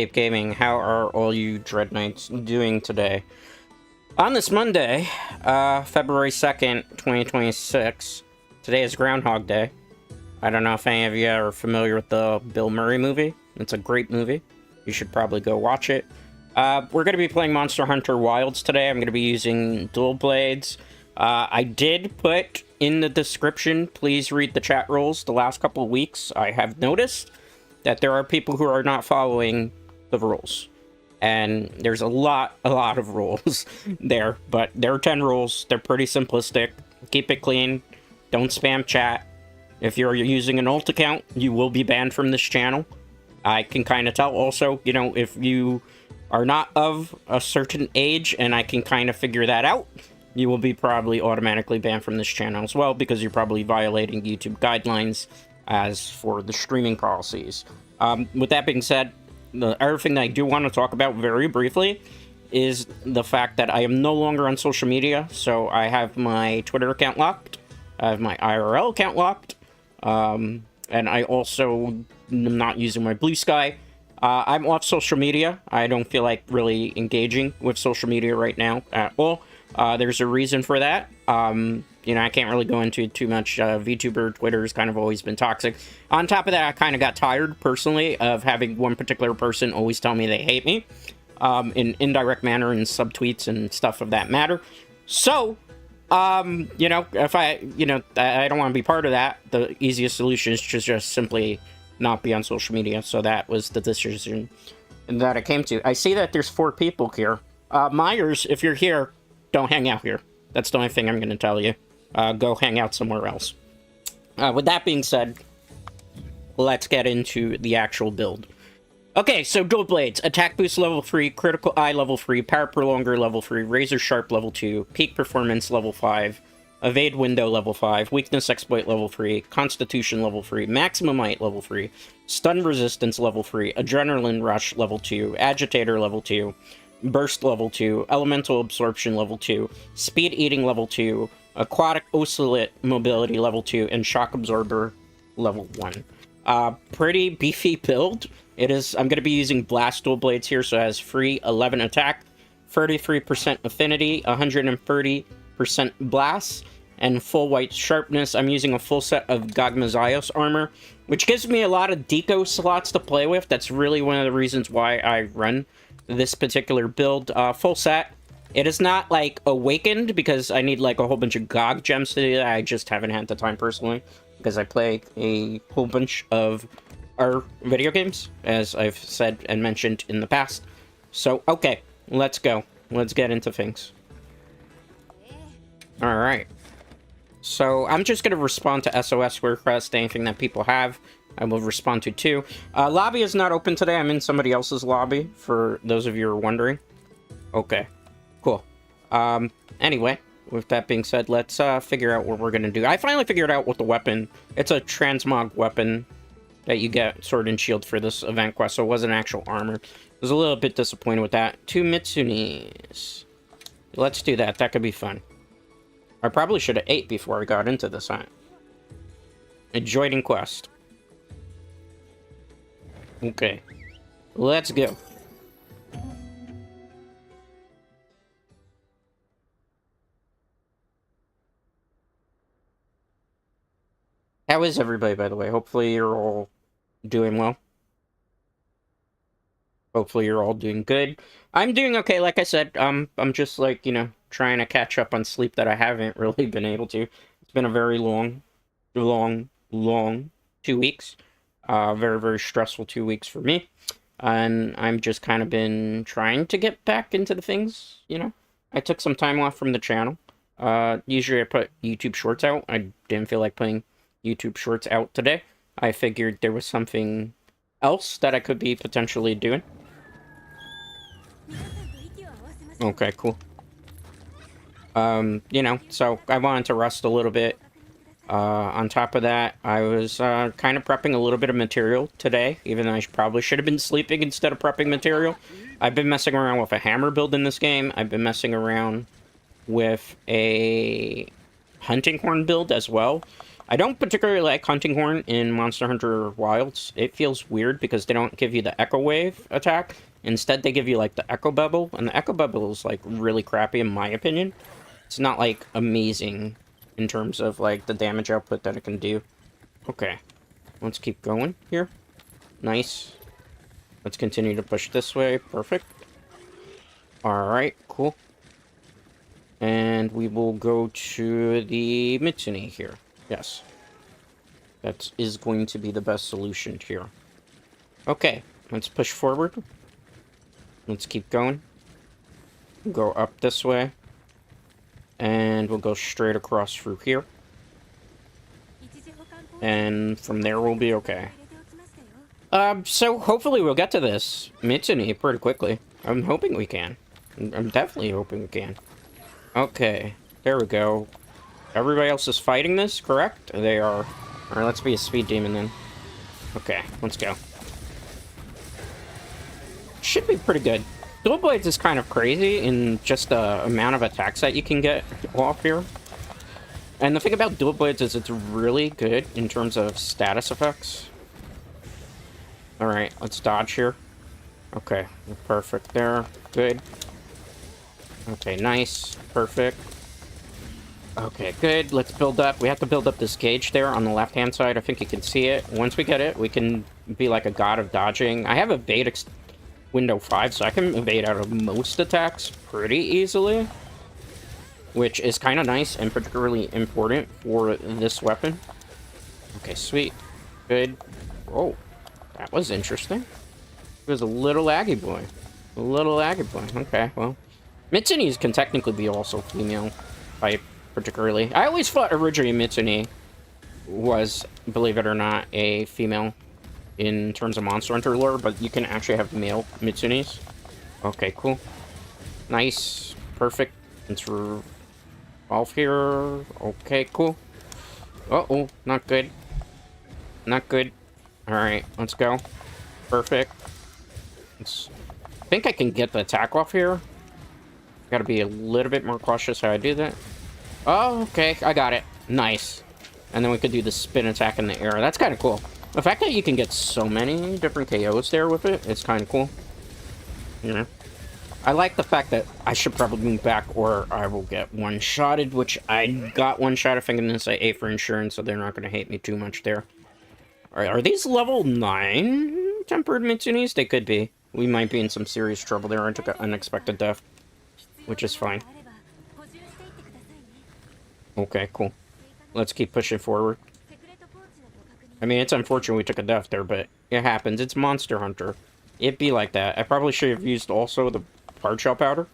Escape Gaming. How are all you Dread Knights doing today? On this Monday, February 2nd, 2026, today is Groundhog Day. I don't know if any of you are familiar with the Bill Murray movie. It's a great movie. You should probably go watch it. We're going to be playing Monster Hunter Wilds today. I'm going to be using dual blades. I did put in the description, please read the chat rules. The last couple of weeks, I have noticed that there are people who are not following the rules. And there's a lot of rules there. But there are 10 rules. They're pretty simplistic. Keep it clean. Don't spam chat. If you're using an alt account, you will be banned from this channel. I can kind of tell. Also, you know, if you are not of a certain age, and I can kind of figure that out, you will be probably automatically banned from this channel as well, because you're probably violating YouTube guidelines as for the streaming policies. With that being said, the other thing that I do want to talk about very briefly is the fact that I am no longer on social media. So I have my Twitter account locked, I have my IRL account locked, and I also am not using my Blue Sky. I'm off social media. I don't feel like really engaging with social media right now at all. There's a reason for that. You know, I can't really go into too much. VTuber Twitter's kind of always been toxic. On top of that, I kind of got tired, personally, of having one particular person always tell me they hate me. In indirect manner and subtweets and stuff of that matter. So, you know, if I don't want to be part of that, the easiest solution is to just simply not be on social media. So that was the decision that I came to. I see that there's 4 people here. Myers, if you're here, don't hang out here. That's the only thing I'm going to tell you. Go hang out somewhere else. With that being said, let's get into the actual build. Okay, so dual blades. Attack boost level 3, critical eye level 3, power prolonger level 3, razor sharp level 2, peak performance level 5, evade window level 5, weakness exploit level 3, constitution level 3, maximum height level 3, stun resistance level 3, adrenaline rush level 2, agitator level 2, burst level 2, elemental absorption level 2, speed eating level 2, aquatic oscillate mobility level 2, and shock absorber level 1. Pretty beefy build. It is. I'm going to be using blast dual blades here, so it has free 11 attack, 33% affinity, 130% blast, and full white sharpness. I'm using a full set of Gogmazios armor, which gives me a lot of deco slots to play with. That's really one of the reasons why I run this particular build. Full set. It is not like awakened, because I need like a whole bunch of Gog gems to do that. I just haven't had the time personally, because I play a whole bunch of our video games, as I've said and mentioned in the past. So, okay, let's go. Let's get into things. Alright. So, I'm just going to respond to SOS requests, anything that people have, I will respond to too. Lobby is not open today. I'm in somebody else's lobby, for those of you who are wondering. Okay, cool. Anyway, with that being said, let's figure out what we're going to do. I finally figured out what the weapon... It's a transmog weapon that you get Sword and Shield for this event quest, so it wasn't actual armor. I was a little bit disappointed with that. 2 Mitsunis. Let's do that. That could be fun. I probably should have ate before I got into this hunt. Adjoining quest. Okay. Let's go. How is everybody, by the way? Hopefully you're all doing well. Hopefully you're all doing good. I'm doing okay, like I said. I'm just like, you know, trying to catch up on sleep that I haven't really been able to. It's been a very long 2 weeks. Very stressful 2 weeks for me. And I'm just kind of been trying to get back into the things, you know. I took some time off from the channel. Usually I put YouTube shorts out. I didn't feel like putting YouTube shorts out today. I figured there was something else that I could be potentially doing. Okay, cool. You know, so I wanted to rest a little bit. On top of that, I was kind of prepping a little bit of material today, even though I probably should have been sleeping instead of prepping material. I've been messing around with a hammer build in this game. I've been messing around with a hunting horn build as well. I don't particularly like Hunting Horn in Monster Hunter Wilds. It feels weird because they don't give you the Echo Wave attack. Instead, they give you, like, the Echo Bubble, and the Echo Bubble is, like, really crappy in my opinion. It's not, like, amazing in terms of, like, the damage output that it can do. Okay. Let's keep going here. Nice. Let's continue to push this way. Perfect. Alright, cool. And we will go to the Mitsune here. Yes. That is going to be the best solution here. Okay, let's push forward. Let's keep going. Go up this way. And we'll go straight across through here. And from there we'll be okay. So hopefully we'll get to this Mitsune pretty quickly. I'm hoping we can. I'm definitely hoping we can. Okay, there we go. Everybody else is fighting this, correct? They are. Alright, let's be a speed demon then. Okay, let's go. Should be pretty good. Dual Blades is kind of crazy in just the amount of attacks that you can get off here. And the thing about Dual Blades is it's really good in terms of status effects. Alright, let's dodge here. Okay, perfect there. Good. Okay, nice. Perfect. Okay, good. Let's build up. We have to build up this gauge there on the left-hand side. I think you can see it. Once we get it, we can be like a god of dodging. I have evade window 5, so I can evade out of most attacks pretty easily. Which is kind of nice and particularly important for this weapon. Okay, sweet. Good. Oh, that was interesting. It was a little laggy boy. A little laggy boy. Okay, well. Mitsunes can technically be also female type, particularly. I always thought originally Mitsune was, believe it or not, a female in terms of Monster Hunter lore, but you can actually have male Mitsunes. Okay, cool. Nice. Perfect. Let's off here. Okay, cool. Uh-oh, not good. Not good. Alright, let's go. Perfect. I think I can get the attack off here. Gotta be a little bit more cautious how I do that. Oh, okay, I got it. Nice. And then we could do the spin attack in the air. That's kind of cool. The fact that you can get so many different KOs there with it, it's kind of cool. You know? I like the fact that I should probably move back or I will get one-shotted, which I got one-shot. I think I'm going to say A for insurance, so they're not going to hate me too much there. Alright, are these level 9 tempered Mitsunes? They could be. We might be in some serious trouble there. I took an unexpected death, which is fine. Okay, cool. Let's keep pushing forward. I mean, it's unfortunate we took a death there, but it happens. It's Monster Hunter. It'd be like that. I probably should have used also the hard shell powder.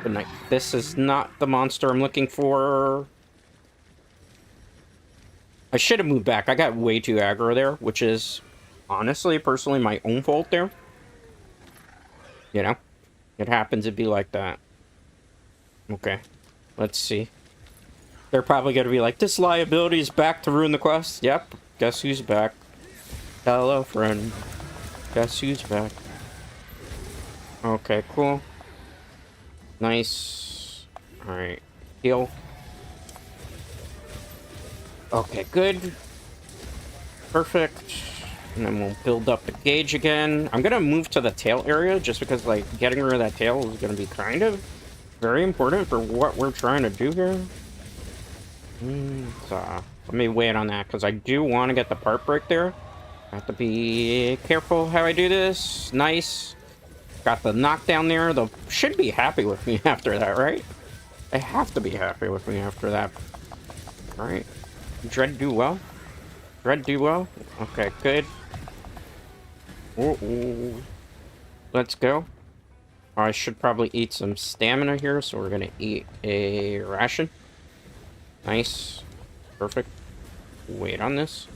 But this is not the monster I'm looking for. I should have moved back. I got way too aggro there, which is honestly, personally, my own fault there. You know? It happens, it'd be like that. Okay. Let's see. They're probably going to be like, this liability is back to ruin the quest. Yep. Guess who's back? Hello, friend. Guess who's back? Okay, cool. Nice. Alright. Heal. Okay, good. Perfect. And then we'll build up the gauge again. I'm gonna move to the tail area just because, like, getting rid of that tail is gonna be kind of very important for what we're trying to do here. Let me wait on that because I do want to get the part break there. I have to be careful how I do this. Nice. Got the knockdown there. They should be happy with me after that, right? They have to be happy with me after that. Alright. Dread do well. Dread do well. Okay, good. Ooh. Let's go. I should probably eat some stamina here, so we're gonna eat a ration. Nice. Perfect. Wait on this.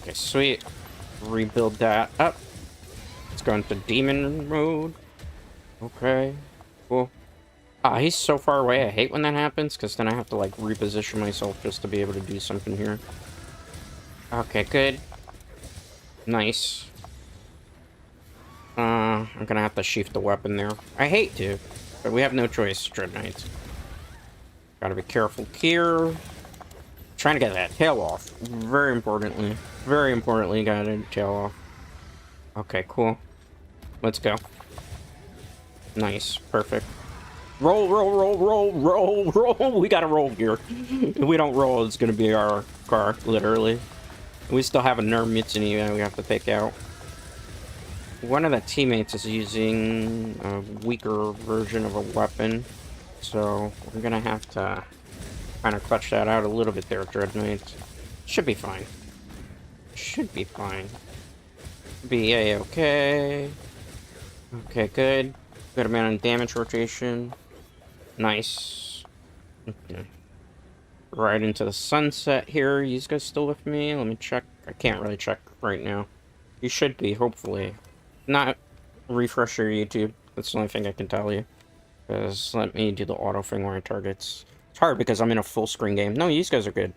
Okay, sweet. Rebuild that up. Let's go into demon mode. Okay. Cool. Ah, he's so far away. I hate when that happens, because then I have to, like, reposition myself just to be able to do something here. Okay, good. Nice. I'm gonna have to sheath the weapon there. I hate to, but we have no choice, Dread Knights. Gotta be careful here. Trying to get that tail off. Very importantly. Very importantly, got a tail off. Okay, cool. Let's go. Nice. Perfect. Roll, roll, roll, roll, roll, roll. We gotta roll here. If we don't roll, it's gonna be our car, literally. We still have a nerve Mitsuni that we have to take out. One of the teammates is using a weaker version of a weapon, so we're gonna have to kind of clutch that out a little bit there, Dread Knights. Should be fine. Should be fine. Be a-okay. Okay, good. Good amount of damage rotation. Nice. Okay. Right into the sunset here. You guys still with me? Let me check. I can't really check right now. You should be, hopefully. Not refresh your YouTube. That's the only thing I can tell you. Because let me do the auto thing where it targets. It's hard because I'm in a full screen game. No, you guys are good.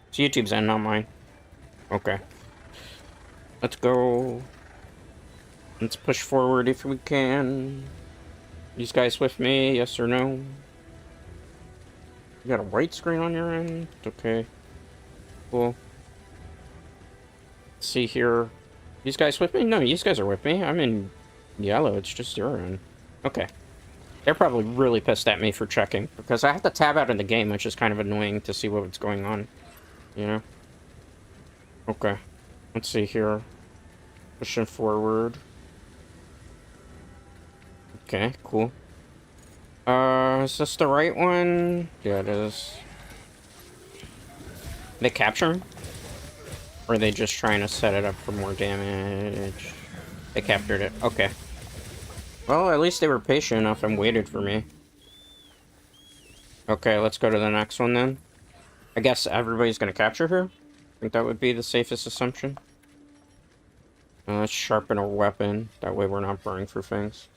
It's YouTube's end, not mine. Okay. Let's go. Let's push forward if we can. These guys with me, yes or no? You got a white screen on your end? Okay. Cool. Let's see here. These guys with me? No, these guys are with me. I'm in yellow, it's just your end. Okay. They're probably really pissed at me for checking, because I have to tab out in the game, which is kind of annoying to see what's going on. You know? Okay. Let's see here. Pushing forward. Okay, cool. Is this the right one? Yeah, it is. They capture him? Or are they just trying to set it up for more damage? They captured it. Okay. Well, at least they were patient enough and waited for me. Okay, let's go to the next one then. I guess everybody's gonna capture her? I think that would be the safest assumption. Let's sharpen our weapon. That way we're not burning through things.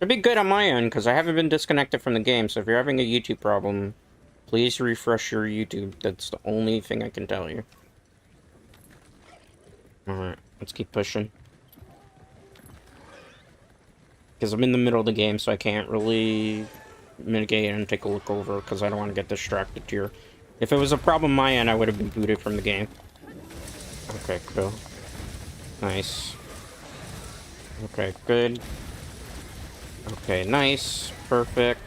It'd be good on my end, because I haven't been disconnected from the game, so if you're having a YouTube problem, please refresh your YouTube. That's the only thing I can tell you. Alright, let's keep pushing. Because I'm in the middle of the game, so I can't really mitigate and take a look over, because I don't want to get distracted here. If it was a problem on my end, I would have been booted from the game. Okay, cool. Nice. Okay, good. Okay, nice. Perfect.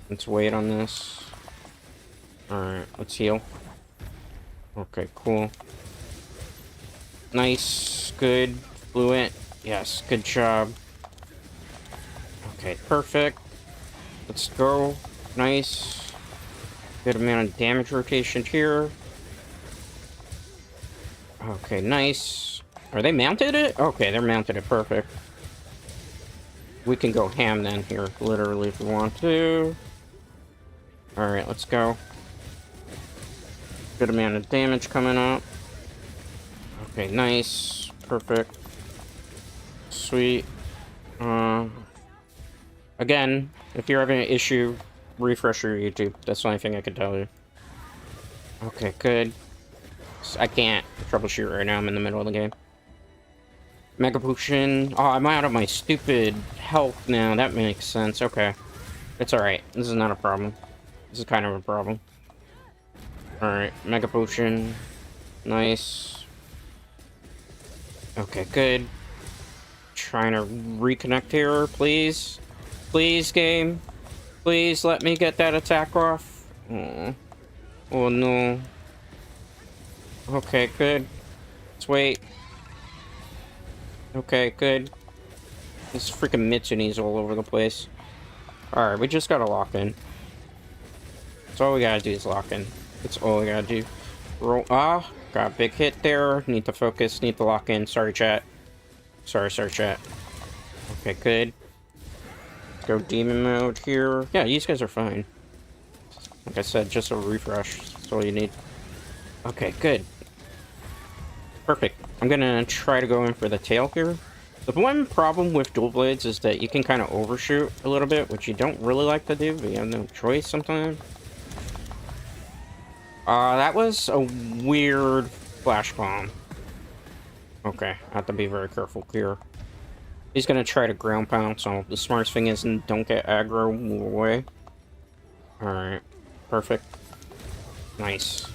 Let's wait on this. Alright, let's heal. Okay, cool. Nice. Good. Fluent. Yes, good job. Okay, perfect. Let's go. Nice. Good amount of damage rotation here. Okay, nice. Are they mounted it? Okay, they're mounted it. Perfect. We can go ham then here, literally, if we want to. Alright, let's go. Good amount of damage coming up. Okay, nice. Perfect. Sweet. Again, if you're having an issue, refresh your YouTube. That's the only thing I can tell you. Okay, good. I can't troubleshoot right now. I'm in the middle of the game. Mega Potion. Oh, I'm out of my stupid health now. That makes sense. Okay. It's alright. This is not a problem. This is kind of a problem. Alright. Mega Potion. Nice. Okay, good. Trying to reconnect here, please. Please, game. Please let me get that attack off. Oh, oh no. Okay, good. Let's wait. Okay, good. This freaking Mitsuni's all over the place. Alright, we just gotta lock in. That's all we gotta do is lock in. That's all we gotta do. Roll. Ah, got a big hit there. Need to focus, need to lock in. Sorry, chat. Sorry, chat. Okay, good. Let's go demon mode here. Yeah, these guys are fine. Like I said, just a refresh. That's all you need. Okay, good. Perfect. I'm gonna try to go in for the tail here. The one problem with dual blades is that you can kind of overshoot a little bit, which you don't really like to do, but you have no choice sometimes. That was a weird flash bomb. Okay, I have to be very careful here. He's gonna try to ground pound, so the smartest thing is don't get aggro, move away. Alright, perfect. Nice.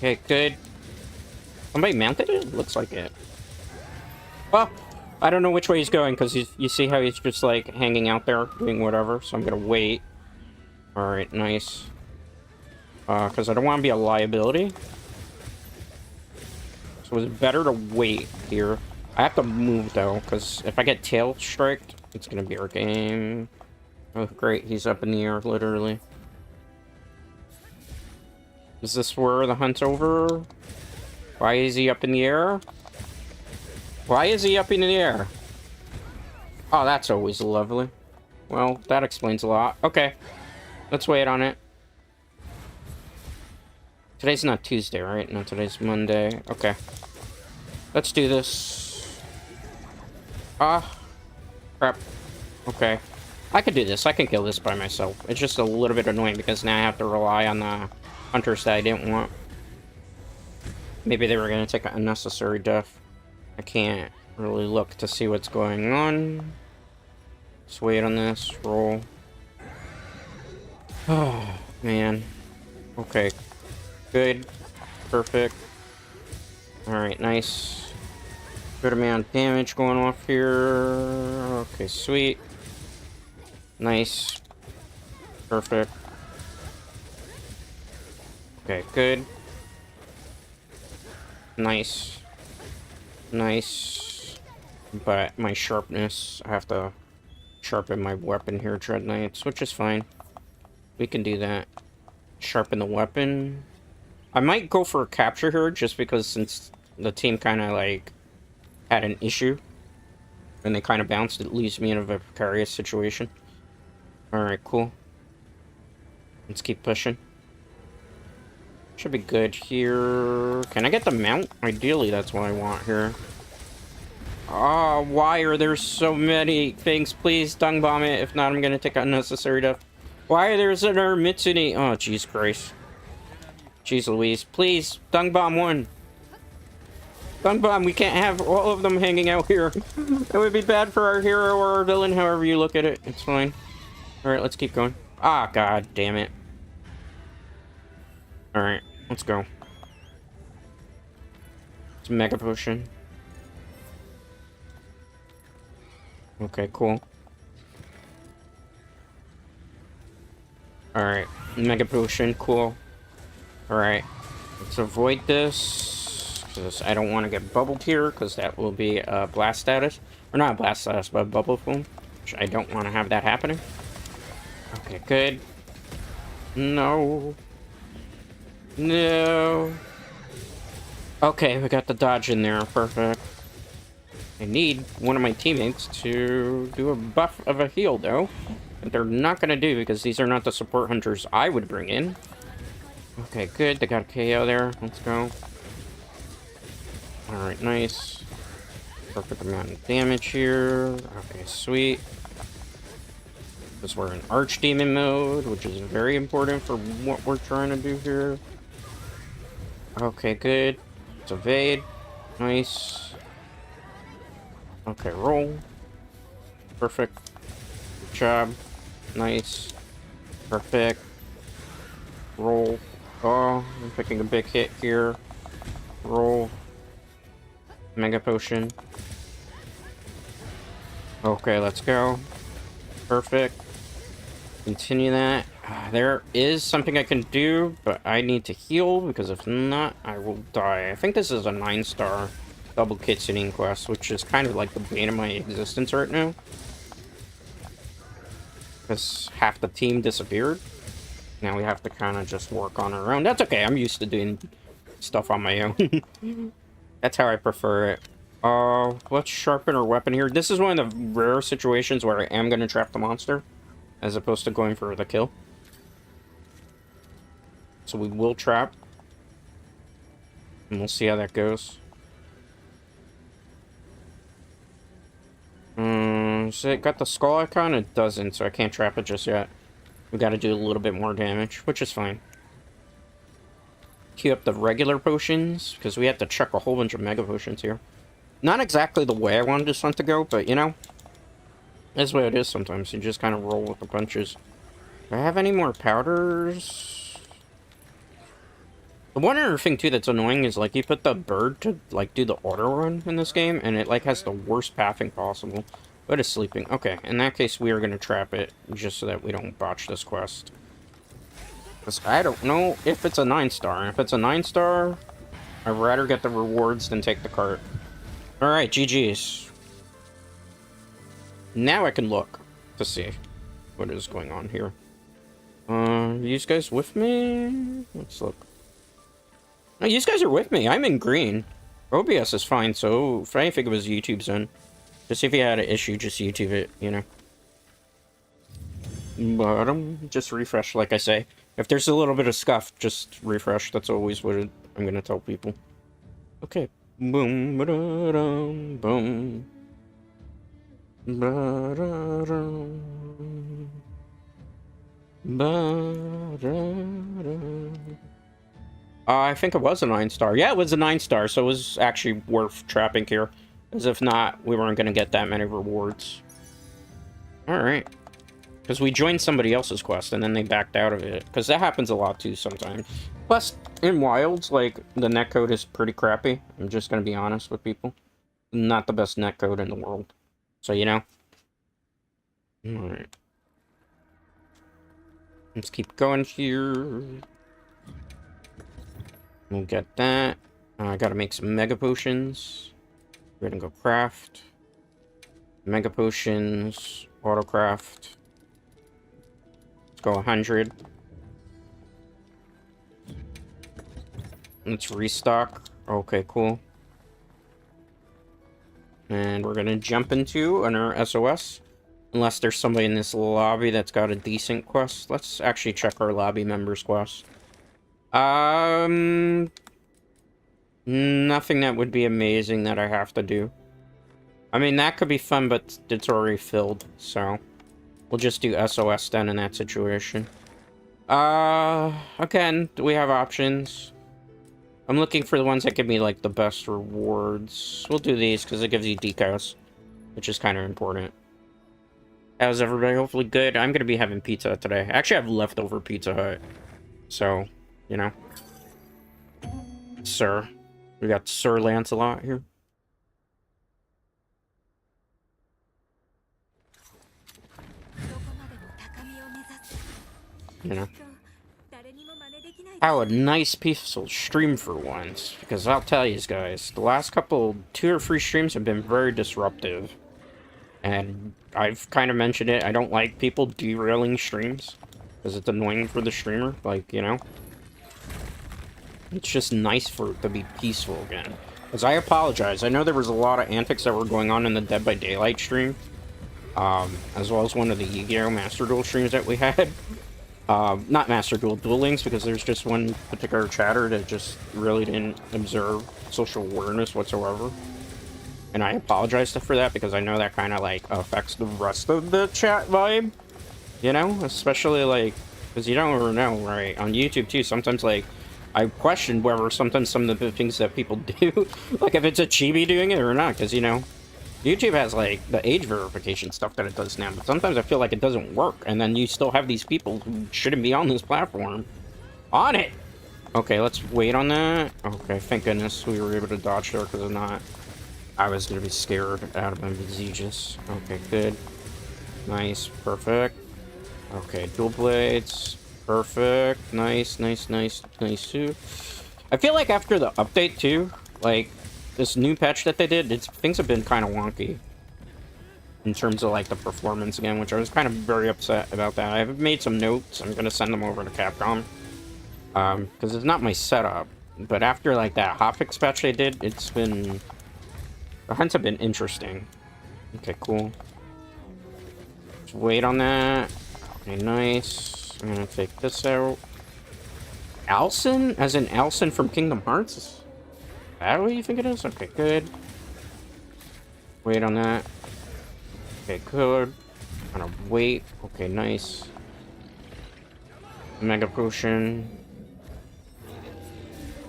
Okay, good. Somebody mounted it? Looks like it. Well, I don't know which way he's going, because you see how he's just, like, hanging out there, doing whatever, so I'm gonna wait. Alright, nice. Because I don't want to be a liability. So it's better to wait here. I have to move, though, because if I get tail striked, it's gonna be our game. Oh, great, he's up in the air, literally. Is this where the hunt's over? Why is he up in the air? Why is he up in the air? Oh, that's always lovely. Well, that explains a lot. Okay, let's wait on it. Today's not Tuesday, right? No, today's Monday. Okay. Let's do this. Ah. Crap. Okay. I could do this. I can kill this by myself. It's just a little bit annoying because now I have to rely on the hunters that I didn't want. Maybe they were going to take an unnecessary death. I can't really look to see what's going on. Let's wait on this. Roll. Oh, man. Okay. Good. Perfect. Alright, nice. Good amount of damage going off here. Okay, sweet. Nice. Perfect. Okay, good. Nice. Nice. But my sharpness, I have to sharpen my weapon here, Dread Knights, which is fine. We can do that. Sharpen the weapon. I might go for a capture here, just because since the team kind of, like, had an issue, and they kind of bounced, it leaves me in a precarious situation. Alright, cool. Let's keep pushing. Should be good here. Can I get the mount? Ideally, that's what I want here. Oh, why are there so many things? Please, dung bomb it. If not, I'm gonna take unnecessary death. Why there's another Mitsune? Oh, jeez Christ. Jeez Louise. Please, dung bomb one. Dung bomb, we can't have all of them hanging out here. It would be bad for our hero or our villain, however you look at it. It's fine. Alright, let's keep going. Ah, god damn it. Alright, let's go. It's a mega potion. Okay, cool. Alright, mega potion, cool. Alright, let's avoid this, because I don't want to get bubbled here, because that will be a blast status. Or not blast status, but bubble foam, which I don't want to have that happening. Okay, good. No. No. Okay, we got the dodge in there, perfect. I need one of my teammates to do a buff of a heal, though. But they're not going to do, because these are not the support hunters I would bring in. Okay, good. They got a KO there. Let's go. Alright, nice. Perfect amount of damage here. Okay, sweet. Because we're in Archdemon mode, which is very important for what we're trying to do here. Okay, good. Let's evade. Nice. Okay, roll. Perfect. Good job. Nice. Perfect. Roll. Oh, I'm picking a big hit here. Roll. Mega potion. Okay, let's go. Perfect. Continue that. There is something I can do, but I need to heal, because if not, I will die. I think this is a 9-star double kitchening quest, which is kind of like the bane of my existence right now. Because half the team disappeared. Now we have to kind of just work on our own. That's okay, I'm used to doing stuff on my own. That's how I prefer it. Let's sharpen our weapon here. This is one of the rare situations where I am going to trap the monster, as opposed to going for the kill. So we will trap. And we'll see how that goes. So it got the skull icon? It doesn't, so I can't trap it just yet. We gotta do a little bit more damage, which is fine. Queue up the regular potions, because we have to chuck a whole bunch of mega potions here. Not exactly the way I wanted this one to go, but you know, that's the way it is sometimes. You just kind of roll with the punches. Do I have any more powders? The one other thing too that's annoying is like you put the bird to like do the auto run in this game, and it like has the worst pathing possible. But it's sleeping. Okay, in that case we are gonna trap it just so that we don't botch this quest. Because I don't know if it's a 9-star. If it's a 9-star, I'd rather get the rewards than take the cart. All right, GG's. Now I can look to see what is going on here. You guys with me? Let's look. No, you guys are with me. I'm in green. OBS is fine, so if anything, it was YouTube's in. Just if you had an issue, just YouTube it, you know. But just refresh, like I say. If there's a little bit of scuff, just refresh. That's always what I'm gonna tell people. Okay. Boom, ba-da-dum, boom. Ba-da-dum. Ba-da-dum. I think it was a 9-star. Yeah, it was a 9-star, so it was actually worth trapping here. As if not, we weren't gonna get that many rewards. Alright. Because we joined somebody else's quest, and then they backed out of it. Because that happens a lot, too, sometimes. Plus, in Wilds, like, the netcode is pretty crappy. I'm just gonna be honest with people. Not the best netcode in the world. So, you know. Alright. Let's keep going here. We'll get that. I gotta make some mega potions. We're gonna go craft. Mega potions. Auto craft. Let's go 100. Let's restock. Okay, cool. And we're gonna jump into another SOS. Unless there's somebody in this lobby that's got a decent quest. Let's actually check our lobby members' quest. Nothing that would be amazing that I have to do. I mean, that could be fun, but it's already filled, so we'll just do SOS then in that situation. Again, we have options. I'm looking for the ones that give me, like, the best rewards. We'll do these, because it gives you decals, which is kind of important. How's everybody? Hopefully good. I'm going to be having pizza today. I actually have leftover Pizza Hut. So, you know. Sir. We got Sir Lancelot here. You know. How a nice peaceful stream for once. Because I'll tell you guys, the last couple 2 or 3 streams have been very disruptive. And I've kind of mentioned it. I don't like people derailing streams. Because it's annoying for the streamer. Like, you know. It's just nice for it to be peaceful again. Because I apologize. I know there was a lot of antics that were going on in the Dead by Daylight stream. As well as one of the Yu-Gi-Oh! Master Duel streams that we had. Not Master Duel, Duel Links, because there's just one particular chatter that just really didn't observe social awareness whatsoever. And I apologize for that, because I know that kind of, like, affects the rest of the chat vibe. You know? Especially, like, because you don't ever know, right? On YouTube, too, sometimes, like, I question whether sometimes some of the things that people do, like, if it's a chibi doing it or not, because, you know, YouTube has, like, the age verification stuff that it does now, but sometimes I feel like it doesn't work, and then you still have these people who shouldn't be on this platform. On it! Okay, let's wait on that. Okay, thank goodness we were able to dodge there, because if not, I was going to be scared out of my Vegeta's. Okay, good. Nice, perfect. Okay, dual blades. Perfect. Nice, nice, nice, nice too. I feel like after the update, too, like, this new patch that they did, things have been kind of wonky in terms of, like, the performance again, which I was kind of very upset about that. I've made some notes. I'm going to send them over to Capcom. Because it's not my setup. But after, like, that hotfix patch they did, it's been... The hunts have been interesting. Okay, cool. Just wait on that. Okay, nice. I'm going to take this out. Alson? As in Alson from Kingdom Hearts? Is that what you think it is? Okay, good. Wait on that. Okay, good. I'm gonna wait. Okay, nice. Mega potion.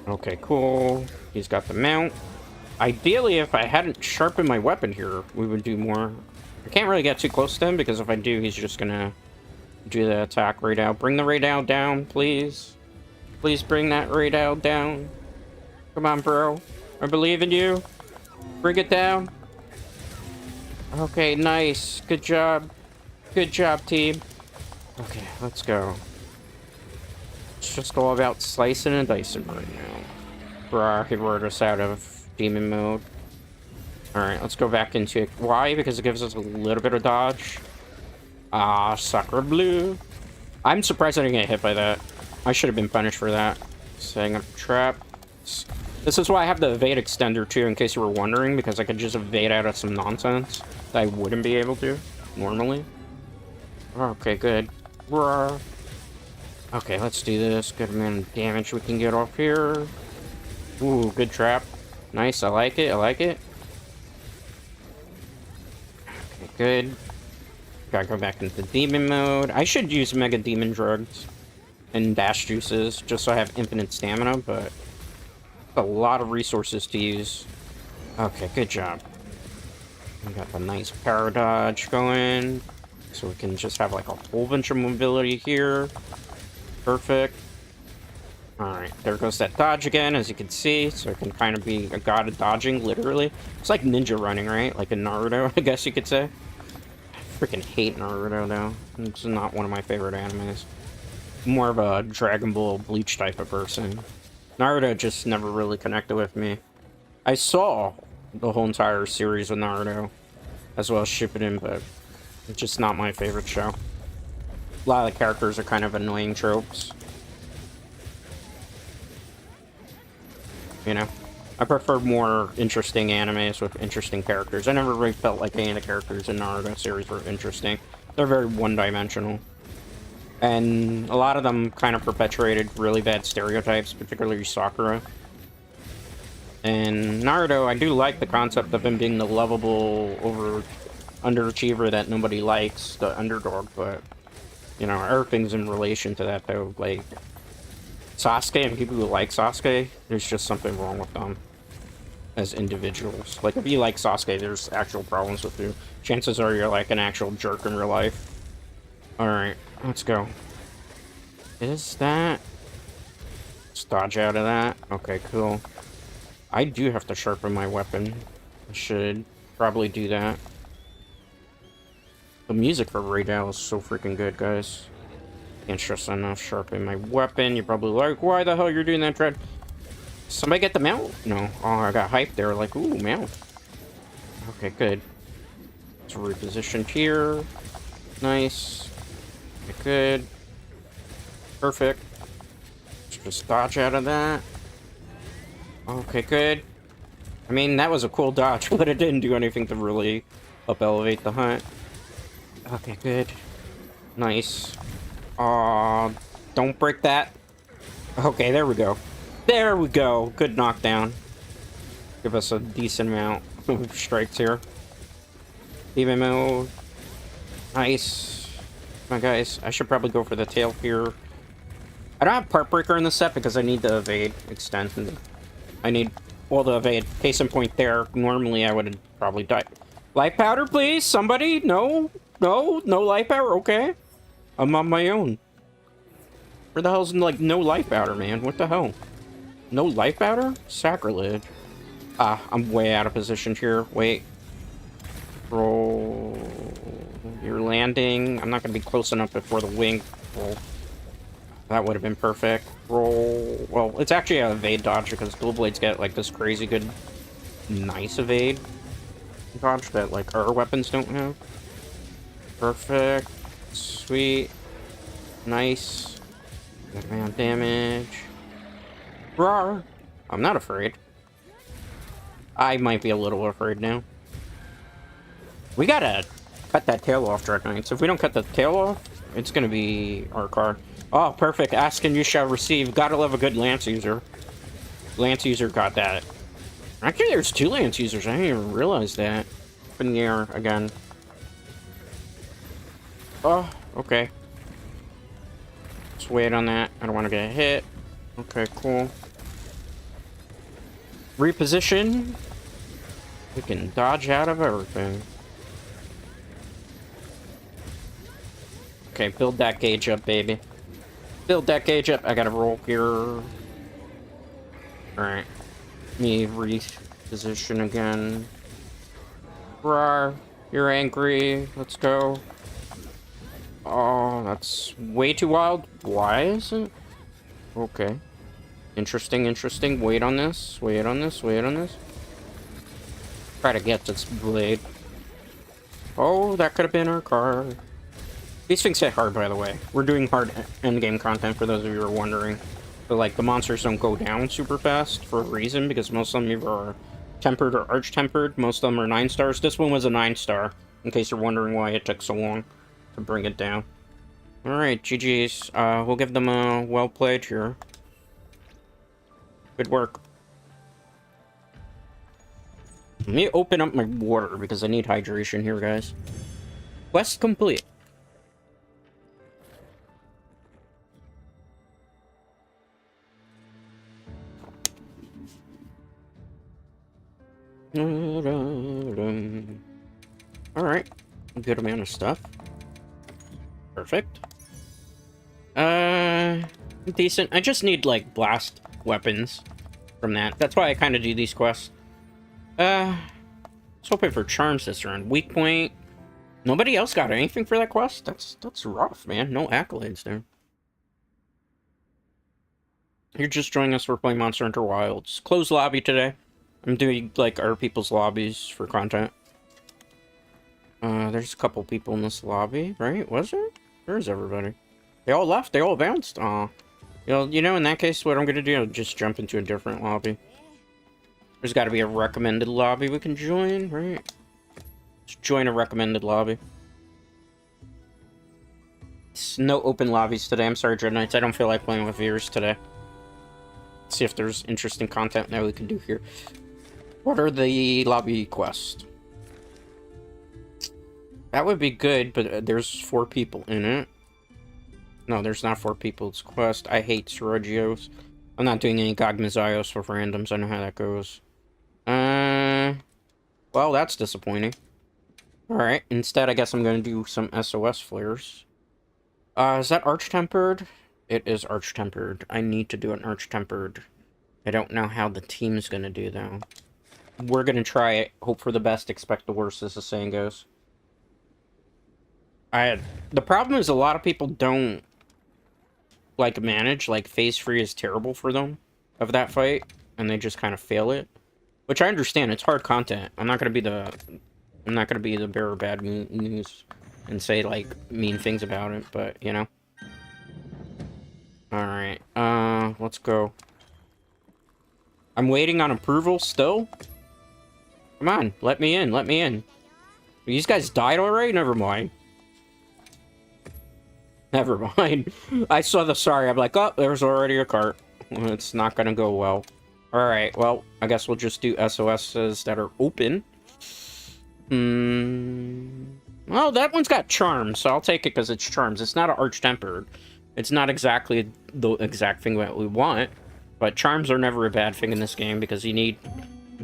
Okay, cool. He's got the mount. Ideally, if I hadn't sharpened my weapon here, we would do more. I can't really get too close to him, because if I do, he's just gonna do the attack right out. Bring the radar down, please. Please bring that radar down. Come on, bro. I believe in you. Bring it down. Okay, nice. Good job. Good job, team. Okay, let's go. It's just all about slicing and dicing right now. Bruh, he wrote us out of demon mode. Alright, let's go back into it. Why? Because it gives us a little bit of dodge. Ah, sucker blue. I'm surprised I didn't get hit by that. I should have been punished for that. Setting up a trap. This is why I have the evade extender too, in case you were wondering, because I could just evade out of some nonsense that I wouldn't be able to normally. Okay, good. Bruh. Okay, let's do this. Good amount of damage we can get off here. Ooh, good trap. Nice, I like it, I like it. Okay, good. Gotta go back into demon mode. I should use mega demon drugs and dash juices, just so I have infinite stamina, but a lot of resources to use. Okay, good job. We got the nice power dodge going, so we can just have like a whole bunch of mobility here. Perfect. Alright, there goes that dodge again, as you can see, so it can kind of be a god of dodging, literally. It's like ninja running, right? Like in Naruto, I guess you could say. I freaking hate Naruto, though. It's not one of my favorite animes. More of a Dragon Ball Bleach type of person. Naruto just never really connected with me. I saw the whole entire series of Naruto, as well as Shippuden, but it's just not my favorite show. A lot of the characters are kind of annoying tropes. You know? I prefer more interesting animes with interesting characters. I never really felt like any of the characters in Naruto series were interesting. They're very one-dimensional. And a lot of them kind of perpetuated really bad stereotypes, particularly Sakura. And Naruto, I do like the concept of him being the lovable, underachiever that nobody likes, the underdog, but, you know, everything's in relation to that, though. Like, Sasuke and people who like Sasuke, there's just something wrong with them as individuals. Like, if you like Sasuke, there's actual problems with you. Chances are you're like an actual jerk in real life. Alright, let's go. Is that... Let's dodge out of that. Okay, cool. I do have to sharpen my weapon. I should probably do that. The music for Raidal is so freaking good, guys. Can't stress enough. Sharpen my weapon. You're probably like, why the hell you're doing that, Dread? Somebody get the mount? No. Oh, I got hyped there. Like, ooh, mount. Okay, good. It's repositioned here. Nice. Okay, good. Perfect. Let's just dodge out of that. Okay, good. I mean, that was a cool dodge, but it didn't do anything to really up-elevate the hunt. Okay, good. Nice. Don't break that. Okay, there we go. There we go. Good knockdown. Give us a decent amount of strikes here. Demon mode. Nice. Come on, guys. I should probably go for the tail here. I don't have Part Breaker in the set because I need the evade extend. I need all the evade. Case in point there. Normally I would have probably died. Life powder, please? Somebody? No? No? No life powder? Okay. I'm on my own. Where the hell's, like, no life powder, man? What the hell? No life powder? Sacrilege. Ah, I'm way out of position here. Wait. Roll. You're landing. I'm not going to be close enough before the wing. Roll. That would have been perfect. Roll. Well, it's actually an evade dodge because dual blades get, like, this crazy good, nice evade dodge that, like, our weapons don't have. Perfect. Sweet. Nice. Good amount of damage. Rawr. I'm not afraid. I might be a little afraid now. We gotta cut that tail off, Dread Knights. If we don't cut the tail off, it's gonna be our card. Oh, perfect. Ask and you shall receive. Gotta love a good Lance user. Lance user got that. Actually, there's 2 Lance users. I didn't even realize that. Up in the air again. Oh, okay. Let's wait on that. I don't want to get hit. Okay, cool. Reposition. We can dodge out of everything. Okay, build that gauge up, baby. Build that gauge up. I gotta roll here. Alright. Me reposition again. Rawr. You're angry. Let's go. Oh, that's way too wild. Why is it? Okay. Interesting, interesting. Wait on this. Wait on this. Wait on this. Try to get this blade. Oh, that could have been our car. These things hit hard, by the way. We're doing hard endgame content, for those of you who are wondering. But, like, the monsters don't go down super fast for a reason, because most of them either are tempered or arch-tempered. Most of them are 9 stars. This one was a 9-star, in case you're wondering why it took so long to bring it down. Alright, GG's. We'll give them a well played here. Good work. Let me open up my water, because I need hydration here, guys. Quest complete. Alright. Good amount of stuff. Perfect. Decent. I just need, like, blast weapons from that. That's why I kind of do these quests. Let's hoping for charms this round. Weak point. Nobody else got anything for that quest? That's rough, man. No accolades there. You're just joining us. We're playing Monster Hunter Wilds. Closed lobby today. I'm doing, like, other people's lobbies for content. There's a couple people in this lobby, right? Was there? Where's everybody? They all left. They all bounced. Aw. You know, in that case, what I'm gonna do, I'll just jump into a different lobby. There's gotta be a recommended lobby we can join, right? Let's join a recommended lobby. It's no open lobbies today. I'm sorry, Dread Knights. I don't feel like playing with viewers today. Let's see if there's interesting content that we can do here. What are the lobby quests? That would be good, but there's 4 people in it. No, there's not 4 people. It's quest. I hate Sorogios. I'm not doing any Gogmazaios for randoms. I know how that goes. Well, that's disappointing. Alright, instead I guess I'm going to do some SOS Flares. Is that Arch-Tempered? It is Arch-Tempered. I need to do an Arch-Tempered. I don't know how the team's going to do, though. We're going to try it. Hope for the best, expect the worst, as the saying goes. The problem is a lot of people don't, like, manage. Like, phase free is terrible for them of that fight, and they just kind of fail it. Which I understand. It's hard content. I'm not going to be the bearer of bad news and say, like, mean things about it, but, you know. Alright, let's go. I'm waiting on approval still? Come on, let me in, let me in. These guys died already? Never mind. Never mind. I saw the sorry, I'm like, oh, there's already a cart. It's not gonna go well. Alright, well, I guess we'll just do SOSs that are open. Well, that one's got charms, so I'll take it because it's charms. It's not an arch-tempered. It's not exactly the exact thing that we want, but charms are never a bad thing in this game because you need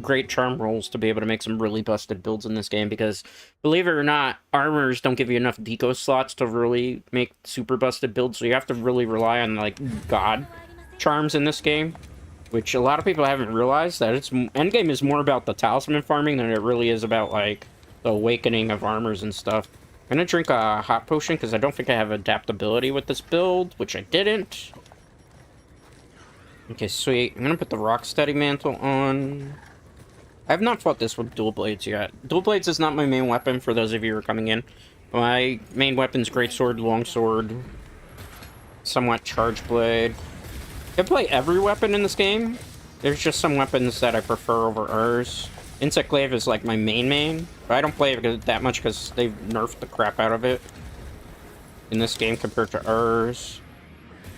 great charm rolls to be able to make some really busted builds in this game because, believe it or not, armors don't give you enough deco slots to really make super busted builds, so you have to really rely on, like, god charms in this game, which a lot of people haven't realized, that Endgame is more about the talisman farming than it really is about, like, the awakening of armors and stuff. I'm gonna drink a hot potion because I don't think I have adaptability with this build, which I didn't. Okay, sweet. I'm gonna put the Rocksteady Mantle on. I have not fought this with dual blades yet. Dual blades is not my main weapon for those of you who are coming in. My main weapon's Greatsword, Longsword, somewhat Charge Blade. I can play every weapon in this game. There's just some weapons that I prefer over ours. Insect Glaive is like my main, but I don't play it that much because they've nerfed the crap out of it in this game compared to ours.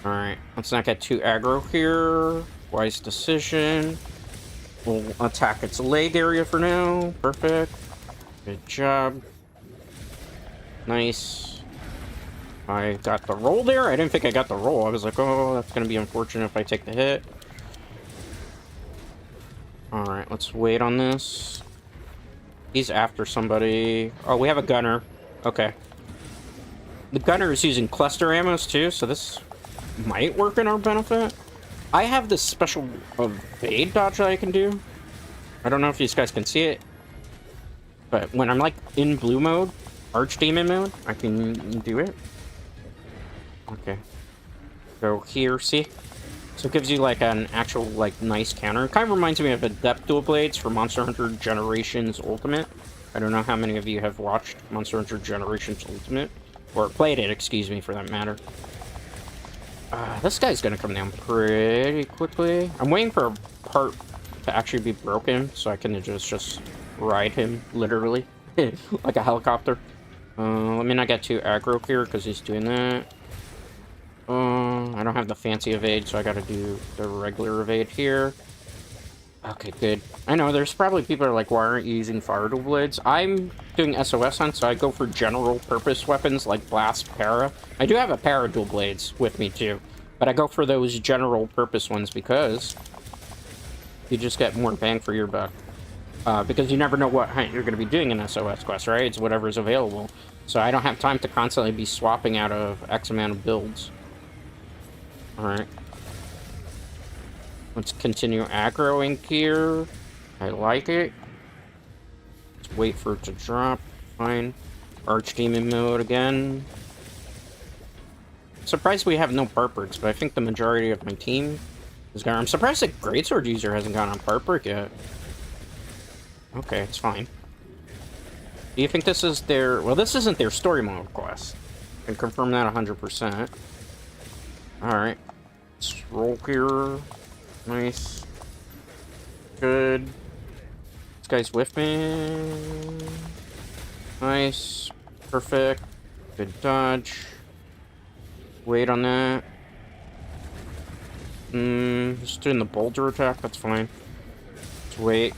Alright, let's not get too aggro here. Wise decision. We'll attack its leg area for now. Perfect. Good job. Nice. I got the roll there. I didn't think I got the roll. I was like, oh, that's going to be unfortunate if I take the hit. Alright, let's wait on this. He's after somebody. Oh, we have a gunner. Okay. The gunner is using cluster ammos too, so this might work in our benefit. I have this special evade dodge that I can do. I don't know if you guys can see it, but when I'm like in blue mode, archdemon mode, I can do it. Okay. Go here, see? So it gives you like an actual like nice counter. It kind of reminds me of Adept Dual Blades for Monster Hunter Generations Ultimate. I don't know how many of you have watched Monster Hunter Generations Ultimate, or played it, excuse me, for that matter. This guy's gonna come down pretty quickly. I'm waiting for a part to actually be broken so I can just ride him, literally, like a helicopter. Let me not get too aggro here because he's doing that. I don't have the fancy evade, so I gotta do the regular evade here. Okay, good. I know, there's probably people that are like, why aren't you using fire dual blades? I'm doing SOS hunt, so I go for general purpose weapons like blast, para. I do have a para dual blades with me too, but I go for those general purpose ones because you just get more bang for your buck. Because you never know what hunt you're going to be doing in SOS quest, right? It's whatever's available. So I don't have time to constantly be swapping out of X amount of builds. Alright. Let's continue aggroing here. I like it. Let's wait for it to drop. Fine. Archdemon mode again. Surprised we have no Parperks, but I think the majority of my team is gone. I'm surprised the Greatsword user hasn't gone on Parperk yet. Okay, it's fine. Do you think this is their... Well, this isn't their story mode quest. I can confirm that 100%. Alright. Let's roll here. Nice. Good. This guy's with me. Nice. Perfect. Good dodge. Wait on that. Just doing the boulder attack, that's fine. Let's wait.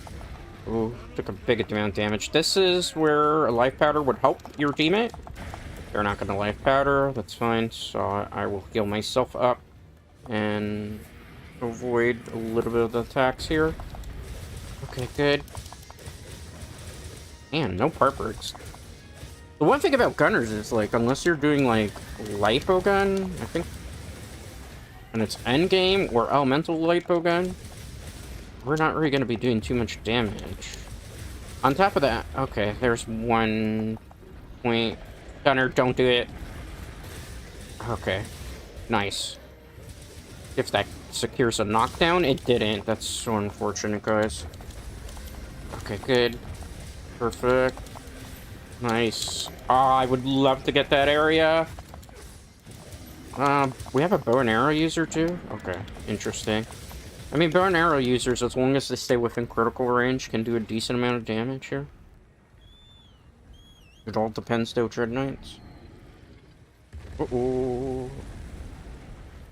Ooh, took a big amount of damage. This is where a life powder would help your teammate. They're not gonna life powder, that's fine. So I will heal myself up and avoid a little bit of the attacks here. Okay, good. Man, no Parperks. The one thing about gunners is, like, unless you're doing, like, lipo gun, I think, and it's endgame or elemental lipo gun, we're not really going to be doing too much damage. On top of that, okay, there's 1 point. Gunner, don't do it. Okay, nice. If that secures a knockdown, it didn't. That's so unfortunate, guys. Okay, good. Perfect. Nice. Oh, I would love to get that area. We have a bow and arrow user too? Okay, interesting. I mean, bow and arrow users, as long as they stay within critical range, can do a decent amount of damage here. It all depends, though, Dread Knights. Uh-oh.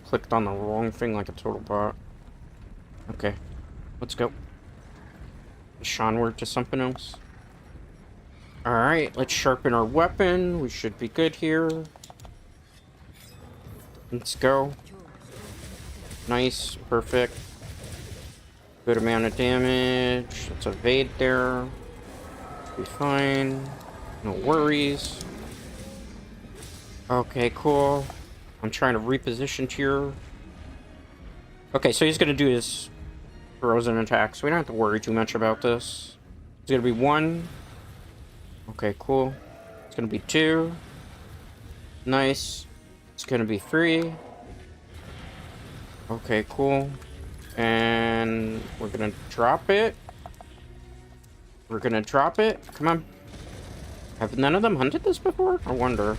Clicked on the wrong thing like a total bot. Okay, let's go. Onward to something else. Alright, let's sharpen our weapon. We should be good here. Let's go. Nice, perfect. Good amount of damage. Let's evade there. Be fine. No worries. Okay, cool. I'm trying to reposition here. Okay, so he's gonna do his frozen attack, so we don't have to worry too much about this. It's gonna be 1. Okay, cool. It's gonna be 2. Nice. It's gonna be 3. Okay, cool. And we're gonna drop it. We're gonna drop it. Come on. Have none of them hunted this before? I wonder.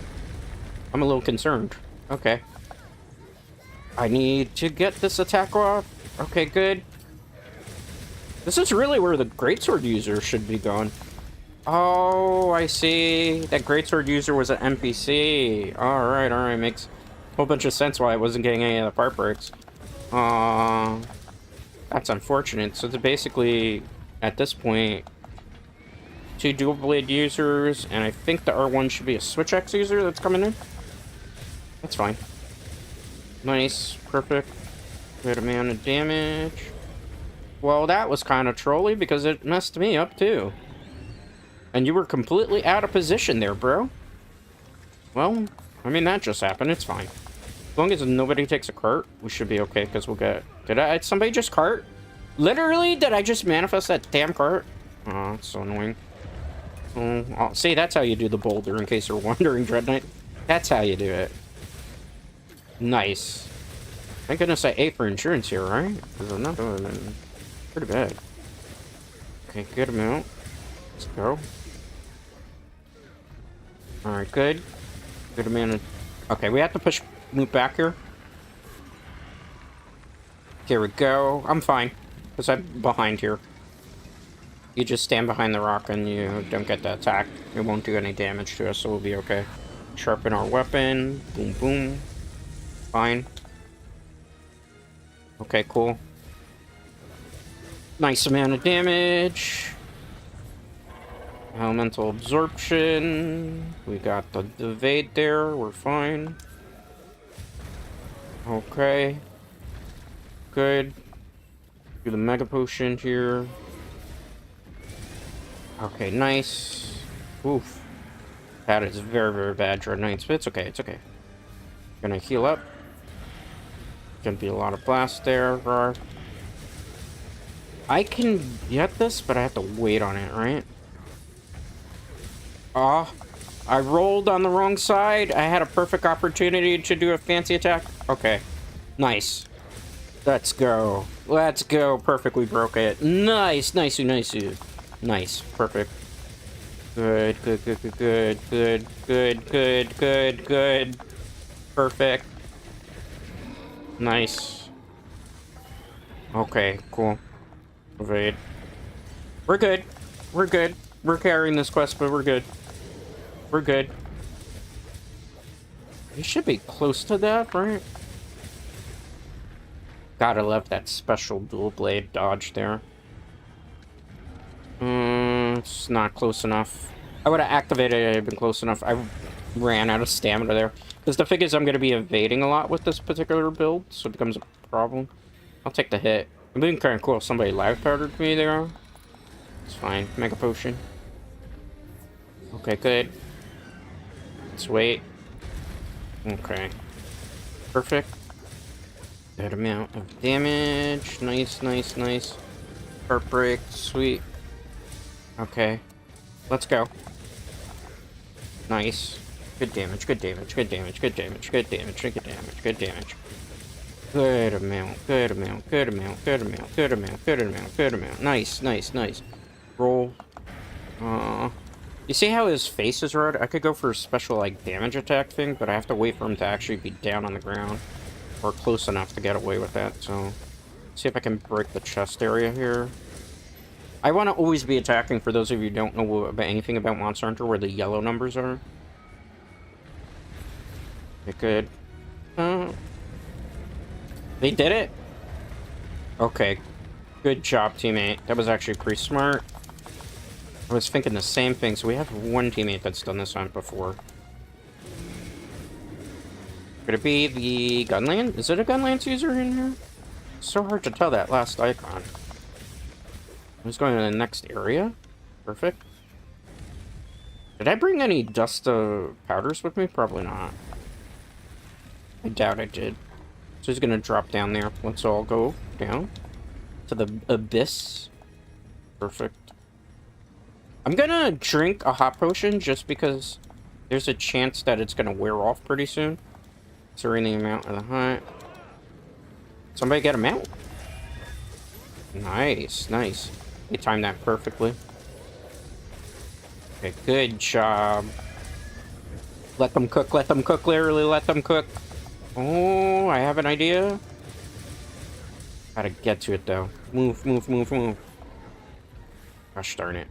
I'm a little concerned. Okay. I need to get this attack off. Okay, good. This is really where the Greatsword user should be going. Oh, I see. That Greatsword user was an NPC. Alright, makes a whole bunch of sense why I wasn't getting any of the Parperks. That's unfortunate. So, basically, at this point, 2 dual blade users, and I think the R1 should be a Switch X user that's coming in. That's fine. Nice, perfect. Good amount of damage. Well, that was kind of trolly because it messed me up too. And you were completely out of position there, bro. Well, I mean, that just happened. It's fine. As long as nobody takes a cart, we should be okay, because we'll get... Did somebody just cart? Literally, did I just manifest that damn cart? Oh, it's so annoying. Oh, see, that's how you do the boulder, in case you're wondering, Dread Knight. That's how you do it. Nice. Thank goodness I ate for insurance here, right? Because I'm not doing it. Pretty bad. Okay, good amount. Let's go. Alright, good. Good amount of... Okay, we have to push Loot back here. Here we go. I'm fine, because I'm behind here. You just stand behind the rock and you don't get the attack. It won't do any damage to us, so we'll be okay. Sharpen our weapon. Boom, boom. Fine. Okay, cool. Nice amount of damage. Elemental absorption. We got the evade there. We're fine. Okay. Good. Do the mega potion here. Okay, nice. Oof. That is very, very bad, Dread Knights, but it's okay, it's okay. Gonna heal up. Gonna be a lot of blast there. I can get this, but I have to wait on it, right? Ah, I rolled on the wrong side. I had a perfect opportunity to do a fancy attack. Okay, nice. Let's go. Let's go. Perfect, we broke it. Nice, nice, nice. Nice, perfect. Good, good, good, good, good, good, good, good, good, good. Perfect. Nice. Okay, cool. Evade. We're good. We're good. We're carrying this quest, but we're good. We're good. We should be close to that, right? Gotta love that special dual blade dodge there. It's not close enough. I would have activated it, had been close enough. I ran out of stamina there. Because the thing is, I'm going to be evading a lot with this particular build, so it becomes a problem. I'll take the hit. It'd been kind of cool if somebody live powdered me there. It's fine. Mega potion. Okay, good. Let's wait. Okay. Perfect. Good amount of damage. Nice, nice, nice. Heartbreak. Sweet. Okay. Let's go. Nice. Good damage, good damage, good damage, good damage, good damage, good damage, good damage. Good amount, good amount, good amount, good amount, good amount, good amount, good amount. Nice, nice, nice. Roll. You see how his face is red? I could go for a special, like, damage attack thing, but I have to wait for him to actually be down on the ground. Or close enough to get away with that, so... See if I can break the chest area here. I want to always be attacking, for those of you who don't know about anything about Monster Hunter, where the yellow numbers are. Okay, good. They did it? Okay. Good job, teammate. That was actually pretty smart. I was thinking the same thing, so we have one teammate that's done this hunt before. Could it be the Gunlance? Is it a Gunlance user in here? It's so hard to tell that last icon. Who's going to the next area? Perfect. Did I bring any dust powders with me? Probably not. I doubt I did. So he's gonna drop down there. Let's all go down to the abyss. Perfect. I'm gonna drink a hot potion just because there's a chance that it's gonna wear off pretty soon. Considering the amount of the hunt. Somebody get him out. Nice, nice. They timed that perfectly. Okay, good job. Let them cook, literally let them cook. Oh, I have an idea. Gotta get to it, though. Move, move, move, move. Gosh darn it.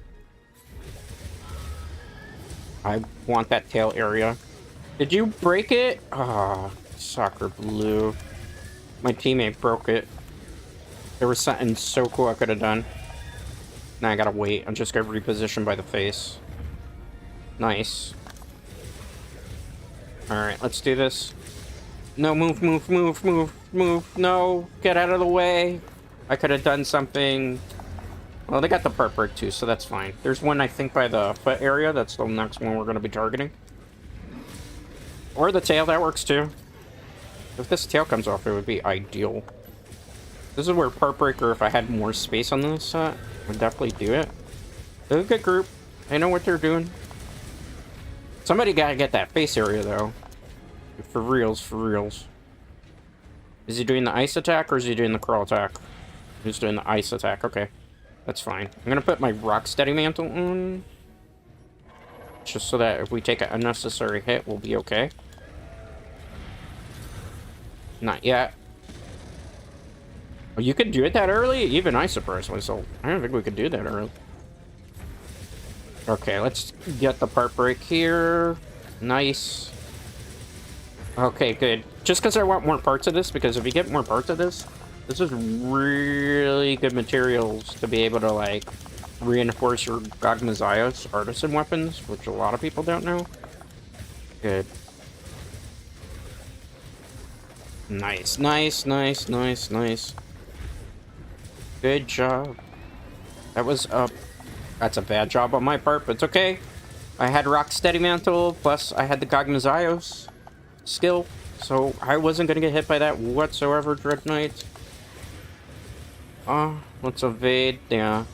I want that tail area. Did you break it? Ah, oh, soccer blue. My teammate broke it. There was something so cool I could have done. Now I gotta wait. I'm just gonna reposition by the face. Nice. Alright, let's do this. No, move, move, move, move, move. No, get out of the way. I could have done something. Well, they got the part break too, so that's fine. There's one, I think, by the foot area. That's the next one we're going to be targeting. Or the tail, that works too. If this tail comes off, it would be ideal. This is where Part Breaker, if I had more space on this set, would definitely do it. They're a good group. They know what they're doing. Somebody gotta get that face area, though. For reals, for reals. Is he doing the ice attack, or is he doing the crawl attack? He's doing the ice attack, okay. That's fine. I'm gonna put my Rocksteady Mantle on. Just so that if we take an unnecessary hit, we'll be okay. Not yet. Oh, you could do it that early? Even I surprised myself. I don't think we could do that early. Okay, let's get the part break here. Nice. Okay, good. Just because I want more parts of this, because if you get more parts of this, this is really good materials to be able to, like, reinforce your Gogmazios artisan weapons, which a lot of people don't know. Good. Nice, nice, nice, nice, nice. Good job. That was that's a bad job on my part, but it's okay. I had Rocksteady Mantle, plus I had the Gogmazios skill, so I wasn't gonna get hit by that whatsoever, Dread Knight. Let's evade. Yeah.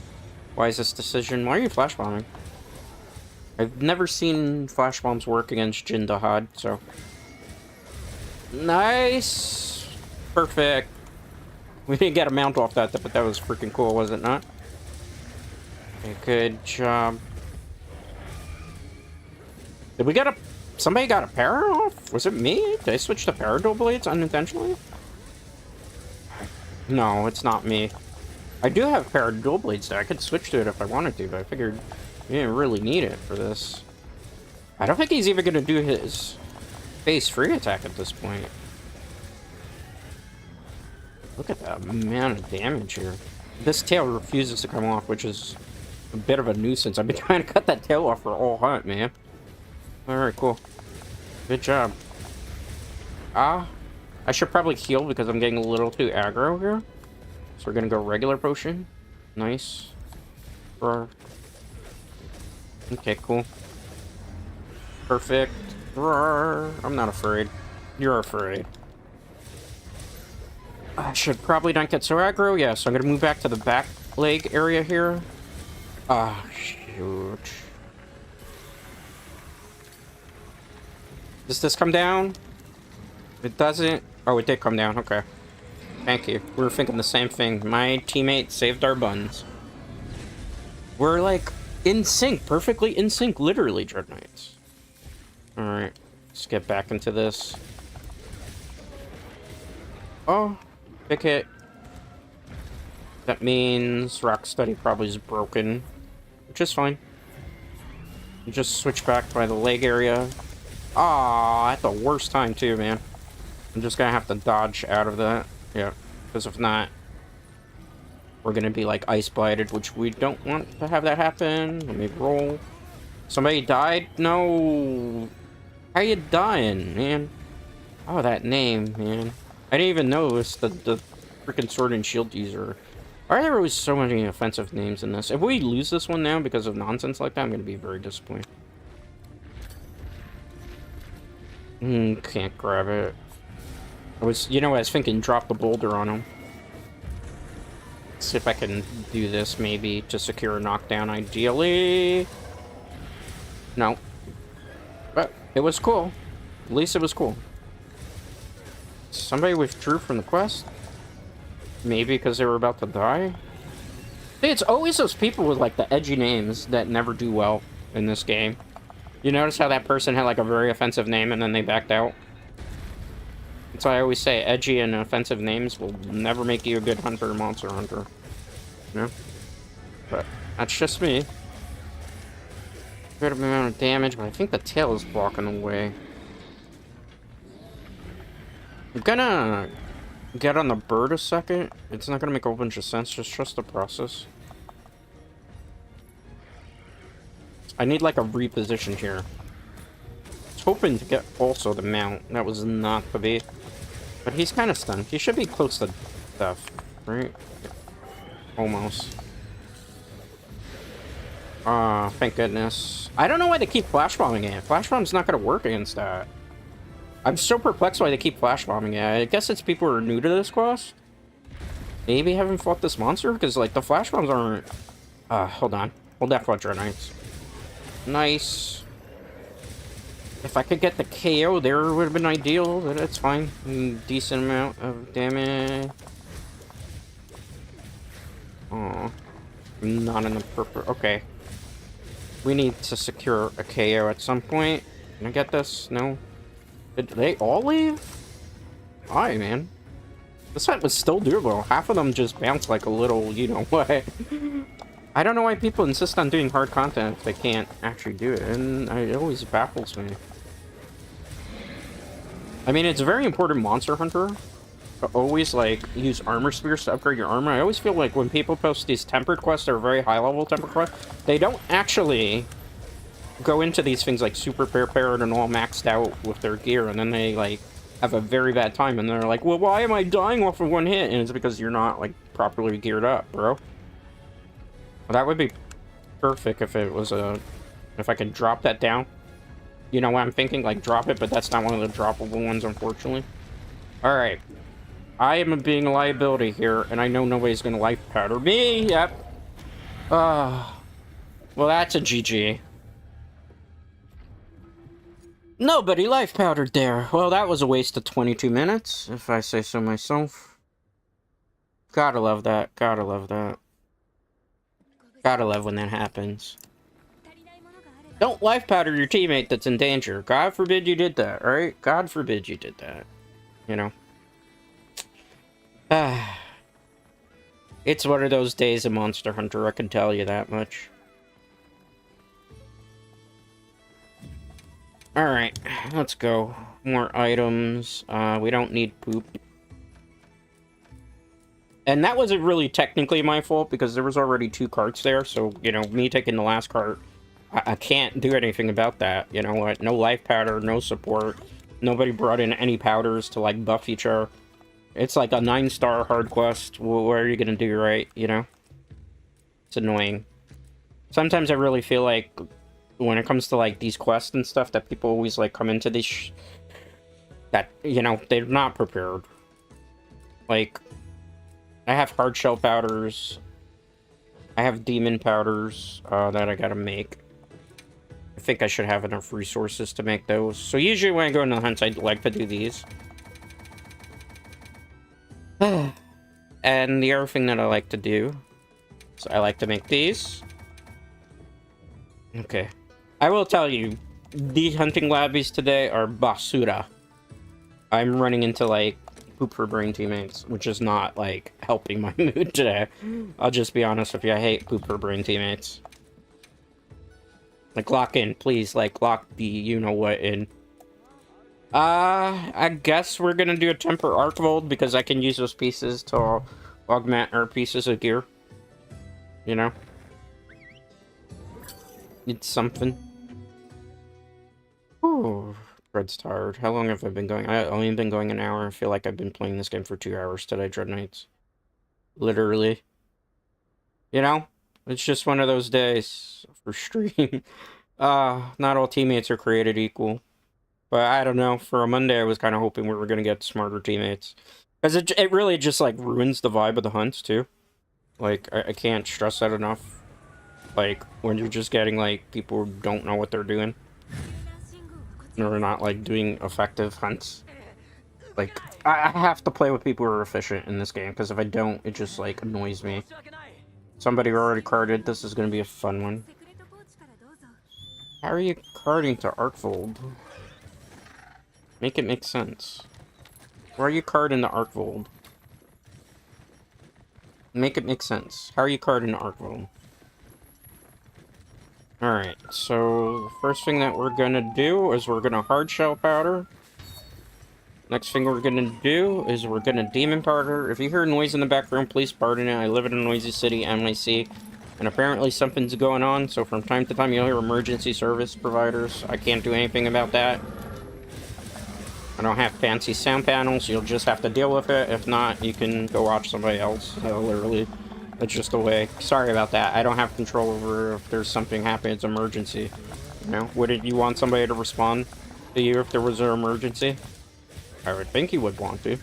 Wisest decision. Why are you flash bombing? I've never seen flash bombs work against Jin Dahad, so. Nice! Perfect. We didn't get a mount off that, but that was freaking cool, was it not? Okay, good job. Did we get a... Somebody got a para off? Was it me? Did I switch to Paradual Blades unintentionally? No, it's not me. I do have Paradual Blades there. I could switch to it if I wanted to, but I figured we didn't really need it for this. I don't think he's even going to do his base free attack at this point. Look at that amount of damage here. This tail refuses to come off, which is a bit of a nuisance. I've been trying to cut that tail off for all hunt, man. Alright, cool. Good job. I should probably heal because I'm getting a little too aggro here. So we're gonna go regular potion. Nice. Okay, cool. Perfect. I'm not afraid. You're afraid. I should probably not get so aggro. Yeah, so I'm gonna move back to the back leg area here. Ah, shoot. Does this come down? It doesn't. Oh, it did come down. Okay. Thank you. We were thinking the same thing. My teammate saved our buns. We're like in sync, perfectly in sync, literally, Dread Knights. Alright, let's get back into this. Oh, big hit. That means Rocksteady probably is broken, which is fine. You just switch back by the leg area. Ah, at the worst time too, man. I'm just gonna have to dodge out of that. Yeah, because if not, we're gonna be like ice blighted, which we don't want to have that happen. Let me roll. Somebody died? No. How you dying, man? Oh, that name, man. I didn't even notice the freaking sword and shield user. Why are there always so many offensive names in this? If we lose this one now because of nonsense like that, I'm gonna be very disappointed. Can't grab it. I was thinking drop the boulder on him. Let's see if I can do this maybe to secure a knockdown ideally. No. But it was cool. At least it was cool. Somebody withdrew from the quest? Maybe because they were about to die? See, it's always those people with like the edgy names that never do well in this game. You notice how that person had like a very offensive name and then they backed out? That's why I always say edgy and offensive names will never make you a good hunter or monster hunter. You know? But that's just me. Good amount of damage, but I think the tail is blocking the way. I'm gonna get on the bird a second. It's not gonna make a whole bunch of sense, just trust the process. I need like a reposition here. I was hoping to get also the mount. That was not to be. But he's kind of stunned. He should be close to death, right? Almost. Thank goodness. I don't know why they keep flash bombing it. Flash bomb's not gonna work against that. I'm so perplexed why they keep flash bombing it. I guess it's people who are new to this quest. Maybe haven't fought this monster, because, like, the flash bombs aren't... hold on. Hold that for Dread Knights. Nice. If I could get the KO there, it would have been ideal, but it's fine. Decent amount of damage. Oh, I'm not in the purple. Okay. We need to secure a KO at some point. Can I get this? No. Did they all leave? Alright, man. This set was still doable. Half of them just bounced like a little, you know what. I don't know why people insist on doing hard content if they can't actually do it, and it always baffles me. I mean, it's a very important monster hunter to always, like, use armor spears to upgrade your armor. I always feel like when people post these tempered quests, or very high-level tempered quests, they don't actually go into these things, like, super prepared and all maxed out with their gear, and then they, like, have a very bad time, and they're like, well, why am I dying off of one hit? And it's because you're not, like, properly geared up, bro. Well, that would be perfect if it was a... if I could drop that down. You know what I'm thinking? Like, drop it, but that's not one of the droppable ones, unfortunately. Alright. I am being a liability here, and I know nobody's gonna life powder me. Yep. Well, that's a GG. Nobody life powdered there. Well, that was a waste of 22 minutes, if I say so myself. Gotta love that. Gotta love that. Gotta love when that happens. Don't life powder your teammate that's in danger. God forbid you did that, right? God forbid you did that. You know? It's one of those days of Monster Hunter, I can tell you that much. Alright, let's go. More items. We don't need poop. And that wasn't really technically my fault, because there was already 2 carts there, so, you know, me taking the last cart, I can't do anything about that. You know what? No life powder, no support. Nobody brought in any powders to, like, buff each other. It's like a 9-star hard quest. What are you gonna do, right? You know? It's annoying. Sometimes I really feel like when it comes to, like, these quests and stuff, that people always, like, come into these that, you know, they're not prepared. Like, I have hard shell powders. I have demon powders that I gotta make. I think I should have enough resources to make those. So usually when I go into the hunts, I like to do these. And the other thing that I like to do, so I like to make these. Okay. I will tell you, the hunting labbies today are basura. I'm running into, like, poop for brain teammates, which is not, like, helping my mood today. I'll just be honest with you, I hate poop for brain teammates. Like, lock in, please, like, lock the you-know-what in. I guess we're gonna do a temper arcvold, because I can use those pieces to augment our pieces of gear. You know? It's something. Ooh, Fred's tired. How long have I been going? I've only been going an hour. I feel like I've been playing this game for 2 hours today, Dread Knights. Literally. You know? It's just one of those days for stream. Not all teammates are created equal. But I don't know, for a Monday I was kind of hoping we were going to get smarter teammates. Because it really just, like, ruins the vibe of the hunts, too. Like, I can't stress that enough. Like, when you're just getting, like, people who don't know what they're doing. Or not, like, doing effective hunts. Like, I have to play with people who are efficient in this game, because if I don't, it just, like, annoys me. Somebody already carded, this is going to be a fun one. How are you carding to Arcvold? Make it make sense. Why are you carding the Arcvold? Make it make sense. How are you carding the Arcvold? Alright, so the first thing that we're gonna do is we're gonna hard shell powder. Next thing we're gonna do is we're gonna demon powder. If you hear noise in the background, please pardon it. I live in a noisy city, MIC, and apparently something's going on, so from time to time you'll hear emergency service providers. I can't do anything about that. I don't have fancy sound panels, you'll just have to deal with it. If not, you can go watch somebody else. Literally, it's just a way. Sorry about that. I don't have control over if there's something happening, it's emergency. You know, wouldn't you want somebody to respond? to you if there was an emergency? I would think you would want to.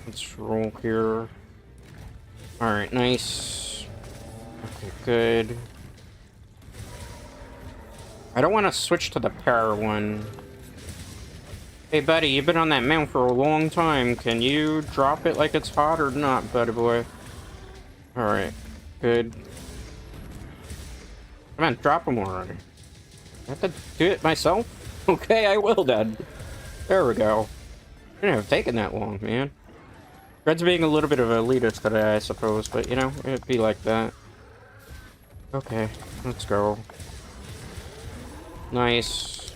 Let's roll here. Alright, nice. Okay, good. I don't want to switch to the power one. Hey, buddy, you've been on that mount for a long time. Can you drop it like it's hot or not, buddy boy? Alright, good. Come on, drop them already. I have to do it myself? Okay, I will then. There we go. Didn't have taken that long, man. Red's being a little bit of an elitist today, I suppose, but you know, it'd be like that. Okay, let's go. Nice.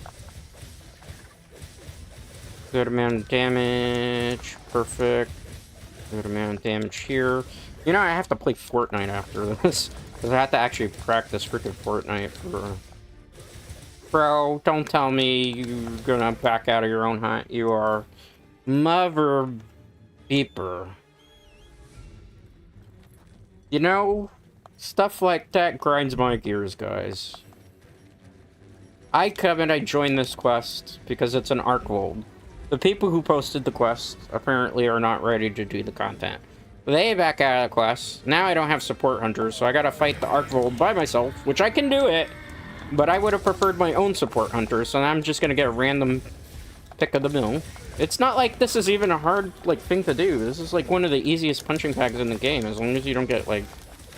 Good amount of damage. Perfect. Good amount of damage here. You know, I have to play Fortnite after this. Because I have to actually practice freaking Fortnite for... Bro, don't tell me you're gonna back out of your own hunt. You are... Mother... beeper. You know, stuff like that grinds my gears, guys. I joined this quest because it's an Arc World. The people who posted the quest apparently are not ready to do the content. They back out of the quest. Now I don't have support hunters, so I gotta fight the Arc World by myself, which I can do it, but I would have preferred my own support hunter, so now I'm just gonna get a random pick of the mill. It's not like this is even a hard, like, thing to do. This is, like, one of the easiest punching bags in the game, as long as you don't get, like,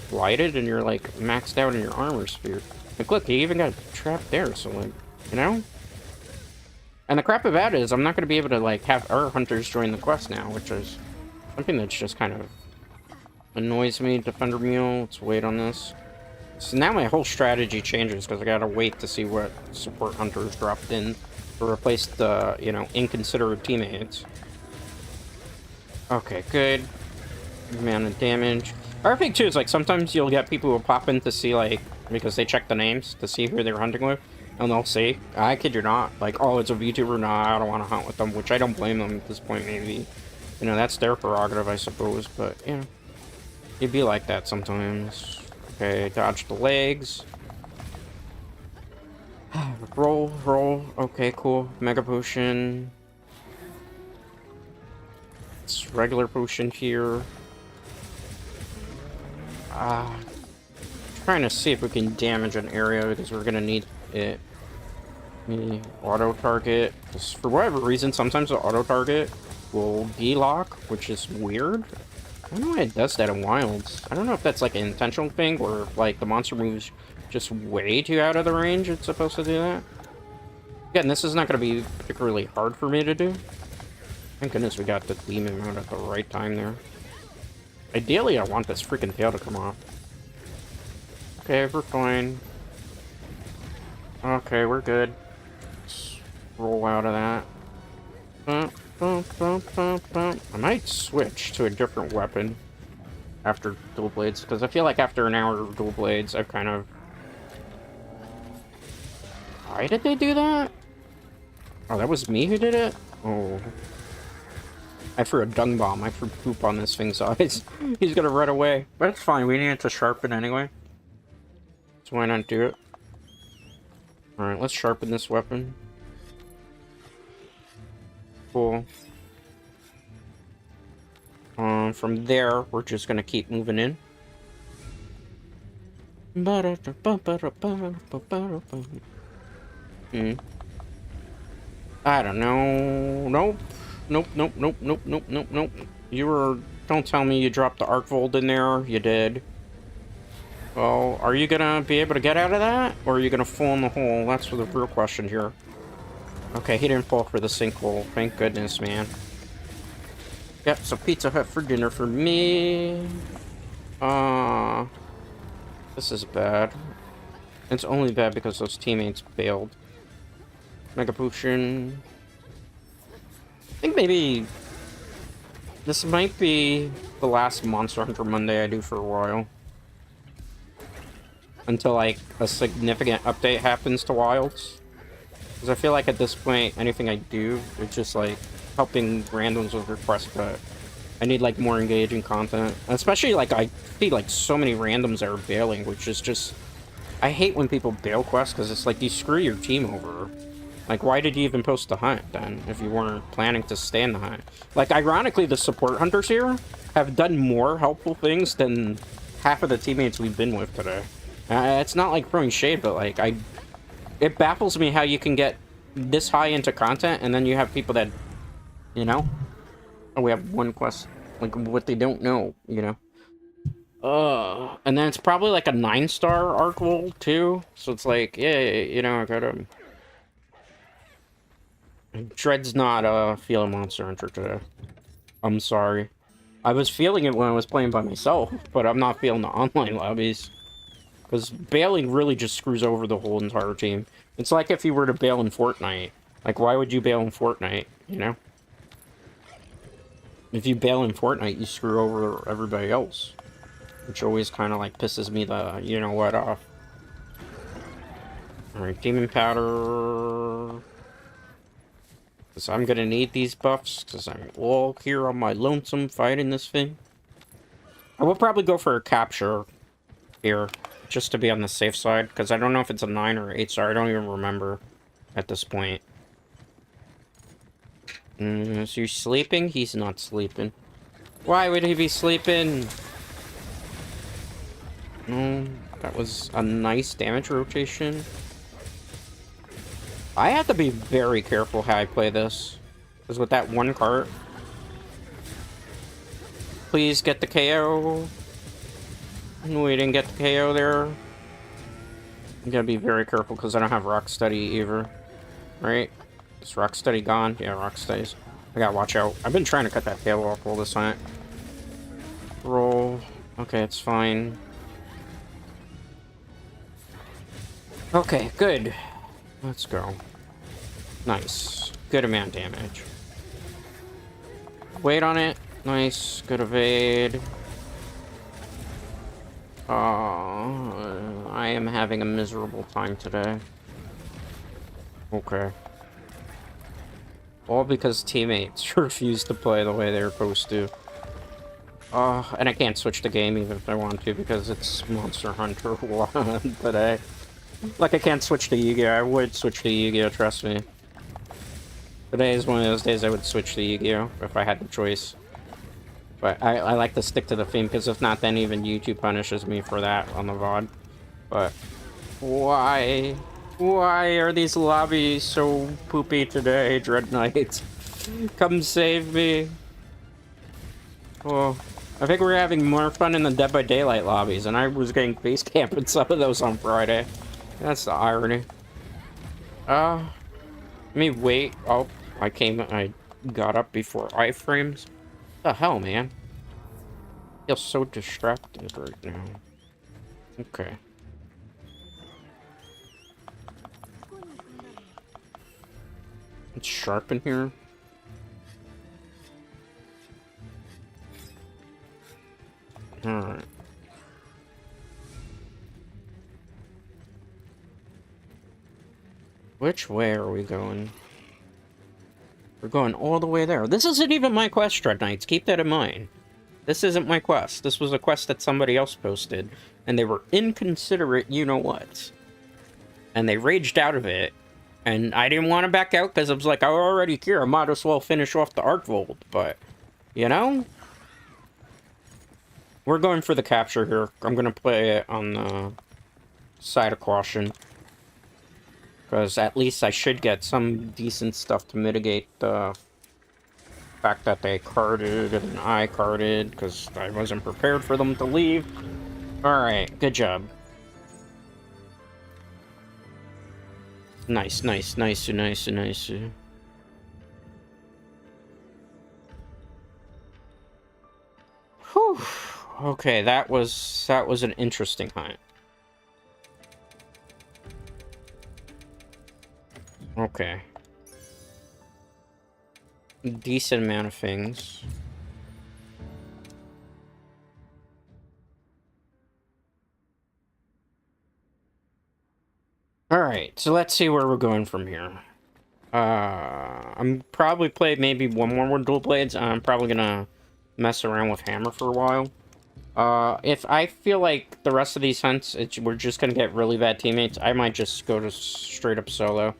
blighted and you're, like, maxed out in your armor sphere. Like, look, he even got trapped there, so, like, you know? And the crap about it is I'm not going to be able to, like, have our hunters join the quest now, which is something that's just kind of annoys me. Defender Mule, let's wait on this. So now my whole strategy changes, because I got to wait to see what support hunters dropped in to replace the, you know, inconsiderate teammates. Okay, good. Amount of damage. Our thing, too, is, like, sometimes you'll get people who pop in to see, like, because they check the names to see who they're hunting with, and they'll say, I kid you not, like, oh, it's a VTuber, nah, I don't want to hunt with them, which I don't blame them at this point, maybe. You know, that's their prerogative, I suppose, but, you know, it'd be like that sometimes. Okay, dodge the legs. Roll, roll. Okay, cool. Mega potion. It's regular potion here. Trying to see if we can damage an area because we're gonna need it. Maybe auto target. Just for whatever reason, sometimes the auto target will de-lock, which is weird. I don't know why it does that in Wilds. I don't know if that's like an intentional thing or if, like, the monster moves just way too out of the range it's supposed to do that. Again, this is not going to be particularly hard for me to do. Thank goodness we got the demon out at the right time there. Ideally, I want this freaking tail to come off. Okay, we're fine. Okay, we're good. Let's roll out of that. I might switch to a different weapon after dual blades, because I feel like after an hour of dual blades, I've kind of... Why did they do that? Oh, that was me who did it? Oh. I threw a dung bomb. I threw poop on this thing's eyes. He's gonna run away. But it's fine. We need it to sharpen anyway. So why not do it? Alright, let's sharpen this weapon. Cool. From there, we're just gonna keep moving in. I don't know. Nope. Nope, nope, nope, nope, nope, nope, nope. You were... Don't tell me you dropped the arc volt in there. You did. Well, are you gonna be able to get out of that? Or are you gonna fall in the hole? That's the real question here. Okay, he didn't fall for the sinkhole. Thank goodness, man. Yep, so Pizza Hut for dinner for me. This is bad. It's only bad because those teammates bailed. Mega Potion. I think maybe this might be the last Monster Hunter Monday I do for a while. Until, like, a significant update happens to Wilds. Because I feel like at this point, anything I do, it's just, like, helping randoms with requests, but I need, like, more engaging content. Especially, like, I see, like, so many randoms that are bailing, which is just... I hate when people bail quests, because it's like, you screw your team over. Like, why did you even post the hunt, then, if you weren't planning to stay in the hunt? Like, ironically, the support hunters here have done more helpful things than half of the teammates we've been with today. It's not, like, throwing shade, but, like, it baffles me how you can get this high into content, and then you have people that, you know? Oh, we have one quest, like, what they don't know, you know? And then it's probably, like, a 9-star arc roll, too. So it's like, yeah, you know, I gotta... Dread's not feeling Monster Hunter today. I'm sorry. I was feeling it when I was playing by myself, but I'm not feeling the online lobbies. Because bailing really just screws over the whole entire team. It's like if you were to bail in Fortnite. Like, why would you bail in Fortnite, you know? If you bail in Fortnite, you screw over everybody else. Which always kind of, like, pisses me the you-know-what off. Alright, Demon Powder... Because I'm gonna need these buffs, because I'm all here on my lonesome fighting this thing. I will probably go for a capture here, just to be on the safe side, because I don't know if it's a 9 or 8-star, I don't even remember at this point. Is he sleeping? He's not sleeping. Why would he be sleeping? That was a nice damage rotation. I have to be very careful how I play this. Because with that one cart... Please get the KO. We didn't get the KO there. I'm gonna be very careful because I don't have Rocksteady either. Right? Is Rocksteady gone? Yeah, Rocksteady's. I gotta watch out. I've been trying to cut that tail off all this time. Roll. Okay, it's fine. Okay, good. Let's go. Nice. Good amount of damage. Wait on it. Nice. Good evade. I am having a miserable time today. Okay. All because teammates refuse to play the way they're supposed to. And I can't switch the game even if I want to because it's Monster Hunter 1 today. Like, I can't switch to Yu-Gi-Oh! I would switch to Yu-Gi-Oh! Trust me. Today is one of those days I would switch to Yu-Gi-Oh! If I had the choice. But I like to stick to the theme, because if not, then even YouTube punishes me for that on the VOD. But, why? Why are these lobbies so poopy today, Dread Knights? Come save me. Oh, I think we're having more fun in the Dead by Daylight lobbies, and I was getting base camp in some of those on Friday. That's the irony. Let me wait. Oh, I got up before iframes. What the hell, man? I feel so distracted right now. Okay. It's sharpen here. Alright. Which way are we going? We're going all the way there. This isn't even my quest, Dread Knights. Keep that in mind. This isn't my quest. This was a quest that somebody else posted. And they were inconsiderate you-know-what. And they raged out of it. And I didn't want to back out because I was like, I'm already here. I might as well finish off the Arcvold. But, you know? We're going for the capture here. I'm going to play it on the side of caution. Because at least I should get some decent stuff to mitigate the fact that they carded and I carded, because I wasn't prepared for them to leave. Alright, good job. Nice, nice, nice, nice, nice. Whew. Okay, that was an interesting hunt. Okay. Decent amount of things. Alright, so let's see where we're going from here. I'm probably play maybe one more with dual blades. I'm probably gonna mess around with hammer for a while. If I feel like the rest of these hunts, we're just gonna get really bad teammates, I might just go to straight up solo.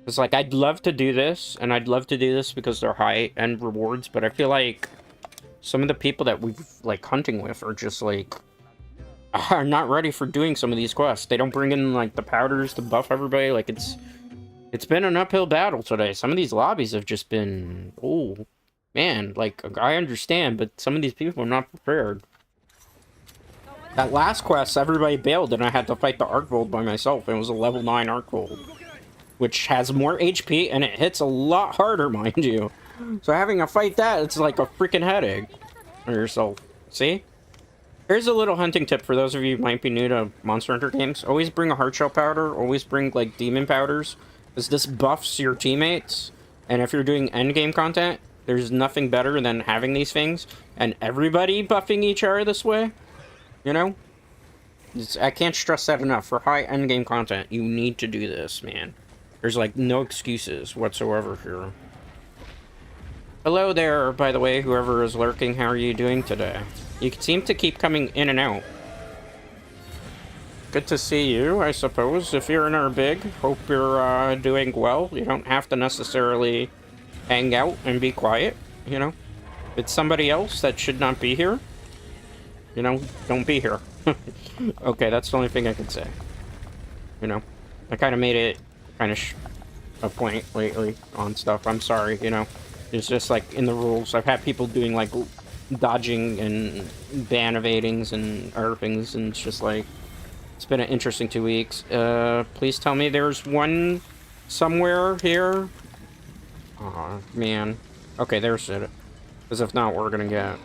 It's like, I'd love to do this, and I'd love to do this because they're high-end rewards, but I feel like some of the people that we've, like, hunting with are just, like, are not ready for doing some of these quests. They don't bring in, like, the powders to buff everybody. Like, it's been an uphill battle today. Some of these lobbies have just been, oh, man, like, I understand, but some of these people are not prepared. That last quest, everybody bailed, and I had to fight the Arcvold by myself. It was a level 9 Arcvold, which has more HP, and it hits a lot harder, mind you. So having to fight that, it's like a freaking headache for yourself. See? Here's a little hunting tip for those of you who might be new to Monster Hunter games. Always bring a heart shell powder. Always bring, like, demon powders. Because this buffs your teammates. And if you're doing endgame content, there's nothing better than having these things. And everybody buffing each other this way. You know? I can't stress that enough. For high endgame content, you need to do this, man. There's, like, no excuses whatsoever here. Hello there, by the way, whoever is lurking. How are you doing today? You seem to keep coming in and out. Good to see you, I suppose. If you're in our big, hope you're doing well. You don't have to necessarily hang out and be quiet, you know? If it's somebody else that should not be here, you know, don't be here. Okay, that's the only thing I can say. You know, I kind of made it kind of a point lately on stuff. I'm sorry, you know. It's just like in the rules. I've had people doing like dodging and ban evadings and other things, and it's just like, it's been an interesting 2 weeks. Please tell me there's one somewhere here. Aw, man. Okay, there's it. Because if not, we're gonna get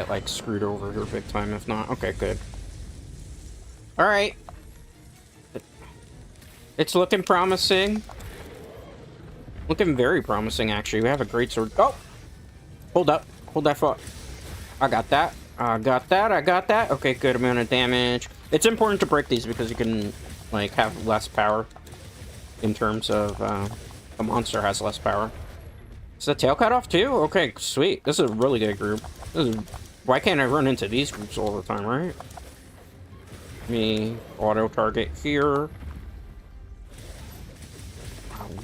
like screwed over here big time if not. Okay, good. Alright. It's looking promising. Looking very promising, actually. We have a Greatsword. Oh! Hold up. Hold that thought. I got that. I got that. I got that. Okay, good amount of damage. It's important to break these because you can, like, have less power in terms of, the monster has less power. Is the tail cut off too? Okay, sweet. This is a really good group. Why can't I run into these groups all the time, right? Me auto target here.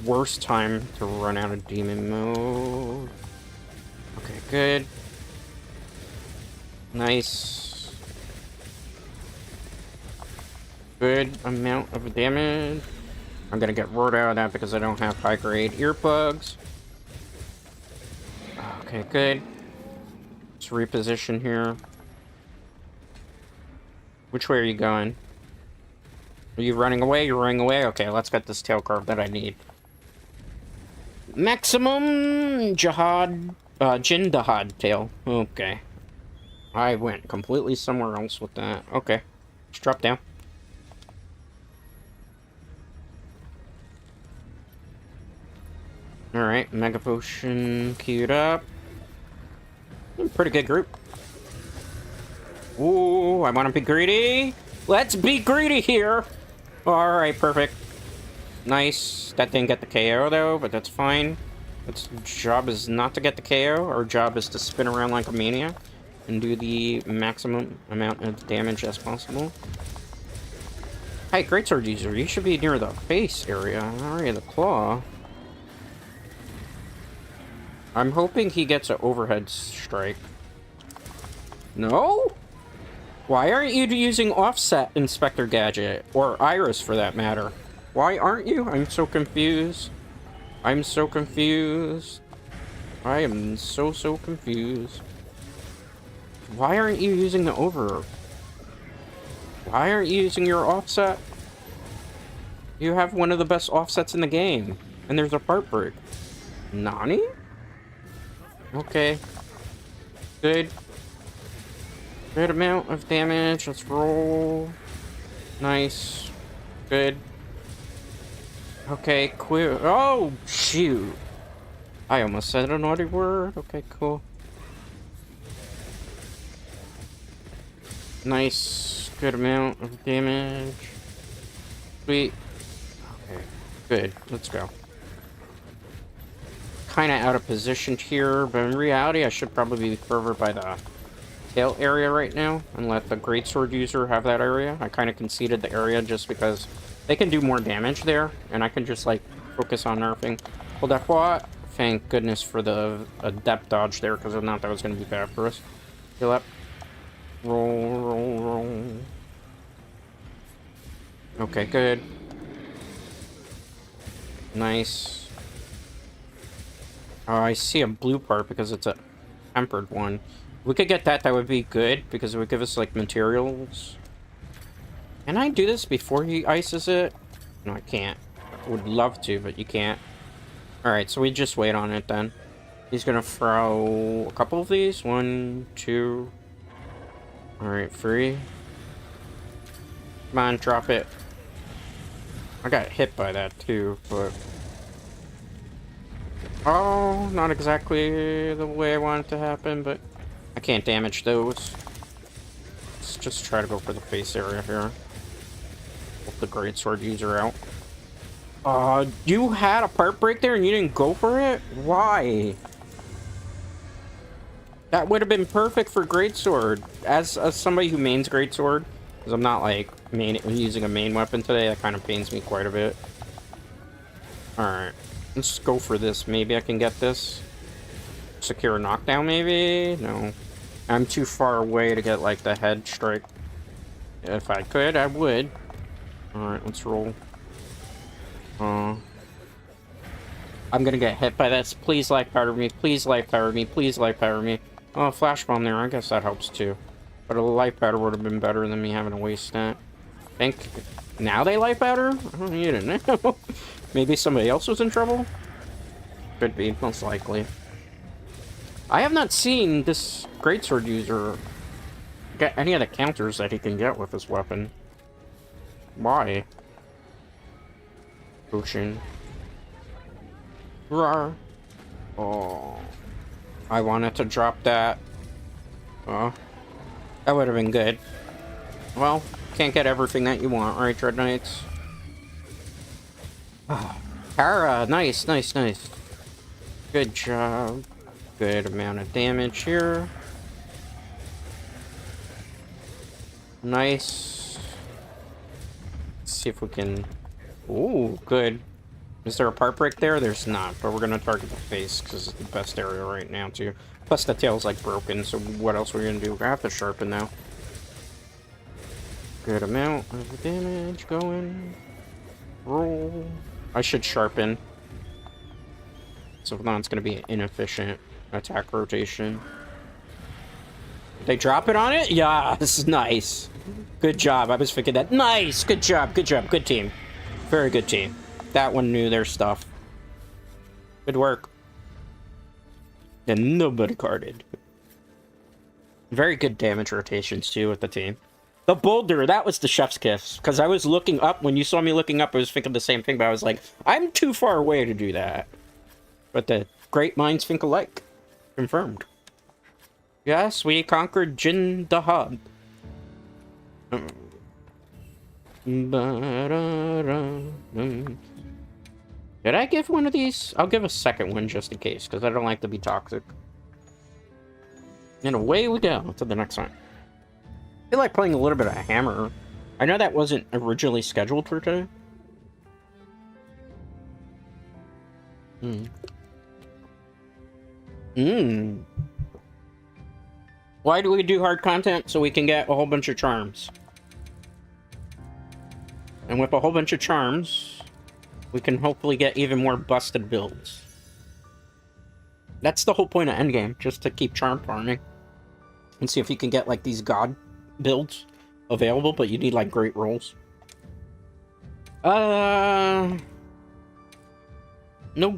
Worst time to run out of demon mode. Okay, good. Nice. Good amount of damage. I'm gonna get roared out of that because I don't have high grade earplugs. Okay, good. Let's reposition here. Which way are you going? Are you running away? You're running away? Okay, let's get this tail carve that I need. Maximum Jihad, Jindahad tail. Okay. I went completely somewhere else with that. Okay. Let's drop down. Alright, Mega Potion queued up. Pretty good group. Ooh, I want to be greedy. Let's be greedy here. Alright, perfect. Nice. That didn't get the KO, though, but that's fine. Its job is not to get the KO. Our job is to spin around like a maniac and do the maximum amount of damage as possible. Hey, Greatsword user, you should be near the face area. Alright, the claw. I'm hoping he gets an overhead strike. No? Why aren't you using offset, Inspector Gadget? Or Iris, for that matter? Why aren't you? I'm so confused. I'm so confused. I am so confused. Why aren't you using the over? Why aren't you using your offset? You have one of the best offsets in the game. And there's a part break. Nani? Okay. Good. Good amount of damage. Let's roll. Nice. Good. Okay, queer. Oh, shoot. I almost said a naughty word. Okay, cool. Nice. Good amount of damage. Sweet. Okay, good. Let's go. Kind of out of position here, but in reality, I should probably be further by the tail area right now and let the Greatsword user have that area. I kind of conceded the area just because They can do more damage there, and I can just, like, focus on nerfing. Hold that what? Thank goodness for the adept dodge there, because if not, that was going to be bad for us. Heal up. Roll, roll, roll. Okay, good. Nice. Oh, I see a blue part because it's a tempered one. If we could get that, that would be good, because it would give us, like, materials. Can I do this before he ices it? No, I can't. I would love to, but you can't. Alright, so we just wait on it then. He's gonna throw a couple of these. 1, 2. Alright, 3. Come on, drop it. I got hit by that too, but... Oh, not exactly the way I want it to happen, but... I can't damage those. Let's just try to go for the face area here. Hope the Greatsword user out. You had a part break there and you didn't go for it? Why? That would have been perfect for Greatsword. As somebody who mains Greatsword, because I'm not, like, using a main weapon today, that kind of pains me quite a bit. Alright. Let's go for this. Maybe I can get this. Secure a knockdown, maybe? No. I'm too far away to get, like, the head strike. If I could, I would. Alright, let's roll. I'm gonna get hit by this. Please life powder me. Please life powder me. Please life powder me. Oh, flash bomb there. I guess that helps too. But a life powder would have been better than me having to waste that. I think now they life powder? I don't need it now. Maybe somebody else was in trouble? Could be, most likely. I have not seen this Greatsword user get any of the counters that he can get with this weapon. Why? Potion. Rawr. Oh. I wanted to drop that. Oh. That would have been good. Well, can't get everything that you want, right, Dread Knights? Kara, nice, nice, nice. Good job. Good amount of damage here. Nice. Let's see if we can... Ooh, good. Is there a part break there? There's not, but we're gonna target the face because it's the best area right now too. Plus the tail's like broken, so what else are we gonna do? I have to sharpen now. Good amount of damage going. Roll. I should sharpen. So now it's gonna be an inefficient attack rotation. They drop it on it? Yeah, this is nice. Good job. I was thinking that. Nice. Good job. Good job. Good team. Very good team. That one knew their stuff. Good work. And nobody carded. Very good damage rotations, too, with the team. The boulder, that was the chef's kiss. Because I was looking up. When you saw me looking up, I was thinking the same thing. But I was like, I'm too far away to do that. But the great minds think alike. Confirmed. Yes, we conquered Jin the Hub. Did I give one of these? I'll give a second one just in case, because I don't like to be toxic. And away we go to the next one. I feel like playing a little bit of Hammer. I know that wasn't originally scheduled for today. Why do we do hard content? So we can get a whole bunch of charms. And with a whole bunch of charms, we can hopefully get even more busted builds. That's the whole point of Endgame, just to keep charm farming. And see if you can get, like, these god builds available, but you need, like, great rolls. No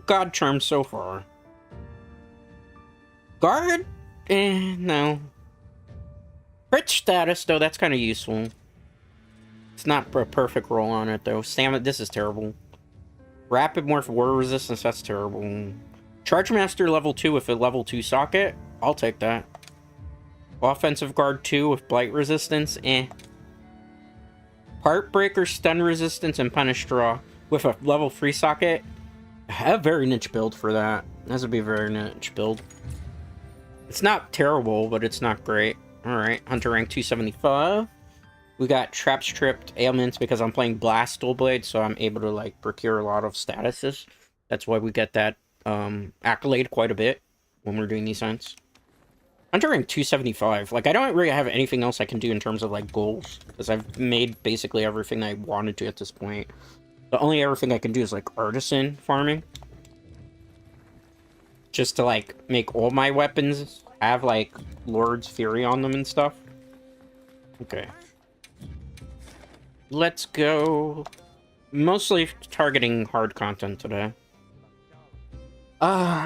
god charms so far. Guard? No. Crit status, though, that's kind of useful. It's not a perfect roll on it, though. Stamina, this is terrible. Rapid Morph War Resistance, that's terrible. Charge Master level 2 with a level 2 socket? I'll take that. Offensive Guard 2 with Blight Resistance? Eh. Part Breaker, Stun Resistance, and Punish Draw with a level 3 socket? I have a very niche build for that. This would be a very niche build. It's not terrible, but it's not great. Alright, Hunter rank 275. We got traps, tripped, ailments because I'm playing Blast Dual Blade, so I'm able to like procure a lot of statuses. That's why we get that accolade quite a bit when we're doing these hunts. Hunter rank 275. Like, I don't really have anything else I can do in terms of like goals, because I've made basically everything I wanted to at this point. The only other thing I can do is like artisan farming, just to like make all my weapons have like Lord's Fury on them and stuff. Okay. Let's go. Mostly targeting hard content today.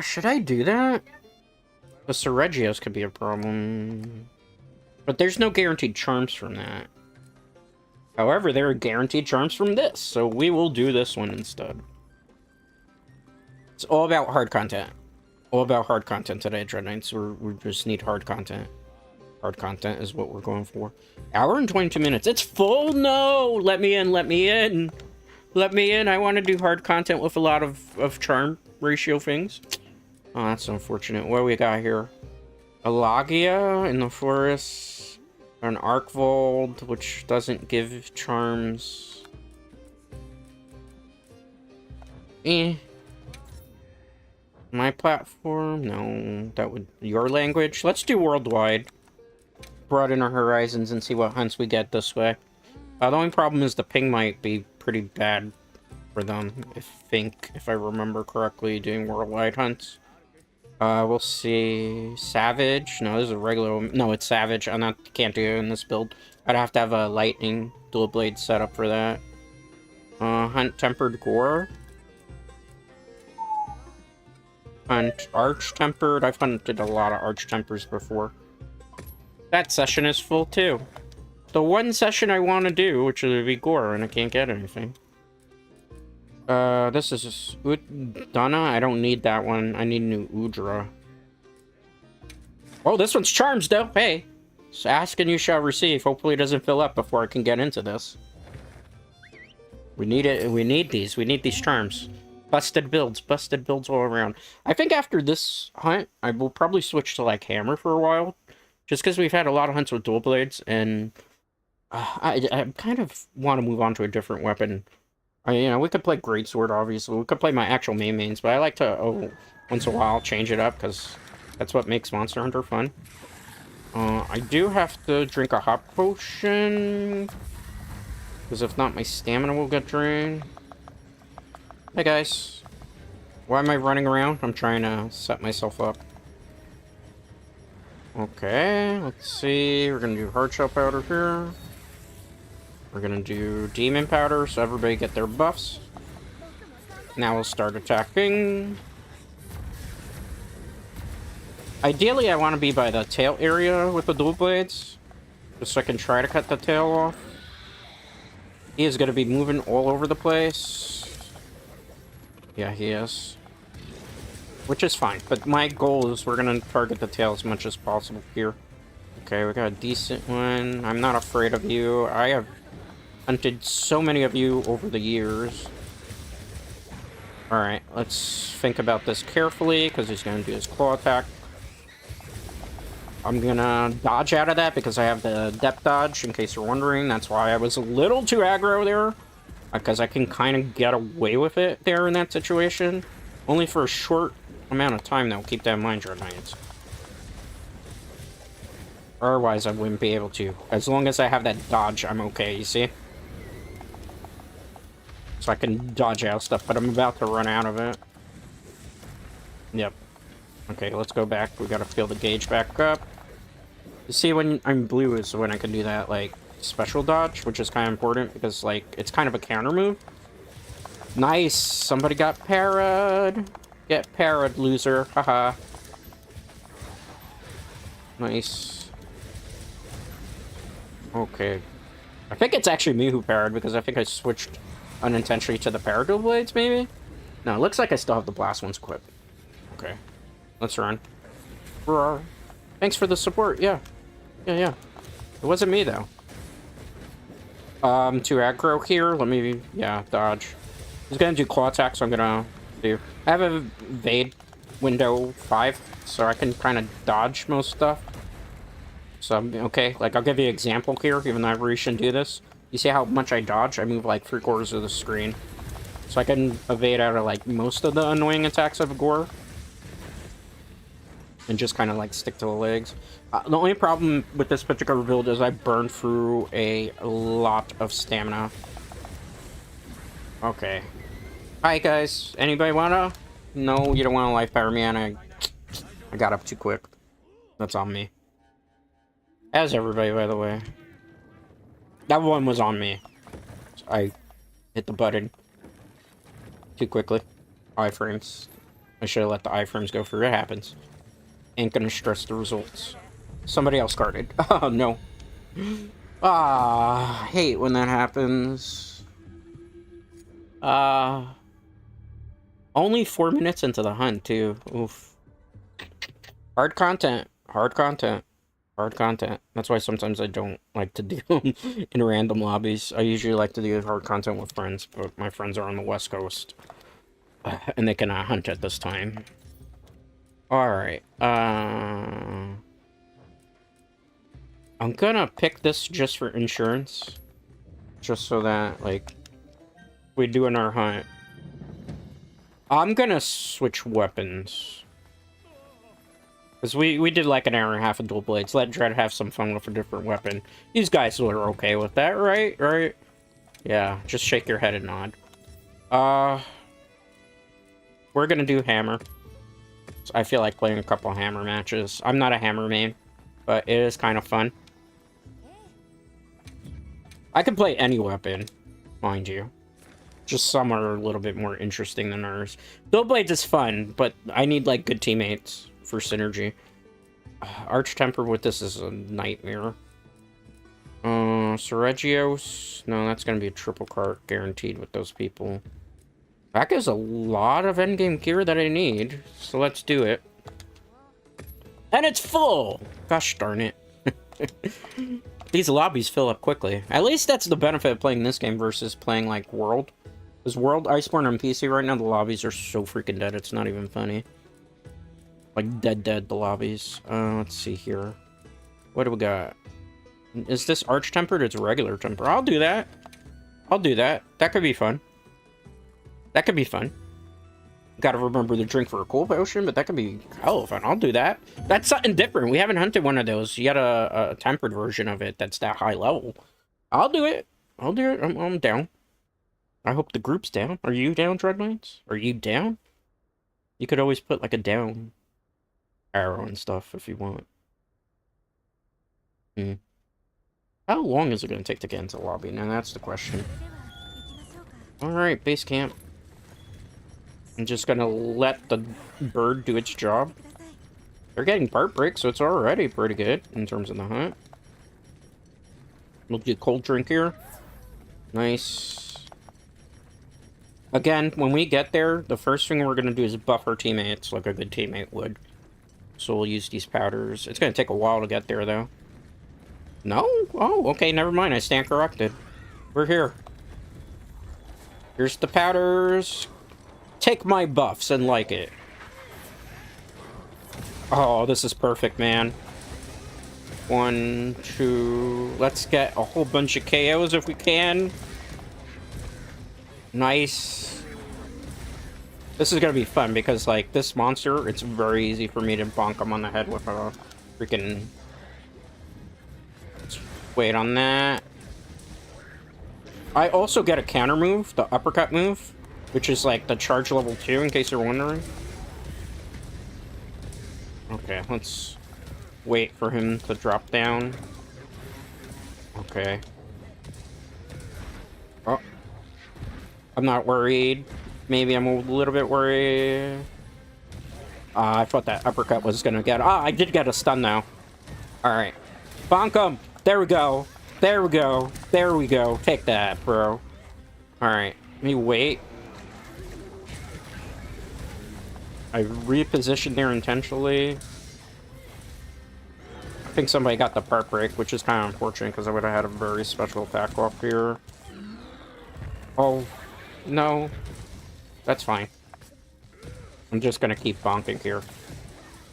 Should I do that? The Seregios could be a problem. But there's no guaranteed charms from that. However, there are guaranteed charms from this, so we will do this one instead. It's all about hard content. All about hard content today, Dread Knights. We just need hard content. Hard content is what we're going for. Hour and 22 minutes. It's full? No! Let me in, let me in. Let me in. I want to do hard content with a lot of charm ratio things. Oh, that's unfortunate. What do we got here? A Logia in the forest. An Arcvold, which doesn't give charms. My platform? No. That would... Your language? Let's do worldwide. Broaden our horizons and see what hunts we get this way. The only problem is the ping might be pretty bad for them, if I remember correctly, doing worldwide hunts. We'll see. Savage. No, this is a regular... No, it's Savage. Can't do it in this build. I'd have to have a lightning dual blade set up for that. Hunt Tempered Gore. Hunt Arch Tempered. I've hunted a lot of Arch Tempers before. That session is full too. The one session I want to do, which would be Gore, and I can't get anything. This is Udana. I don't need that one. I need new Udra. Oh, this one's charms though. Hey, so ask and you shall receive. Hopefully it doesn't fill up before I can get into this. We need it. We need these. We need these charms. Busted builds all around. I think after this hunt, I will probably switch to like hammer for a while. Just because we've had a lot of hunts with dual blades, and I kind of want to move on to a different weapon. You know, we could play Greatsword, obviously. We could play my actual mains, but I like to, once in a while, change it up, because that's what makes Monster Hunter fun. I do have to drink a hop potion, because if not, my stamina will get drained. Hey, guys. Why am I running around? I'm trying to set myself up. Okay, let's see. We're gonna do hard shell powder here. We're gonna do demon powder, so everybody get their buffs. Now we'll start attacking. Ideally, I want to be by the tail area with the dual blades, just so I can try to cut the tail off. He is gonna be moving all over the place. Yeah, he is. Which is fine, but my goal is we're gonna target the tail as much as possible here. Okay, we got a decent one. I'm not afraid of you. I have hunted so many of you over the years. Alright, let's think about this carefully, because he's gonna do his claw attack. I'm gonna dodge out of that because I have the depth dodge, in case you're wondering. That's why I was a little too aggro there, because I can kind of get away with it there in that situation. Only for a short amount of time, though. Keep that in mind, Dread Knights. Otherwise, I wouldn't be able to. As long as I have that dodge, I'm okay, you see? So I can dodge out stuff, but I'm about to run out of it. Yep. Okay, let's go back. We gotta fill the gauge back up. You see, when I'm blue is when I can do that, like, special dodge, which is kind of important, because, like, it's kind of a counter move. Nice! Somebody got parried! Get parried, loser. Haha. Nice. Okay. I think it's actually me who parried, because I think I switched unintentionally to the Paradual Blades, maybe? No, it looks like I still have the blast ones equipped. Okay. Let's run. Roar. Thanks for the support, yeah. Yeah. It wasn't me, though. Too aggro here. Let me, yeah, dodge. He's gonna do claw attack, so I'm gonna do... I have a evade window 5, so I can kind of dodge most stuff. So, okay, like, I'll give you an example here, even though I really shouldn't do this. You see how much I dodge? I move, like, 3/4 of the screen. So I can evade out of, like, most of the annoying attacks of Gore. And just kind of, like, stick to the legs. The only problem with this particular build is I burned through a lot of stamina. Okay. Hi, guys. Anybody wanna? No, you don't want to life power me, and I got up too quick. That's on me. As everybody, by the way. That one was on me. So I hit the button too quickly. Iframes. I should have let the iframes go through. It happens. Ain't gonna stress the results. Somebody else guarded. Oh, no. Ah, hate when that happens. Only 4 minutes into the hunt, too. Oof. Hard content. Hard content. Hard content. That's why sometimes I don't like to do them in random lobbies. I usually like to do hard content with friends, but my friends are on the West Coast. And they cannot hunt at this time. Alright. I'm gonna pick this just for insurance. Just so that, like, we do in our hunt. I'm gonna switch weapons. Because we did like an hour and a half of dual blades. Let Dread have some fun with a different weapon. These guys are okay with that, right? Right? Yeah, just shake your head and nod. We're gonna do hammer. So I feel like playing a couple hammer matches. I'm not a hammer main, but it is kind of fun. I can play any weapon, mind you. Just some are a little bit more interesting than others. Dual blades is fun, but I need like good teammates for synergy. Arch Temper with this is a nightmare. Seregios. No, that's gonna be a triple cart guaranteed with those people. That gives a lot of endgame gear that I need, so let's do it. And it's full! Gosh darn it. These lobbies fill up quickly. At least that's the benefit of playing this game versus playing like World. Because World Iceborne on PC right now, the lobbies are so freaking dead, it's not even funny. Like, dead, the lobbies. Let's see here. What do we got? Is this Arch Tempered? It's regular temper. I'll do that. I'll do that. That could be fun. That could be fun. Gotta remember to drink for a cool potion, but that could be hell of fun. I'll do that. That's something different. We haven't hunted one of those. You got a tempered version of it that's that high level. I'll do it. I'll do it. I'm down. I hope the group's down. Are you down, Dreadknights? Are you down? You could always put like a down arrow and stuff if you want. How long is it going to take to get into the lobby? Now that's the question. Alright, base camp. I'm just going to let the bird do its job. They're getting part break, so it's already pretty good in terms of the hunt. We'll do cold drink here. Nice. Again, when we get there, the first thing we're going to do is buff our teammates like a good teammate would. So we'll use these powders. It's going to take a while to get there, though. No? Oh, okay, never mind. I stand corrected. We're here. Here's the powders. Take my buffs and like it. Oh, this is perfect, man. 1, 2... Let's get a whole bunch of KOs if we can. Nice. This is gonna be fun because, like, this monster, it's very easy for me to bonk him on the head with a freaking... Let's wait on that. I also get a counter move, the uppercut move, which is like the charge level 2, in case you're wondering. Okay, let's wait for him to drop down. Okay. Oh. I'm not worried. Maybe I'm a little bit worried. I thought that uppercut was gonna get... Ah, I did get a stun now. Alright. Bonk him! There we go. There we go. There we go. Take that, bro. Alright. Let me wait. I repositioned there intentionally. I think somebody got the part break, which is kind of unfortunate because I would have had a very special attack off here. Oh, no. That's fine. I'm just going to keep bonking here.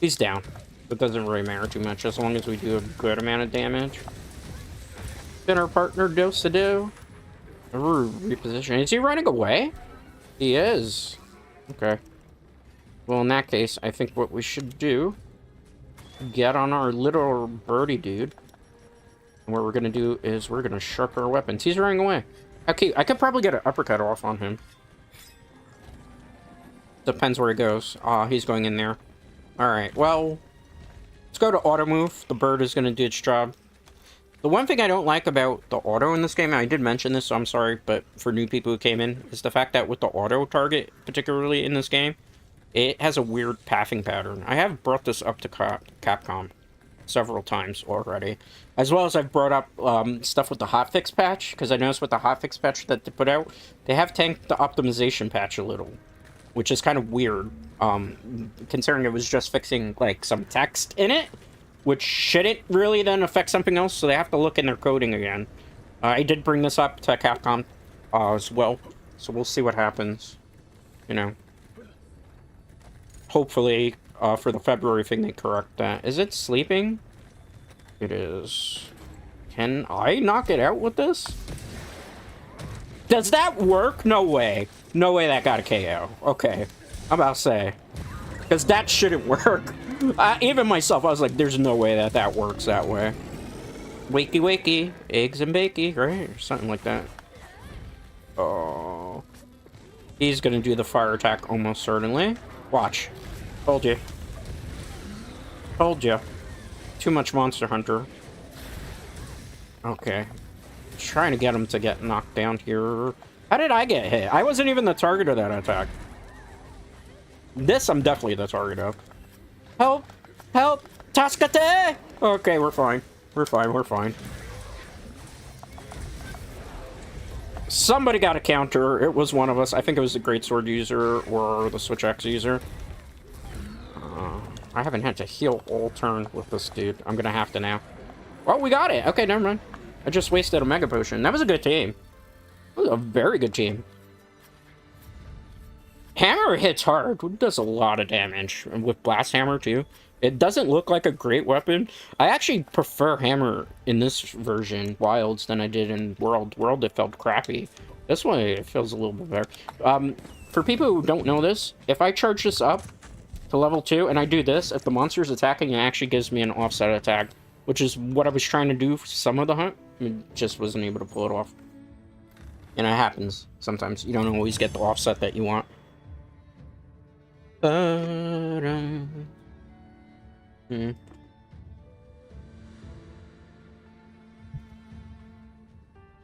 He's down. It doesn't really matter too much as long as we do a good amount of damage. Then our partner dose to do. Reposition. Is he running away? He is. Okay. Well, in that case, I think what we should do, get on our little birdie dude. And what we're gonna do is we're gonna sharpen our weapons. He's running away. Okay, I could probably get an uppercut off on him. Depends where he goes. Ah, he's going in there. Alright, well, let's go to auto move. The bird is gonna do its job. The one thing I don't like about the auto in this game, and I did mention this, so I'm sorry, but for new people who came in, is the fact that with the auto target, particularly in this game, it has a weird pathing pattern. I have brought this up to Capcom several times already, as well as I've brought up stuff with the hotfix patch, because I noticed with the hotfix patch that they put out, they have tanked the optimization patch a little, which is kind of weird, considering it was just fixing, like, some text in it, which shouldn't really then affect something else, so they have to look in their coding again. I did bring this up to Capcom as well, so we'll see what happens, you know. Hopefully, for the February thing, they correct that. Is it sleeping? It is. Can I knock it out with this? Does that work? No way. No way that got a KO. Okay. I'm about to say. Because that shouldn't work. Even myself, I was like, there's no way that that works that way. Wakey wakey, eggs and bakey, right? Or something like that. Oh. He's gonna do the fire attack almost certainly. Watch. Told you. Told you. Too much Monster Hunter. Okay. Trying to get him to get knocked down here. How did I get hit? I wasn't even the target of that attack. This I'm definitely the target of. Help! Help! Tascate! Okay, we're fine. We're fine, we're fine. Somebody got a counter. It was one of us. I think it was the Greatsword user or the Switch Axe user. I haven't had to heal all turn with this dude. I'm gonna have to now. Well, we got it. Okay, never mind. I just wasted a Mega Potion. That was a good team. That was a very good team. Hammer hits hard. It does a lot of damage. And with Blast Hammer, too. It doesn't look like a great weapon. I actually prefer Hammer in this version, Wilds, than I did in World. World, it felt crappy. This one, it feels a little bit better. For people who don't know this, if I charge this up to level 2 and I do this, if the monster's attacking, it actually gives me an offset attack, which is what I was trying to do for some of the hunt. I just wasn't able to pull it off. And it happens sometimes. You don't always get the offset that you want.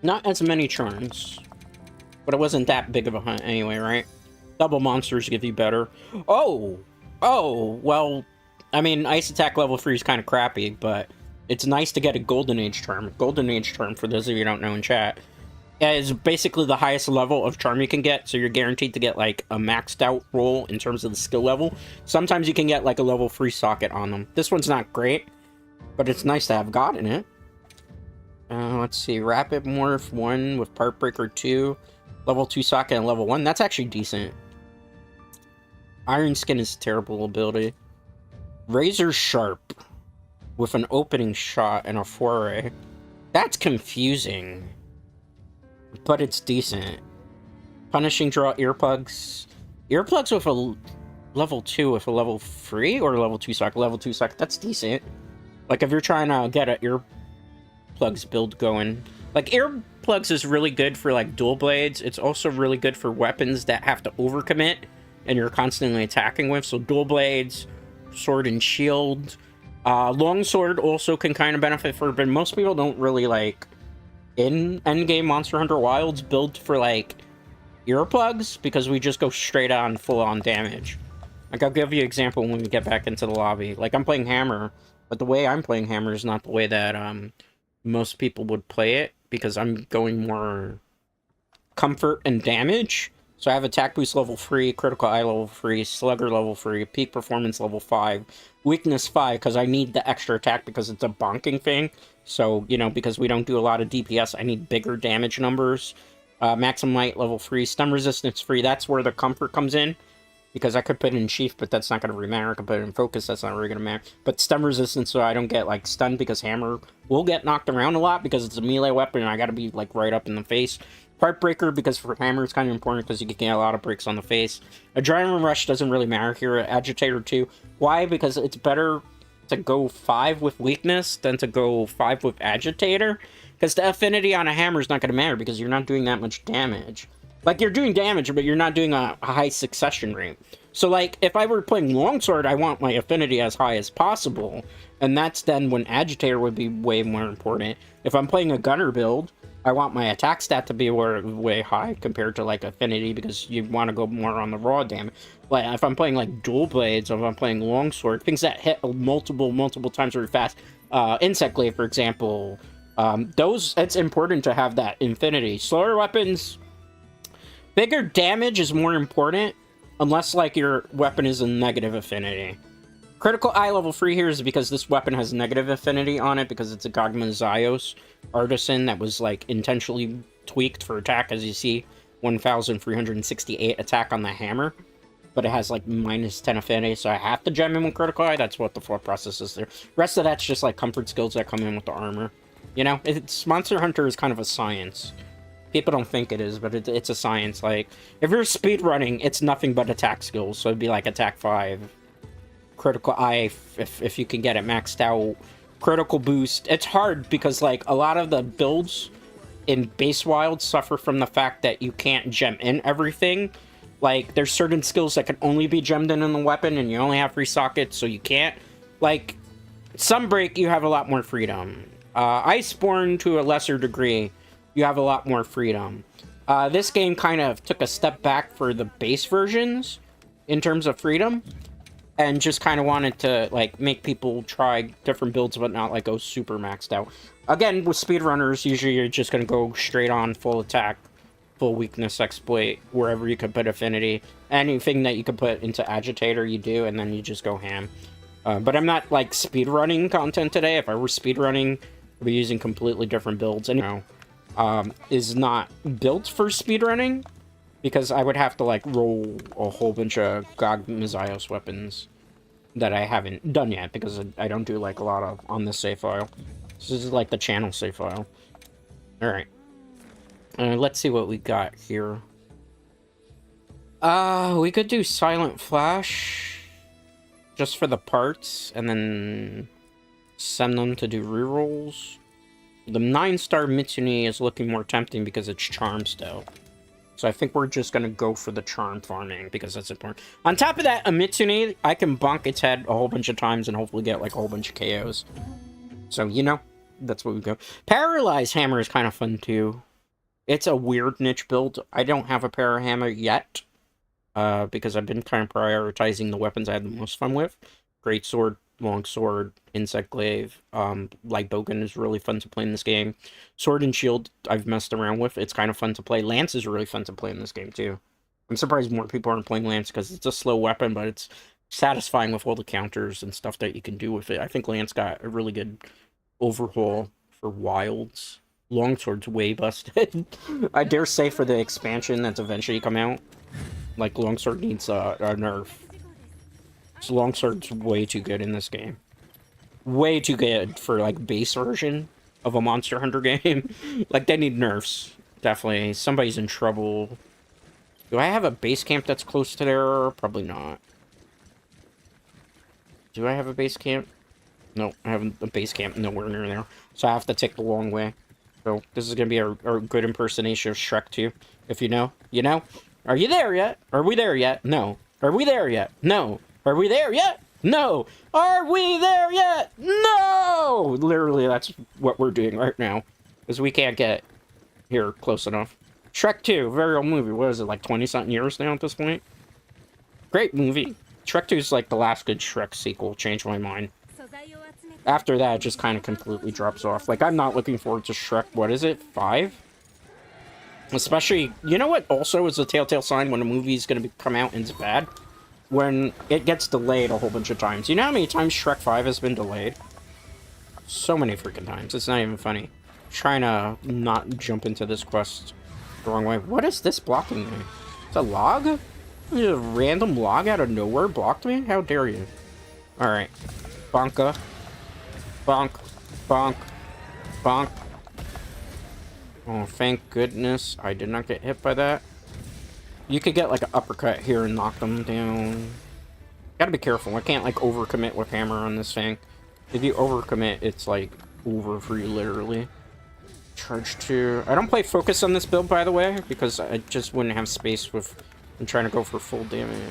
Not as many turns, but it wasn't that big of a hunt anyway, right? Double monsters give you better. Oh, well, I mean, Ice Attack level 3 is kind of crappy, but it's nice to get a Golden Age term. Golden Age term, for those of you who don't know in chat, is basically the highest level of charm you can get, so you're guaranteed to get, like, a maxed out roll in terms of the skill level. Sometimes you can get, like, a level 3 socket on them. This one's not great, but it's nice to have God in it. Let's see, Rapid Morph 1 with Part Breaker 2, level 2 socket and level 1. That's actually decent. Iron Skin is a terrible ability. Razor Sharp with an opening shot and a foray. That's confusing, but it's decent. Punishing Draw Earplugs. Earplugs with a level 2 with a level 3 or level 2 socket? Level 2 socket, that's decent. Like, if you're trying to get an earplugs build going. Like, earplugs is really good for, like, dual blades. It's also really good for weapons that have to overcommit and you're constantly attacking with. So dual blades, sword and shield. Longsword also can kind of benefit for, but most people don't really, like, in Endgame Monster Hunter Wilds build for, like, earplugs, because we just go straight on full-on damage. Like, I'll give you an example when we get back into the lobby. Like, I'm playing Hammer, but the way I'm playing Hammer is not the way that most people would play it, because I'm going more comfort and damage. So I have Attack Boost level 3, Critical Eye level 3, Slugger level 3, Peak Performance level 5, Weakness 5, because I need the extra attack because it's a bonking thing. So, you know, because we don't do a lot of DPS, I need bigger damage numbers. Maximum Light level 3, Stun Resistance 3, that's where the comfort comes in. because I could put it in Chief, but that's not going to really matter. I could put it in Focus, that's not really going to matter. But stun resistance, so I don't get, like, stunned, because Hammer will get knocked around a lot, because it's a melee weapon, and I got to be, like, right up in the face. Part Breaker, because for Hammer, it's kind of important, because you can get a lot of breaks on the face. Adrenaline Rush doesn't really matter here. Agitator, too. Why? Because it's better to go 5 with Weakness than to go 5 with Agitator, because the affinity on a Hammer is not going to matter, because you're not doing that much damage. Like, you're doing damage, but you're not doing a high succession rate. So, like, if I were playing Longsword, I want my affinity as high as possible. And that's then when Agitator would be way more important. If I'm playing a Gunner build, I want my attack stat to be way high compared to, like, affinity, because you want to go more on the raw damage. Like, if I'm playing, like, Dual Blades, or if I'm playing Longsword, things that hit multiple times very fast. Insect Glaive, for example. It's important to have that infinity. Slower weapons... Bigger damage is more important, unless, like, your weapon is a negative affinity. Critical Eye level 3 here is because this weapon has negative affinity on it, because it's a Gogma Zyos Artisan that was, like, intentionally tweaked for attack, as you see, 1,368 attack on the hammer. But it has, like, minus 10 affinity, so I have to gem in with Critical Eye. That's what the thought process is there. Rest of that's just, like, comfort skills that come in with the armor. You know, Monster Hunter is kind of a science. People don't think it is, but it's a science. Like, if you're speedrunning, it's nothing but attack skills. So it'd be like attack 5. Critical Eye, if you can get it maxed out. Critical boost. It's hard because, like, a lot of the builds in Base Wild suffer from the fact that you can't gem in everything. Like, there's certain skills that can only be gemmed in the weapon, and you only have 3 sockets, so you can't. Like, Sunbreak, you have a lot more freedom. Iceborne, to a lesser degree, you have a lot more freedom. This game kind of took a step back for the base versions in terms of freedom, and just kind of wanted to, like, make people try different builds, but not, like, go super maxed out. Again, with speedrunners, usually you're just going to go straight on full attack, full weakness exploit, wherever you could put affinity. Anything that you could put into agitator, you do, and then you just go ham. But I'm not, like, speedrunning content today. If I were speedrunning, I'd be using completely different builds. And, you know, is not built for speedrunning, because I would have to, like, roll a whole bunch of Gog Mizios weapons that I haven't done yet, because I don't do, like, a lot of on this save file. This is, like, the channel save file. Alright. Let's see what we got here. We could do Silent Flash, just for the parts, and then send them to do rerolls. The 9-star Mitsune is looking more tempting because it's charm still. So I think we're just going to go for the charm farming because that's important. On top of that, a Mitsune, I can bonk its head a whole bunch of times and hopefully get, like, a whole bunch of KOs. So, you know, that's what we go. Paralyze Hammer is kind of fun too. It's a weird niche build. I don't have a Para Hammer yet, because I've been kind of prioritizing the weapons I had the most fun with. Greatsword, Longsword, Insect Glaive, Light Bogan is really fun to play in this game. Sword and Shield, I've messed around with. It's kind of fun to play. Lance is really fun to play in this game, too. I'm surprised more people aren't playing Lance, because it's a slow weapon, but it's satisfying with all the counters and stuff that you can do with it. I think Lance got a really good overhaul for Wilds. Longsword's way busted. I dare say for the expansion that's eventually come out, like, Longsword needs a nerf. So Longsword's way too good in this game. Way too good for, like, base version of a Monster Hunter game. Like, they need nerfs. Definitely. Somebody's in trouble. Do I have a base camp that's close to there? Probably not. Do I have a base camp? No, I have a base camp nowhere near there. So I have to take the long way. So this is going to be a good impersonation of Shrek 2. If you know. You know? Are you there yet? Are we there yet? No. Are we there yet? No. Are we there yet? No. Are we there yet? No! Literally, that's what we're doing right now. Because we can't get here close enough. Shrek 2, very old movie. What is it, like 20-something years now at this point? Great movie. Shrek 2 is like the last good Shrek sequel. Changed my mind. After that, it just kind of completely drops off. Like, I'm not looking forward to Shrek, what is it, 5? Especially, you know what also is a telltale sign when a movie's going to come out and it's bad? When it gets delayed a whole bunch of times. You know how many times Shrek 5 has been delayed? So many freaking times. It's not even funny. Trying to not jump into this quest the wrong way. What is this blocking me? It's a log? A random log out of nowhere blocked me? How dare you? Alright. Bonka. Bonk. Bonk. Bonk. Oh, thank goodness I did not get hit by that. You could get like an uppercut here and knock them down. Gotta be careful. I can't like overcommit with hammer on this thing. If you overcommit, it's like over for you literally. Charge 2. I don't play focus on this build, by the way, because I just wouldn't have space with... I'm trying to go for full damage.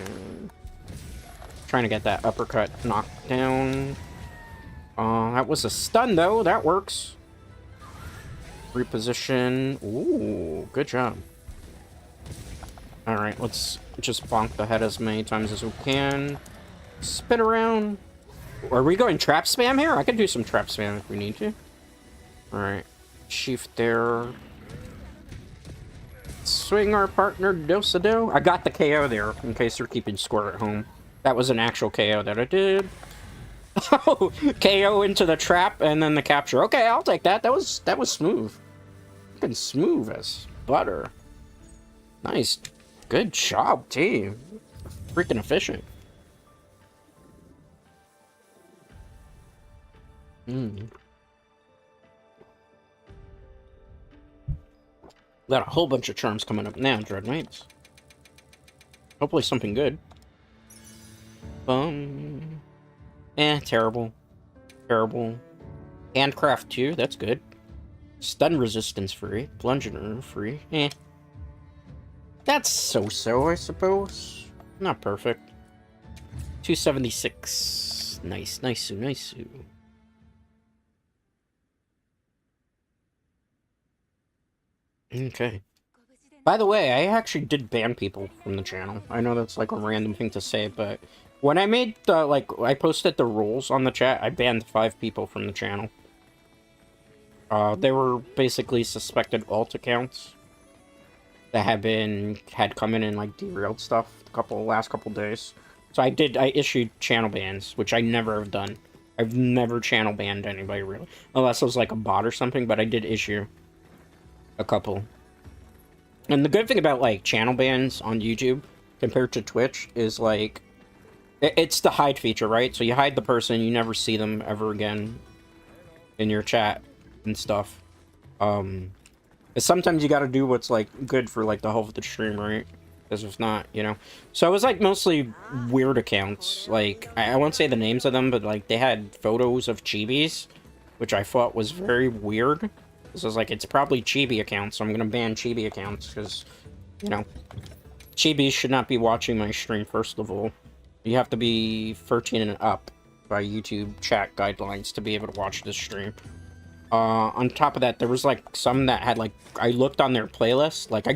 Trying to get that uppercut knocked down. That was a stun, though. That works. Reposition. Ooh, good job. Alright, let's just bonk the head as many times as we can. Spin around. Are we going trap spam here? I could do some trap spam if we need to. Alright. Chief there. Swing our partner do-sa-do. I got the KO there, in case you're keeping score at home. That was an actual KO that I did. Oh, KO into the trap and then the capture. Okay, I'll take that. That was smooth. Fucking smooth as butter. Nice. Good job, team. Freaking efficient. Got a whole bunch of charms coming up now, Dread Knights. Hopefully something good. Terrible. Terrible. Handcraft 2, that's good. Stun resistance free. Bludgeoner free. That's so-so, I suppose. Not perfect. 276. Nice, nice, nice. Okay. By the way, I actually did ban people from the channel. I know that's like a random thing to say, but when I made the, I posted the rules on the chat, I banned 5 people from the channel. They were basically suspected alt accounts that had come in and, like, derailed stuff last couple days. So I issued channel bans, which I never have done. I've never channel banned anybody, really. Unless it was, like, a bot or something, but I did issue a couple. And the good thing about, like, channel bans on YouTube compared to Twitch is, like, it's the hide feature, right? So you hide the person, you never see them ever again in your chat and stuff. Sometimes you gotta do what's, like, good for, like, the whole of the stream, right? Because if not, you know. So it was, like, mostly weird accounts. Like, I won't say the names of them, but, like, they had photos of chibis, which I thought was very weird. So I was like, it's probably chibi accounts, so I'm gonna ban chibi accounts, because, you know, chibis should not be watching my stream, first of all. You have to be 13 and up by YouTube chat guidelines to be able to watch this stream. On top of that, there was, like, some that had, like, I looked on their playlist, like, I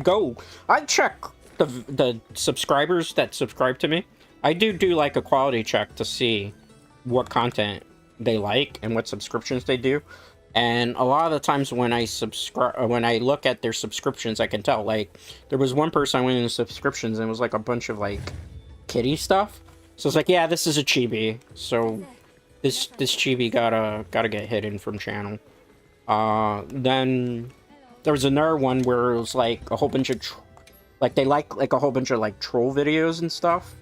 check the subscribers that subscribe to me. I do, like, a quality check to see what content they like and what subscriptions they do. And a lot of the times when I look at their subscriptions, I can tell, like, there was one person I went into subscriptions and it was, like, a bunch of, like, kitty stuff. So it's like, yeah, this is a chibi. So this chibi gotta get hidden from channel. Then there was another one where it was like a whole bunch of they like a whole bunch of like troll videos and stuff.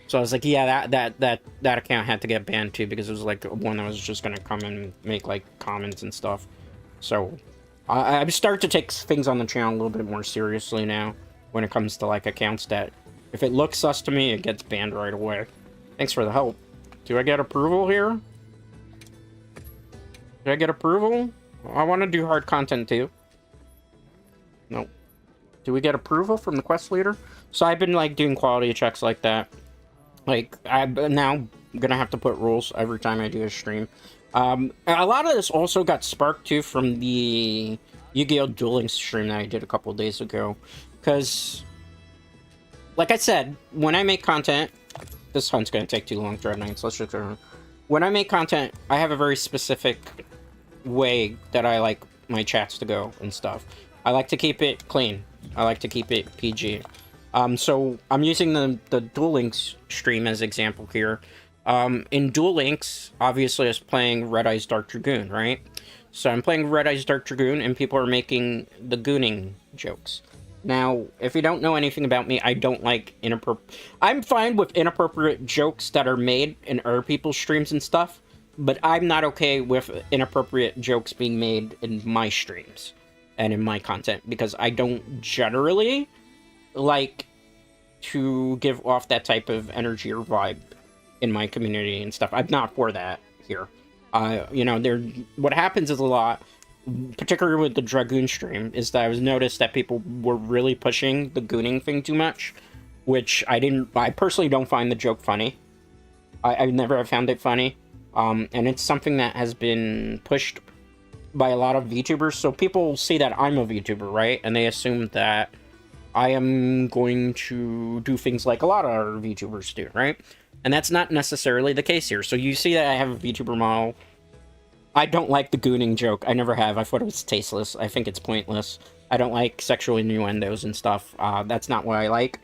So I was like, yeah, that account had to get banned too, because it was like one that was just gonna come and make like comments and stuff. So I'm starting to take things on the channel a little bit more seriously now when it comes to like accounts that, if it looks sus to me, it gets banned right away. Thanks for the help. Do I get approval here? Do I get approval? I want to do hard content too. Nope. Do we get approval from the quest leader? So I've been like doing quality checks like that. Like, I'm now gonna have to put rules every time I do a stream. A lot of this also got sparked too from the Yu-Gi-Oh! Dueling stream that I did a couple days ago. Because, like I said, when I make content, this hunt's gonna take too long, Dread Knights. Let's just go. When I make content, I have a very specific way that I like my chats to go and stuff. I like to keep it clean. I like to keep it PG. So I'm using the Duel Links stream as example here. In Duel Links, obviously I was playing Red Eyes Dark Dragoon, right? So I'm playing Red Eyes Dark Dragoon and people are making the gooning jokes. Now, if you don't know anything about me, I don't like inappropriate... I'm fine with inappropriate jokes that are made in other people's streams and stuff, but I'm not okay with inappropriate jokes being made in my streams and in my content, because I don't generally like to give off that type of energy or vibe in my community and stuff. I'm not for that here. You know, what happens is a lot, particularly with the Dragoon stream, is that I was noticed that people were really pushing the gooning thing too much, which I personally don't find the joke funny. I never have found it funny. And it's something that has been pushed by a lot of VTubers, so people see that I'm a VTuber, right? And they assume that I am going to do things like a lot of other VTubers do, right? And that's not necessarily the case here. So you see that I have a VTuber model. I don't like the gooning joke. I never have. I thought it was tasteless. I think it's pointless. I don't like sexual innuendos and stuff. That's not what I like.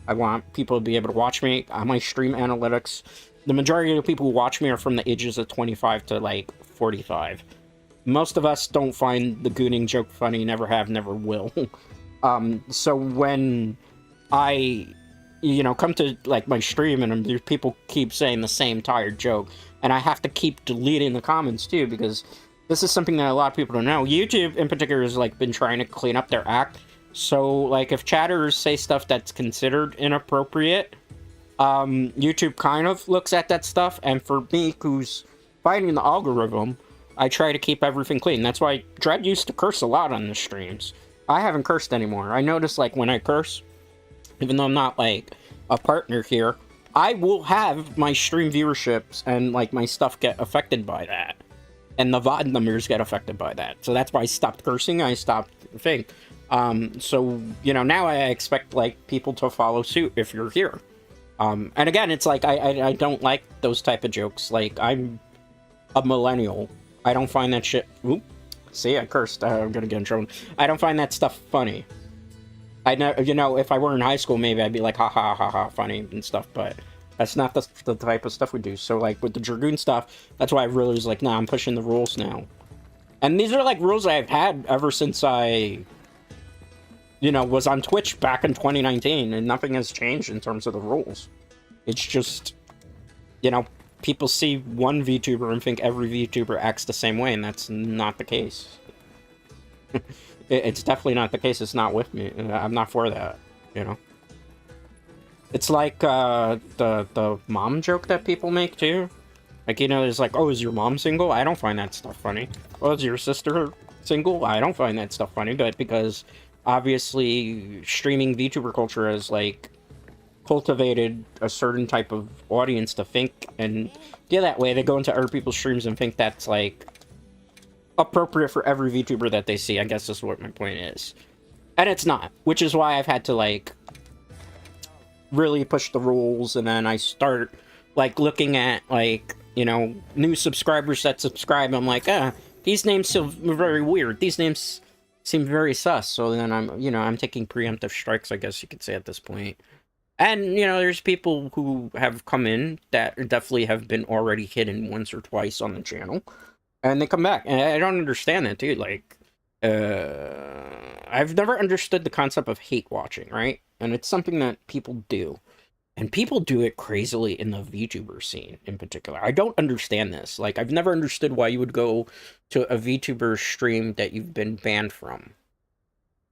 I want people to be able to watch me. My stream analytics, the majority of the people who watch me are from the ages of 25 to, like, 45. Most of us don't find the gooning joke funny, never have, never will. So when I, you know, come to, like, my stream and people keep saying the same tired joke, and I have to keep deleting the comments, too, because this is something that a lot of people don't know. YouTube, in particular, has, like, been trying to clean up their act. So, like, if chatters say stuff that's considered inappropriate, YouTube kind of looks at that stuff, and for me, who's fighting the algorithm, I try to keep everything clean. That's why Dread used to curse a lot on the streams. I haven't cursed anymore. I notice, like, when I curse, even though I'm not, like, a partner here, I will have my stream viewerships and, like, my stuff get affected by that. And the VOD numbers get affected by that. So that's why I stopped cursing, I stopped thing. So, you know, now I expect, like, people to follow suit if you're here. And again, it's like, I don't like those type of jokes. Like, I'm a millennial. I don't find that shit... Oop. See, I cursed. I'm gonna get in trouble. I don't find that stuff funny. I know, you know, if I were in high school, maybe I'd be like, ha ha ha ha, funny and stuff, but that's not the type of stuff we do. So, like, with the Dragoon stuff, that's why I really was like, nah, I'm pushing the rules now. And these are, like, rules I've had ever since I, you know, was on Twitch back in 2019, and nothing has changed in terms of the rules. It's just, you know, people see one VTuber and think every VTuber acts the same way, and that's not the case. It's definitely not the case. It's not with me. I'm not for that, you know? It's like, the mom joke that people make, too. Like, you know, there's like, oh, is your mom single? I don't find that stuff funny. Oh, is your sister single? I don't find that stuff funny, but because, obviously, streaming VTuber culture has, like, cultivated a certain type of audience to think and yeah, that way they go into other people's streams and think that's like appropriate for every VTuber that they see. I guess that's what my point is, and it's not, which is why I've had to like really push the rules. And then I start like looking at like, you know, new subscribers that subscribe. I'm like, these names seem very weird, these names seem very sus. So then I'm, you know, I'm taking preemptive strikes, I guess you could say, at this point. And, you know, there's people who have come in that definitely have been already hidden once or twice on the channel. And they come back. And I don't understand that, dude. Like, I've never understood the concept of hate watching, right? And it's something that people do. And people do it crazily in the VTuber scene, in particular. I don't understand this. Like, I've never understood why you would go to a VTuber stream that you've been banned from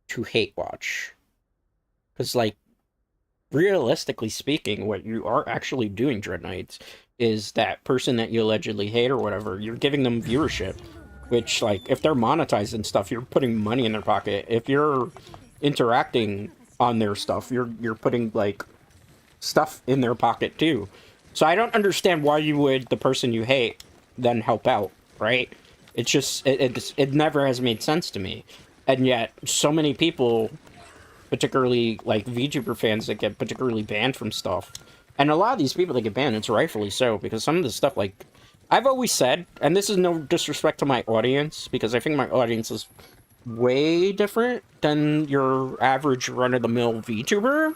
to hate watch. Because, like, realistically speaking, what you are actually doing, Dread Knights, is that person that you allegedly hate or whatever, you're giving them viewership, which, like, if they're monetized and stuff, you're putting money in their pocket. If you're interacting on their stuff, you're putting, like, stuff in their pocket, too. So I don't understand why you would, the person you hate, then help out, right? It's just, it never has made sense to me. And yet, so many people, particularly like VTuber fans, that get particularly banned from stuff, and a lot of these people that get banned, it's rightfully so, because some of the stuff, like, I've always said, and this is no disrespect to my audience, because I think my audience is way different than your average run-of-the-mill VTuber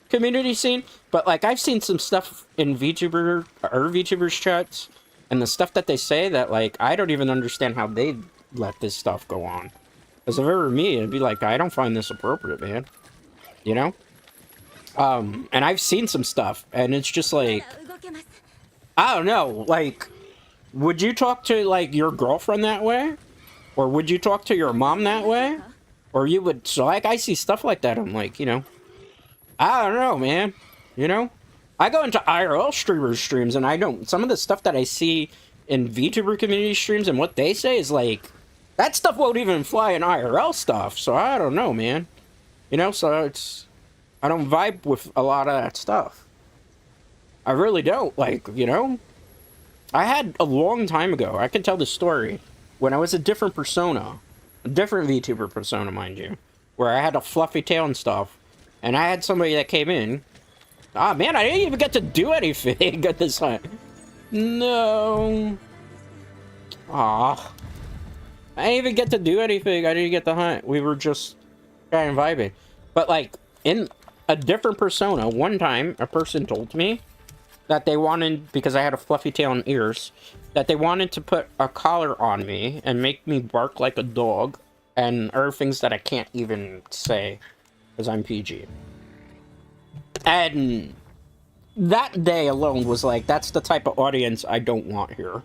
community scene, but like, I've seen some stuff in VTubers chats, and the stuff that they say that, like, I don't even understand how they let this stuff go on. Because if it were me, it'd be like, I don't find this appropriate, man. you know? And I've seen some stuff, and it's just like, I don't know, like, would you talk to, like, your girlfriend that way? Or would you talk to your mom that way? Or you would, so, like, I see stuff like that, I'm like, you know, I don't know, man, you know? I go into IRL streamers' streams, and I don't, some of the stuff that I see in VTuber community streams and what they say is like, that stuff won't even fly in IRL stuff, so I don't know, man. You know, so it's, I don't vibe with a lot of that stuff. I really don't, like, you know? I had a long time ago, I can tell the story, when I was a different persona, a different VTuber persona, mind you, where I had a fluffy tail and stuff, and I had somebody that came in, ah, man, I didn't even get to do anything at this hunt. No. Aw. I didn't even get to do anything, I didn't get the hunt, we were just kind of vibing. But, like, in a different persona, one time, a person told me that they wanted, because I had a fluffy tail and ears, that they wanted to put a collar on me and make me bark like a dog, and other things that I can't even say, because I'm PG. And that day alone was like, that's the type of audience I don't want here.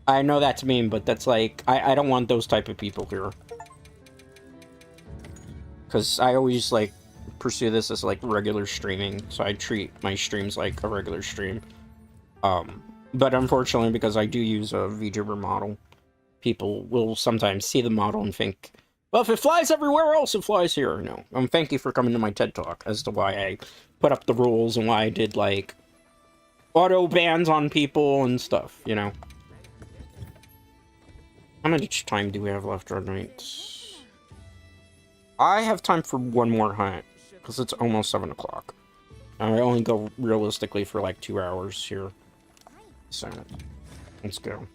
I know that's mean, but that's like, I don't want those type of people here. Because I always, like, pursue this as, like, regular streaming, so I treat my streams like a regular stream. But unfortunately, because I do use a VTuber model, people will sometimes see the model and think, well, if it flies everywhere else, it flies here. No. Thank you for coming to my TED Talk as to why I put up the rules and why I did, like, auto bans on people and stuff, you know? How much time do we have left on night? I have time for one more hunt, because it's almost 7 o'clock. I only go realistically for like 2 hours here. So, let's go.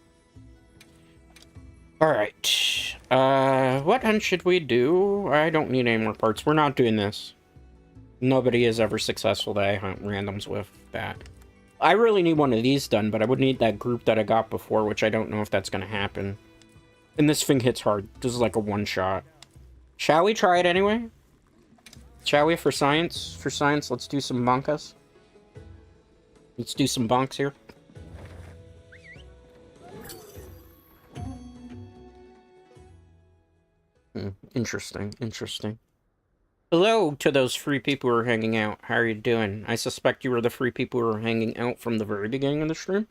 Alright. What hunt should we do? I don't need any more parts. We're not doing this. Nobody is ever successful that I hunt randoms with that. I really need one of these done, but I would need that group that I got before, which I don't know if that's going to happen. And this thing hits hard. This is like a one-shot. Shall we try it anyway? Shall we, for science? For science, let's do some bunkas. Let's do some bunks here. Interesting, interesting. Hello to those free people who are hanging out. How are you doing? I suspect you were the free people who were hanging out from the very beginning of the stream.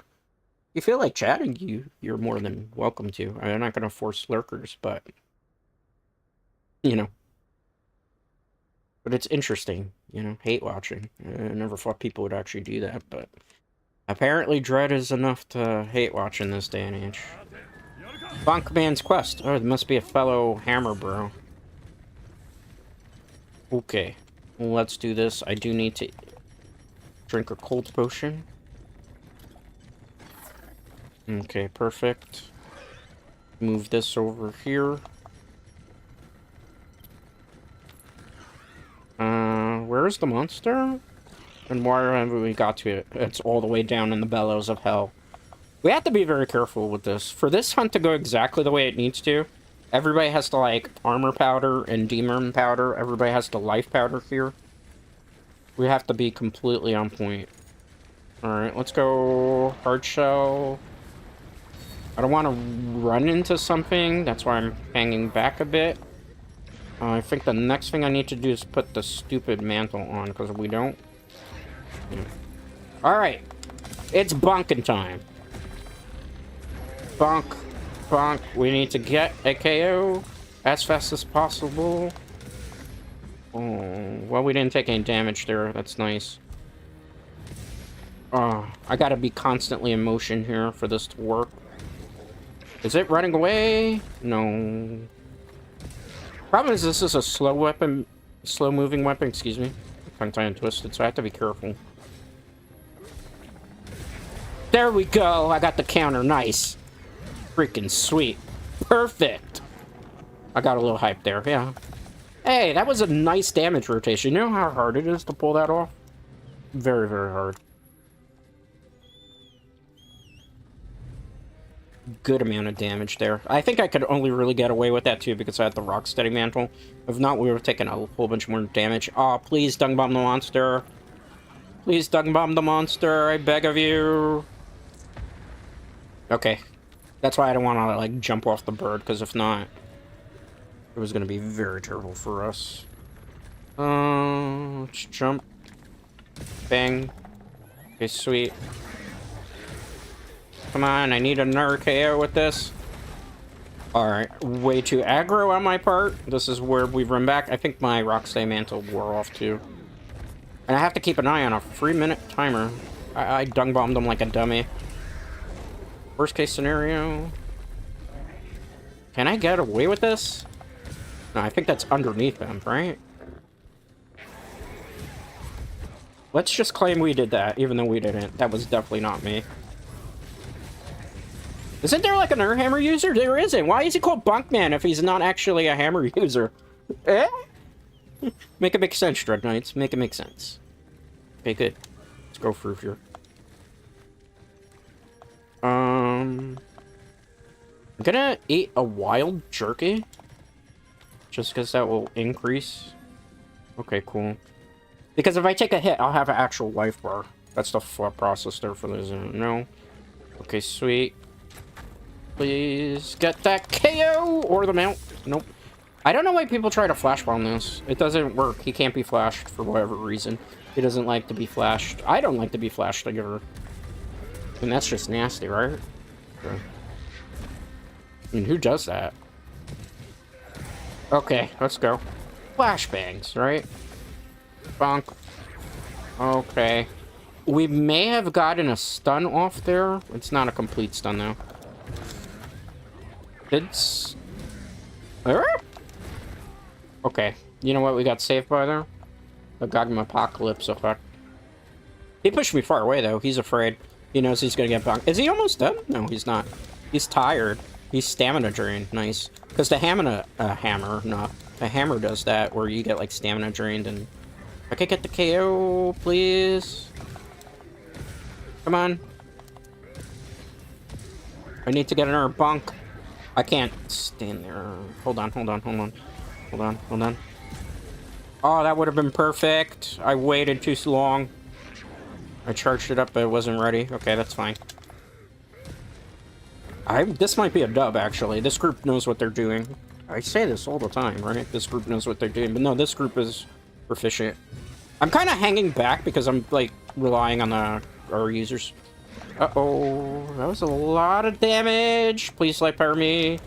You feel like chatting, you're more than welcome to. I'm not going to force lurkers, but... you know. But it's interesting, you know, hate watching. I never thought people would actually do that, but... apparently dread is enough to hate watch in this day and age. Bunkman's Quest. Oh, there must be a fellow hammer bro. Okay. Let's do this. I do need to drink a cold potion. Okay, perfect. Move this over here. Where's the monster? And why haven't we got to it? It's all the way down in the bellows of hell. We have to be very careful with this. For this hunt to go exactly the way it needs to, everybody has to, like, armor powder and demon powder. Everybody has to life powder here. We have to be completely on point. Alright, let's go hard shell. I don't want to run into something. That's why I'm hanging back a bit. I think the next thing I need to do is put the stupid mantle on, because if we don't... Alright. It's bonking time. Bonk. Bonk. We need to get a KO as fast as possible. Oh, well, we didn't take any damage there. That's nice. Oh, I gotta be constantly in motion here for this to work. Is it running away? No. Problem is, this is a slow weapon, slow-moving weapon, excuse me. Tongue tie and twisted, so I have to be careful. There we go! I got the counter, nice. Freaking sweet. Perfect! I got a little hype there, yeah. Hey, that was a nice damage rotation. You know how hard it is to pull that off? Very, very hard. good amount of damage there. I think I could only really get away with that too because I had the Rocksteady Mantle. If not, we would have taken a whole bunch more damage. Oh, please dung bomb the monster. Please dung bomb the monster, I beg of you. Okay. That's why I don't want to, like, jump off the bird, because if not, it was going to be very terrible for us. Let's jump. Bang. Okay, sweet. Come on, I need another KO with this. Alright, way too aggro on my part. This is where we run back. I think my Rocksteady Mantle wore off too. And I have to keep an eye on a 3-minute timer. I dung bombed him like a dummy. Worst case scenario. Can I get away with this? No, I think that's underneath him, right? Let's just claim we did that, even though we didn't. That was definitely not me. Isn't there like an hammer user? There isn't. Why is he called Bunkman if he's not actually a hammer user? Eh? Make it make sense, Dread Knights. Make it make sense. Okay, good. Let's go through here. I'm gonna eat a wild jerky. Just because that will increase. Okay, cool. Because if I take a hit, I'll have an actual life bar. That's the thought process there for this. No. Okay, sweet. Please get that KO or the mount. Nope. I don't know why people try to flash bomb this. It doesn't work. He can't be flashed for whatever reason. He doesn't like to be flashed. I don't like to be flashed either. And that's just nasty, right? Okay. I mean, who does that? Okay, let's go. Flashbangs, right? Bonk. Okay. We may have gotten a stun off there. It's not a complete stun, though. It's... Okay. You know what we got saved by there? The Gotham Apocalypse effect. He pushed me far away, though. He's afraid. He knows he's gonna get bonked. Is he almost done? No, he's not. He's tired. He's stamina drained. Nice. Because the hammer does that, where you get, like, stamina drained, and... I could get the KO, please. Come on. I need to get another bunk. I can't stand there. Hold on. Oh, that would have been perfect. I waited too long. I charged it up, but it wasn't ready. Okay, that's fine. This might be a dub, actually. This group knows what they're doing. I say this all the time, right? This group knows what they're doing. But no, this group is proficient. I'm kind of hanging back because I'm, like, relying on our users. Uh-oh. That was a lot of damage. Please light power me.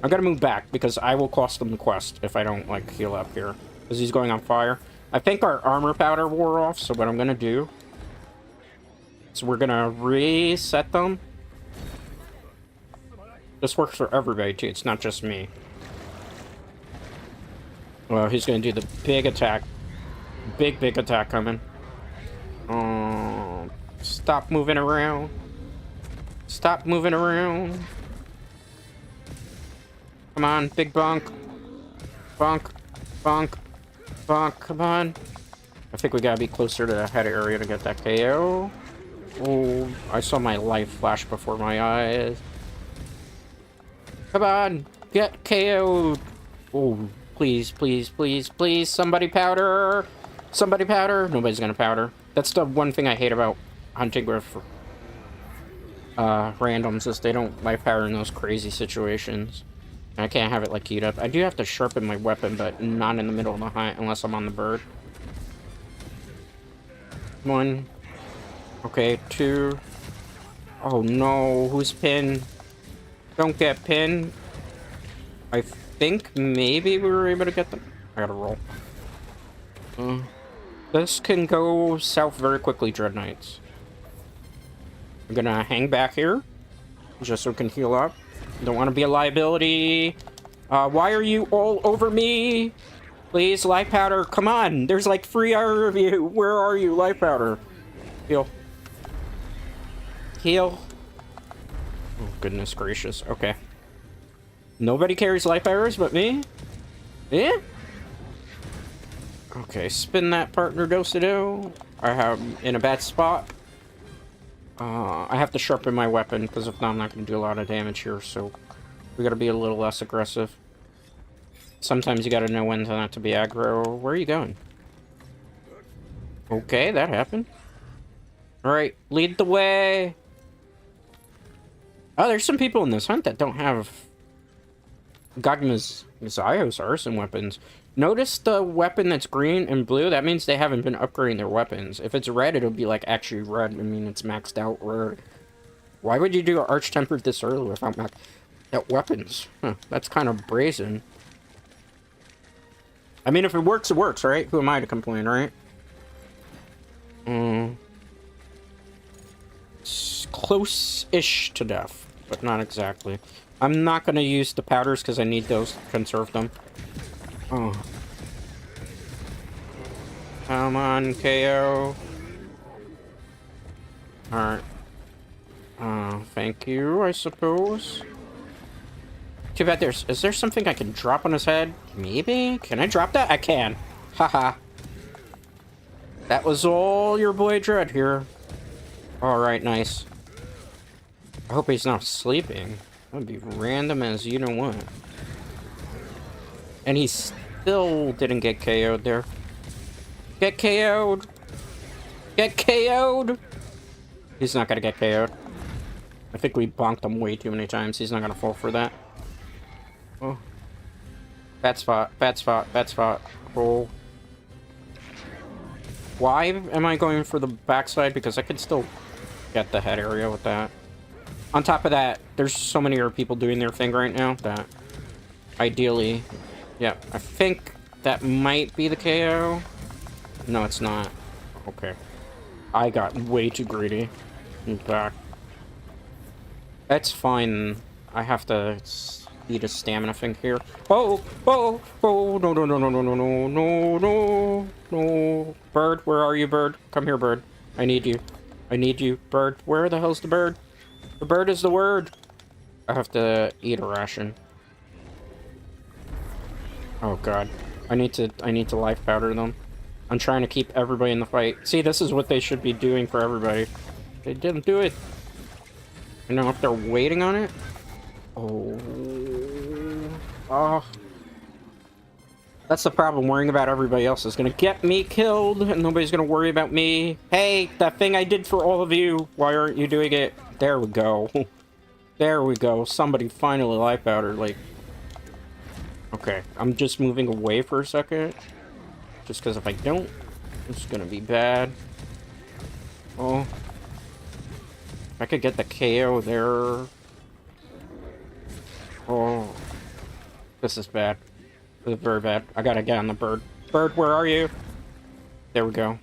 I'm gonna move back because I will cost them the quest if I don't, like, heal up here. Because he's going on fire. I think our armor powder wore off, so what I'm gonna do... So we're gonna reset them. This works for everybody, too. It's not just me. Well, he's gonna do the big attack. Big attack coming. Oh, stop moving around. Stop moving around. Come on, big bonk. Bonk. Come on. I think we gotta be closer to the head area to get that KO. Oh, I saw my life flash before my eyes. Come on, get KO'd. Oh, please. Somebody powder. Somebody powder. Nobody's gonna powder. That's the one thing I hate about hunting with randoms is they don't life power in those crazy situations. And I can't have it like heat up. I do have to sharpen my weapon, but not in the middle of the hunt unless I'm on the bird. 1. Okay, 2. Oh no, who's pinned? Don't get pinned. I think maybe we were able to get them. I gotta roll. This can go south very quickly, Dread Knights. I'm gonna hang back here, just so we can heal up. Don't want to be a liability. Why are you all over me? Please, life powder, come on. There's like 3 of you. Where are you, life powder? Heal. Heal. Oh, goodness gracious. Okay. Nobody carries life powers but me? Yeah? Okay, spin that partner, Dosido. I have in a bad spot. I have to sharpen my weapon, because if not, I'm not going to do a lot of damage here, so we gotta be a little less aggressive. Sometimes you gotta know when to not to be aggro. Where are you going? Okay, that happened. Alright, lead the way! Oh, there's some people in this hunt that don't have Gogma's Zios arson weapons. Notice the weapon that's green and blue? That means they haven't been upgrading their weapons. If it's red, it'll be like actually red. I mean, it's maxed out red. Why would you do Arch-Tempered this early without maxed out weapons? Huh, that's kind of brazen. I mean, if it works, it works, right? Who am I to complain, right? Close-ish to death, but not exactly. I'm not gonna use the powders because I need those to conserve them. Oh. Come on, KO. Alright. Thank you, I suppose. Too bad is there something I can drop on his head? Maybe? Can I drop that? I can. Haha. That was all your boy Dread here. Alright, nice. I hope he's not sleeping. That'd be random as you know what. And he still didn't get KO'd there. Get KO'd! Get KO'd! He's not gonna get KO'd. I think we bonked him way too many times. He's not gonna fall for that. Oh. Bad spot, bad spot, bad spot. Roll. Why am I going for the backside? Because I could still get the head area with that. On top of that, there's so many other people doing their thing right now that ideally, yeah, I think that might be the KO. No, it's not. Okay. I got way too greedy. In fact, that's fine. I have to eat a stamina thing here. Oh, oh, oh, no, no, no, no, no, no, no, no, no, no. Bird, where are you, bird? Come here, bird. I need you. I need you, bird. Where the hell's the bird? The bird is the word. I have to eat a ration. Oh god. I need to life powder them. I'm trying to keep everybody in the fight. See, this is what they should be doing for everybody. They didn't do it. I know if they're waiting on it. Oh. Oh. That's the problem. Worrying about everybody else is gonna get me killed, and nobody's gonna worry about me. Hey, that thing I did for all of you. Why aren't you doing it? There we go. There we go. Somebody finally life powdered, like. Okay, I'm just moving away for a second. Just because if I don't, it's gonna be bad. Oh. If I could get the KO there. Oh. This is bad. This is very bad. I gotta get on the bird. Bird, where are you? There we go.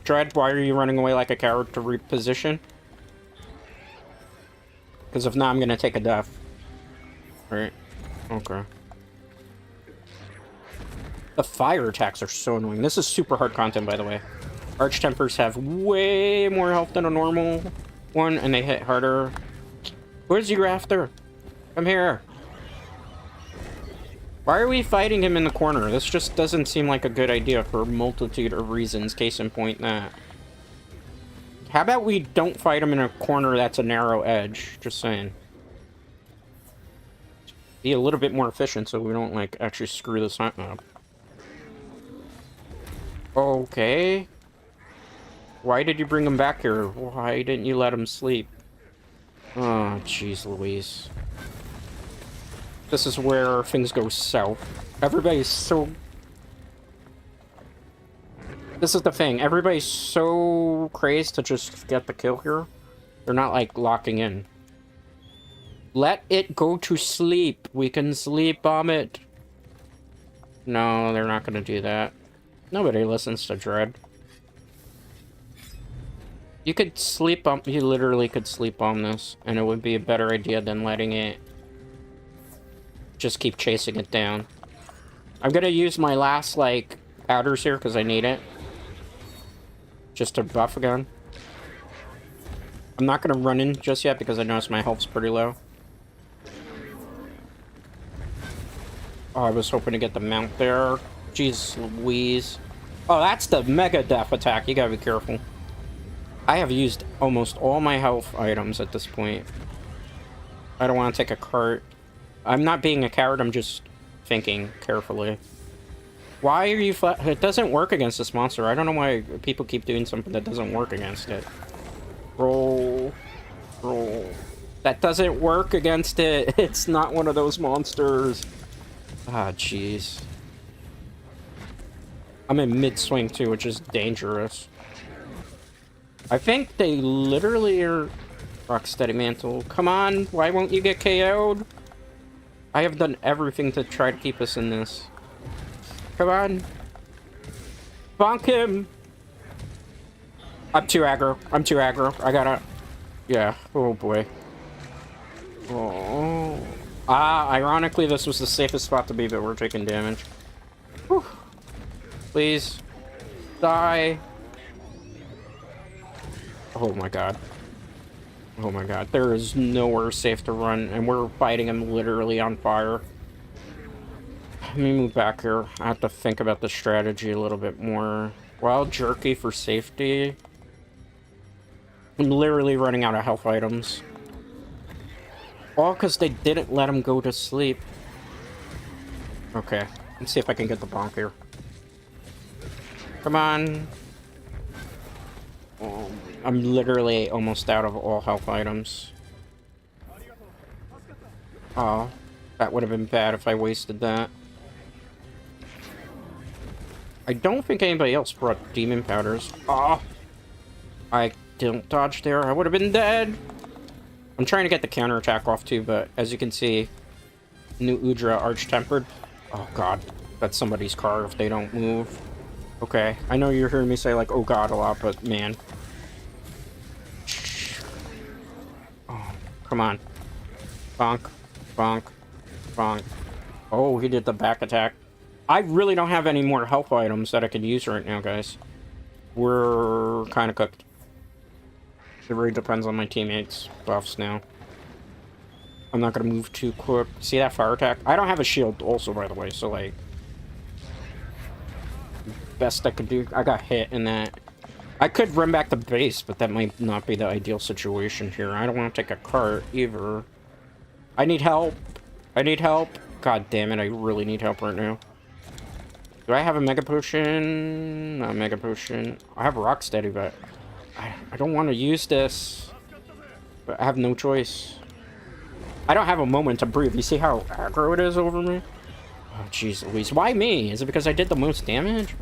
Dread, why are you running away like a coward to reposition? Because if not, I'm gonna take a death. Right. Okay. The fire attacks are so annoying. This is super hard content, by the way. Arch-Tempers have way more health than a normal one, and they hit harder. Where's you after? Come here. Why are we fighting him in the corner? This just doesn't seem like a good idea for a multitude of reasons. Case in point that. How about we don't fight him in a corner that's a narrow edge? Just saying. Be a little bit more efficient so we don't, like, actually screw this hunt up. Okay. Why did you bring him back here? Why didn't you let him sleep? Oh, jeez Louise. This is where things go south. Everybody's so... This is the thing. Everybody's so crazed to just get the kill here. They're not, like, locking in. Let it go to sleep. We can sleep bomb it. No, they're not gonna do that. Nobody listens to Dread. You could sleep bomb... You literally could sleep bomb this, and it would be a better idea than letting it... just keep chasing it down. I'm gonna use my last, like, powders here, because I need it. Just to buff again. I'm not gonna run in just yet, because I noticed my health's pretty low. Oh, I was hoping to get the mount there. Jeez Louise. Oh, that's the Mega Death attack. You gotta be careful. I have used almost all my health items at this point. I don't want to take a cart. I'm not being a coward, I'm just thinking carefully. Why are you flat? It doesn't work against this monster. I don't know why people keep doing something that doesn't work against it. Roll. Roll. That doesn't work against it. It's not one of those monsters. Ah, jeez. I'm in mid-swing too, which is dangerous. I think they literally are... Rocksteady Mantle. Come on, why won't you get KO'd? I have done everything to try to keep us in this. Come on. Bonk him! I'm too aggro. I'm too aggro. I gotta... Yeah. Oh, boy. Oh. Ah, ironically, this was the safest spot to be, but we're taking damage. Whew. Please. Die. Oh, my God. Oh, my God. There is nowhere safe to run, and we're fighting him literally on fire. Let me move back here. I have to think about the strategy a little bit more. Wild Jerky for safety. I'm literally running out of health items. All because they didn't let him go to sleep. Okay. Let's see if I can get the bonk here. Come on. I'm literally almost out of all health items. Oh. That would have been bad if I wasted that. I don't think anybody else brought demon powders. Oh, I didn't dodge there. I would have been dead. I'm trying to get the counterattack off too, but as you can see, new Udra Arch-Tempered. Oh god, that's somebody's car if they don't move. Okay, I know you're hearing me say like, oh god a lot, but man. Oh, come on. Bonk, bonk, bonk. Oh, he did the back attack. I really don't have any more health items that I could use right now, guys. We're kind of cooked. It really depends on my teammates' buffs now. I'm not going to move too quick. See that fire attack? I don't have a shield also, by the way, so, like... Best I could do... I got hit in that. I could run back to base, but that might not be the ideal situation here. I don't want to take a cart, either. I need help. I need help. God damn it, I really need help right now. Do I have a Mega Potion? Not a Mega Potion. I have Rocksteady, but I don't want to use this. But I have no choice. I don't have a moment to breathe. You see how aggro it is over me? Oh, jeez Louise. Why me? Is it because I did the most damage?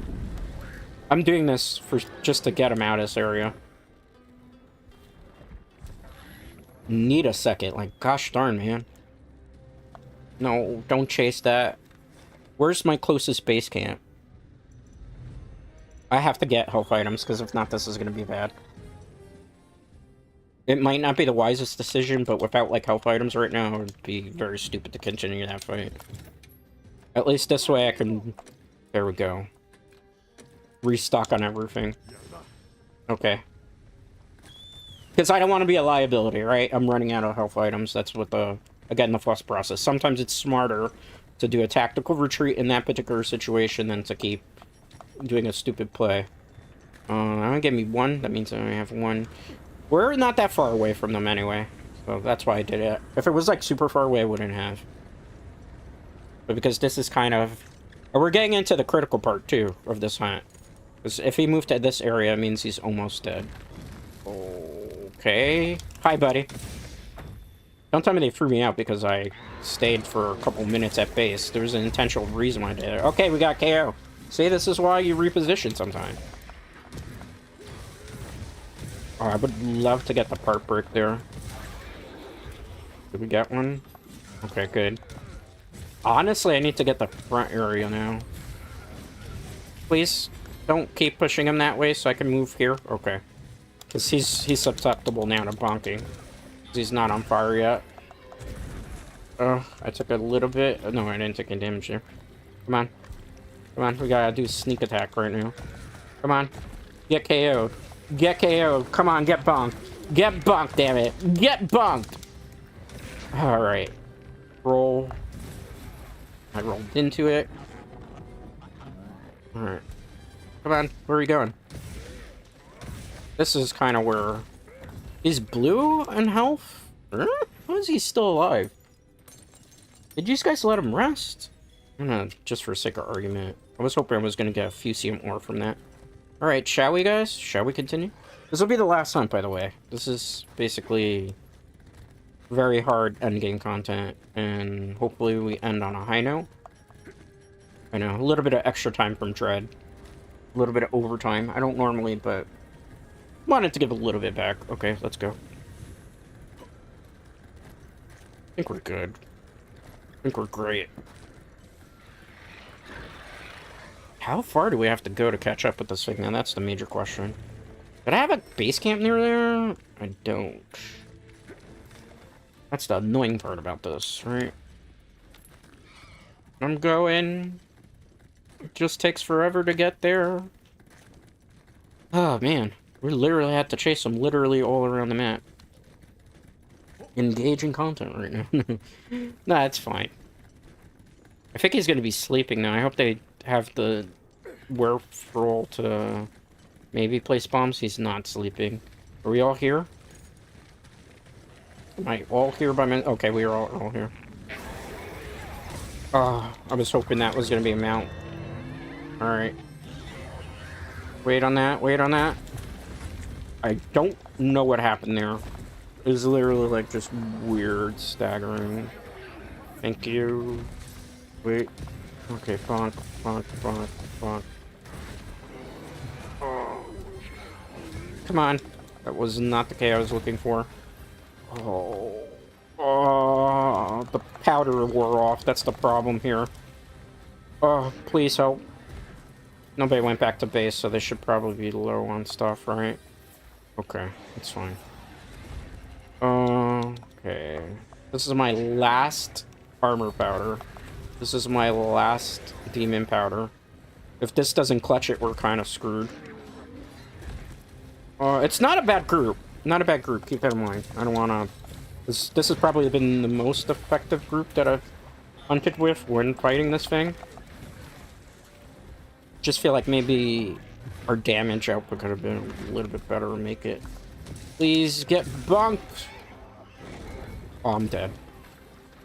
I'm doing this for just to get him out of this area. Need a second. Like, gosh darn, man. No, don't chase that. Where's my closest base camp? I have to get health items, because if not, this is going to be bad. It might not be the wisest decision, but without, like, health items right now, it would be very stupid to continue that fight. At least this way I can... There we go. Restock on everything. Okay. Because I don't want to be a liability, right? I'm running out of health items. That's what the... Again, the fuss process. Sometimes it's smarter to do a tactical retreat in that particular situation than to keep doing a stupid play. That give me one. That means I only have one. We're not that far away from them anyway. So that's why I did it. If it was like super far away, I wouldn't have. But because this is kind of... We're getting into the critical part too of this hunt. Because if he moved to this area, it means he's almost dead. Okay. Hi, buddy. Don't tell me they threw me out because I stayed for a couple minutes at base. There was an intentional reason why I did it. Okay, we got KO. See, this is why you reposition sometime. Oh, I would love to get the part break there. Did we get one? Okay, good. Honestly, I need to get the front area now. Please don't keep pushing him that way so I can move here. Okay. Because he's susceptible now to bonking. He's not on fire yet. Oh, I took a little bit. No, I didn't take any damage here. Come on. Come on, we gotta do sneak attack right now. Come on. Get KO'd. Get KO'd. Come on, get bunked. Get bunked, damn it. Get bunked! Alright. Roll. I rolled into it. Alright. Come on, where are we going? This is kind of where... Is Blue in health? Huh? How is he still alive? Did you guys let him rest? I'm gonna, just for sake of argument. I was hoping I was gonna get a few CM ore from that. Alright, shall we, guys? Shall we continue? This will be the last hunt, by the way. This is basically very hard endgame content, and hopefully we end on a high note. I know, a little bit of extra time from Dread. A little bit of overtime. I don't normally, but wanted to give a little bit back. Okay, let's go. I think we're good. I think we're great. How far do we have to go to catch up with this thing? Now that's the major question. Did I have a base camp near there? I don't. That's the annoying part about this, right? I'm going. It just takes forever to get there. Oh, man. We literally have to chase them literally all around the map. Engaging content right now. Nah, it's fine. I think he's going to be sleeping now. I hope they have the wherewithal to maybe place bombs. He's not sleeping. Are we all here? Am I all here by my... Okay, we are all here. Oh, I was hoping that was going to be a mount. Alright. Wait on that, wait on that. I don't know what happened there. It was literally like just weird staggering. Thank you. Wait. Okay, bonk, bonk, bonk, bonk. Oh. Come on. That was not the K I was looking for. Oh. Oh, the powder wore off. That's the problem here. Oh, please help. Nobody went back to base, so they should probably be low on stuff, right? Okay, that's fine. Okay. This is my last armor powder. This is my last demon powder. If this doesn't clutch it, we're kind of screwed. It's not a bad group. Not a bad group, keep that in mind. I don't want to... This has probably been the most effective group that I've hunted with when fighting this thing. Just feel like maybe our damage output could have been a little bit better to make it. Please get bunked. Oh, I'm dead.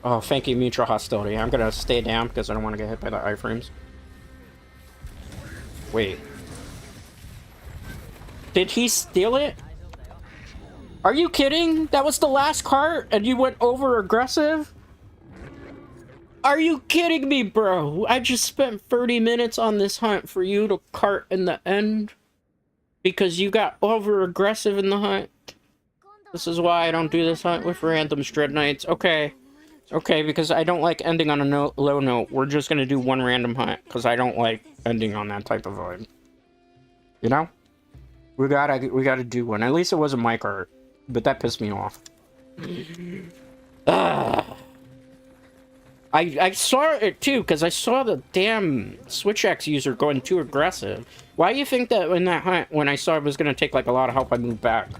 Oh, thank you, mutual hostility. I'm gonna stay down because I don't want to get hit by the iframes. Wait. Did he steal it? Are you kidding? That was the last cart and you went over aggressive? Are you kidding me, bro? I just spent 30 minutes on this hunt for you to cart in the end because you got over aggressive in the hunt. This is why I don't do this hunt with random Dread Knights. Okay. Okay, because I don't like ending on a low note. We're just gonna do one random hunt because I don't like ending on that type of vibe. You know? We gotta do one. At least it wasn't my cart. But that pissed me off. I saw it too, because I saw the damn Switch X user going too aggressive. Why do you think that in that hunt, when I saw it was going to take like a lot of help, I moved back?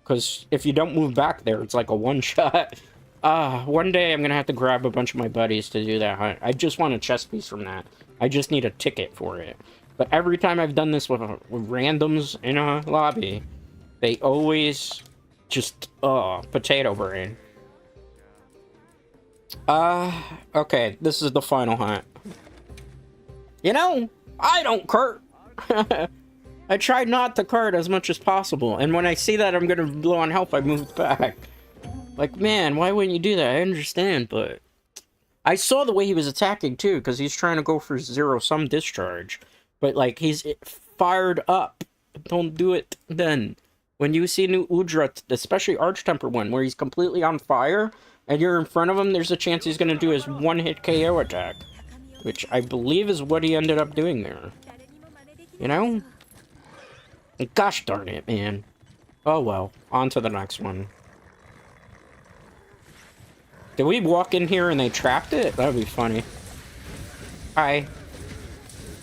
Because if you don't move back there, it's like a one-shot. One day I'm going to have to grab a bunch of my buddies to do that hunt. I just want a chest piece from that. I just need a ticket for it. But every time I've done this with randoms in a lobby, they always just, potato brain. Okay, this is the final hunt. You know, I don't cart. I try not to cart as much as possible, and when I see that I'm gonna low on health, I move back. Like, man, why wouldn't you do that? I understand, but... I saw the way he was attacking, too, because he's trying to go for zero-sum discharge. But, like, he's fired up. Don't do it then. When you see new Udra, especially Archtemper one, where he's completely on fire... and you're in front of him, there's a chance he's going to do his one-hit KO attack. Which I believe is what he ended up doing there. You know? Gosh darn it, man. Oh well. On to the next one. Did we walk in here and they trapped it? That would be funny. Hi.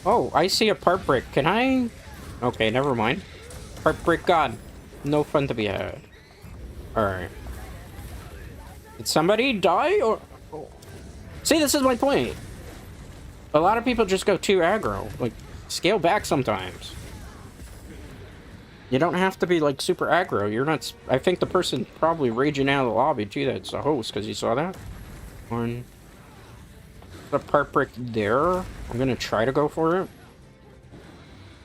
Oh, I see a part brick. Can I... Okay, never mind. Part brick gone. No fun to be had. Alright. Did somebody die, or... See, this is my point. A lot of people just go too aggro. Like, scale back sometimes. You don't have to be, like, super aggro. You're not... I think the person probably raging out of the lobby, too, that's the host, because you saw that. One. The part break there. I'm gonna try to go for it.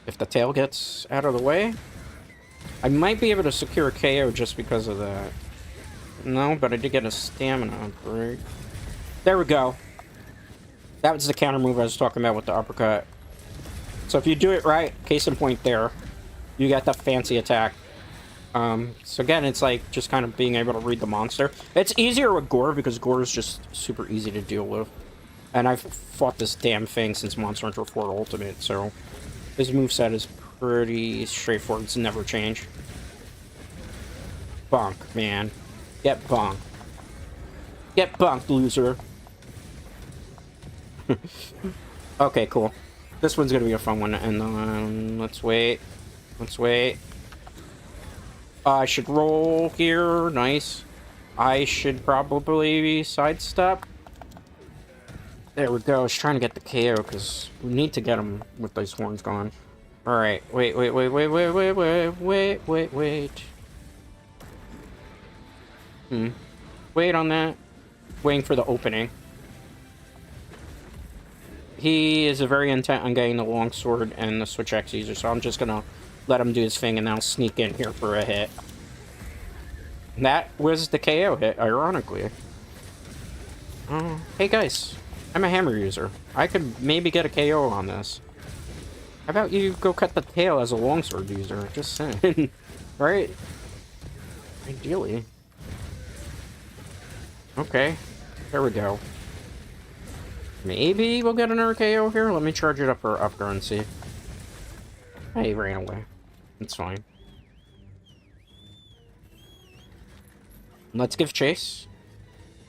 If the tail gets out of the way. I might be able to secure a KO just because of that. No, but I did get a stamina break. There we go. That was the counter move I was talking about with the uppercut. So if you do it right, case in point there, you get the fancy attack. So again, it's like just kind of being able to read the monster. It's easier with Gore because Gore is just super easy to deal with. And I've fought this damn thing since Monster Hunter 4 Ultimate, so his moveset is pretty straightforward. It's never changed. Bonk, man. Get bonked. Get bonked, loser. Okay, cool. This one's gonna be a fun one, and let's wait. Let's wait. I should roll here. Nice. I should probably sidestep. There we go. I was trying to get the KO because we need to get him with those horns gone. Alright. Wait. Wait on that. Waiting for the opening. He is very intent on getting the longsword and the switch X user, so I'm just gonna let him do his thing and then I'll sneak in here for a hit. That was the KO hit, ironically. Hey guys, I'm a hammer user. I could maybe get a KO on this. How about you go cut the tail as a longsword user? Just saying. Right? Ideally. Okay, there we go. Maybe we'll get another KO here. Let me charge it up for upgrade and see. Hey, he ran away. It's fine. Let's give chase.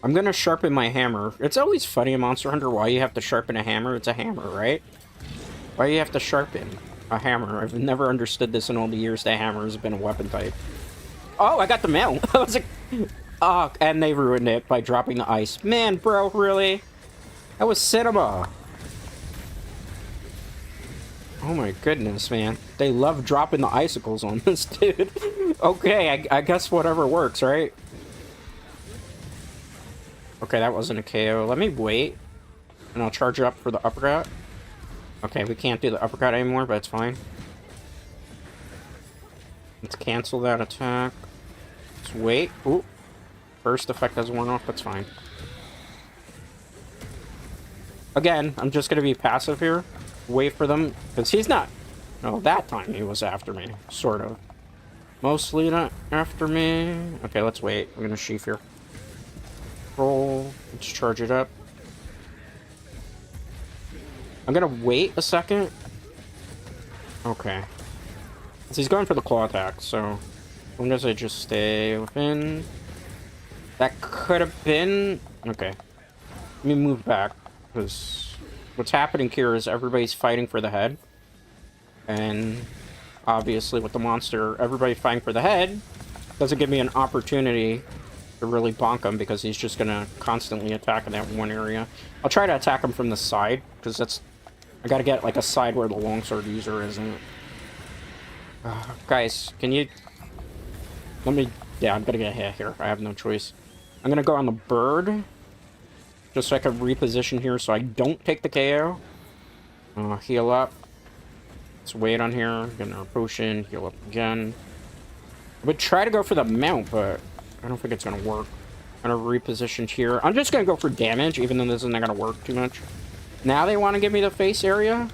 I'm gonna sharpen my hammer. It's always funny in Monster Hunter why you have to sharpen a hammer. It's a hammer, right? Why you have to sharpen a hammer? I've never understood this in all the years that hammer has been a weapon type. Oh, I got the mail. I was like, oh, and they ruined it by dropping the ice. Man, bro, really? That was cinema. Oh my goodness, man. They love dropping the icicles on this dude. Okay, I guess whatever works, right? Okay, that wasn't a KO. Let me wait. And I'll charge it up for the uppercut. Okay, we can't do the uppercut anymore, but it's fine. Let's cancel that attack. Let's wait. Ooh. First effect hasn't worn off, that's fine. Again, I'm just going to be passive here. Wait for them. Because he's not... No, that time he was after me. Sort of. Mostly not after me. Okay, let's wait. I'm going to sheath here. Roll. Let's charge it up. I'm going to wait a second. Okay. So he's going for the claw attack, so... As long as I just stay within... That could have been... Okay. Let me move back. Because what's happening here is everybody's fighting for the head. And obviously with the monster, everybody fighting for the head doesn't give me an opportunity to really bonk him because he's just going to constantly attack in that one area. I'll try to attack him from the side because that's... I got to get like a side where the longsword user isn't. Guys, can you... Let me... Yeah, I'm going to get hit here. I have no choice. I'm going to go on the bird. Just so I can reposition here so I don't take the KO. Heal up. Let's wait on here. Get another potion. Heal up again. I would try to go for the mount, but I don't think it's going to work. I'm going to reposition here. I'm just going to go for damage, even though this isn't going to work too much. Now they want to give me the face area?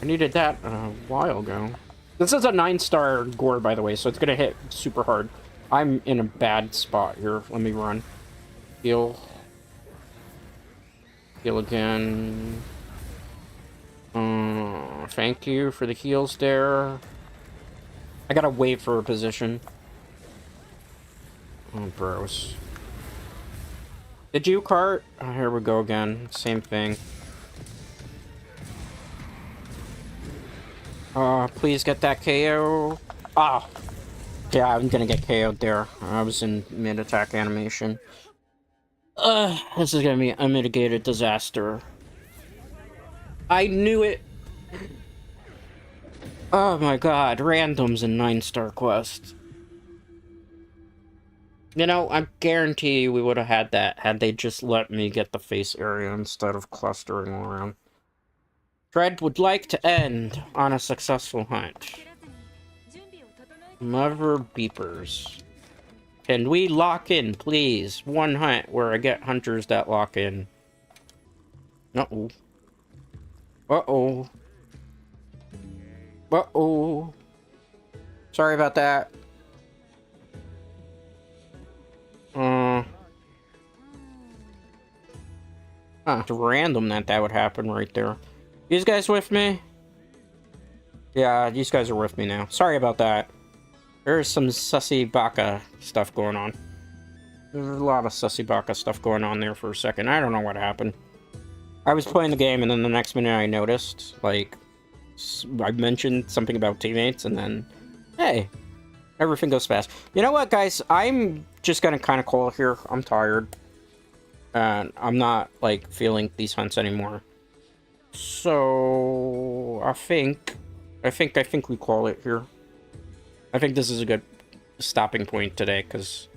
I needed that a while ago. This is a 9-star gore, by the way, so it's going to hit super hard. I'm in a bad spot here. Let me run. Heal. Heal again. Thank you for the heals there. I gotta wait for a position. Oh, bros. Did you cart? Oh, here we go again. Same thing. Please get that KO. Ah! Yeah, I'm gonna get KO'd there. I was in mid-attack animation. This is gonna be a unmitigated disaster. I knew it! Oh my god, randoms in 9-star quest. You know, I guarantee you we would have had that had they just let me get the face area instead of clustering around. Dread would like to end on a successful hunt. Mother beepers. Can we lock in, please? One hunt where I get hunters that lock in. Uh-oh. Uh-oh. Uh-oh. Sorry about that. It's random that would happen right there. These guys with me? Yeah, these guys are with me now. Sorry about that. There's some sussy baka stuff going on. There's a lot of sussy baka stuff going on there for a second. I don't know what happened. I was playing the game and then the next minute I noticed, like, I mentioned something about teammates and then, hey, everything goes fast. You know what, guys? I'm just gonna kind of call it here. I'm tired. And I'm not, like, feeling these hunts anymore. So, I think we call it here. I think this is a good stopping point today, because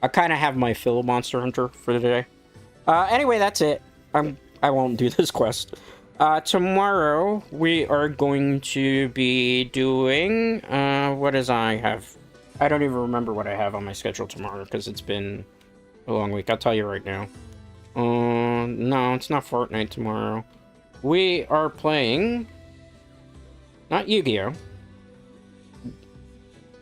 I kind of have my fill of Monster Hunter for the day. Anyway, that's it. I won't do this quest. Tomorrow, we are going to be doing, what does I have? I don't even remember what I have on my schedule tomorrow, because it's been a long week. I'll tell you right now. No, it's not Fortnite tomorrow. We are playing... not Yu-Gi-Oh!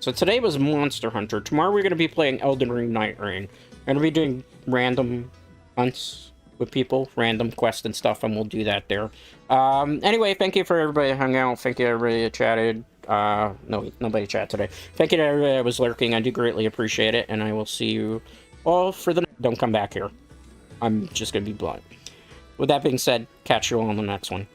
So today was Monster Hunter. Tomorrow we're going to be playing Elden Ring Night Rain. We're going to be doing random hunts with people, random quests and stuff, and we'll do that there. Anyway, thank you for everybody that hung out. Thank you everybody that chatted. No, nobody chatted today. Thank you to everybody that was lurking. I do greatly appreciate it, and I will see you all for the... Don't come back here. I'm just going to be blunt. With that being said, catch you all on the next one.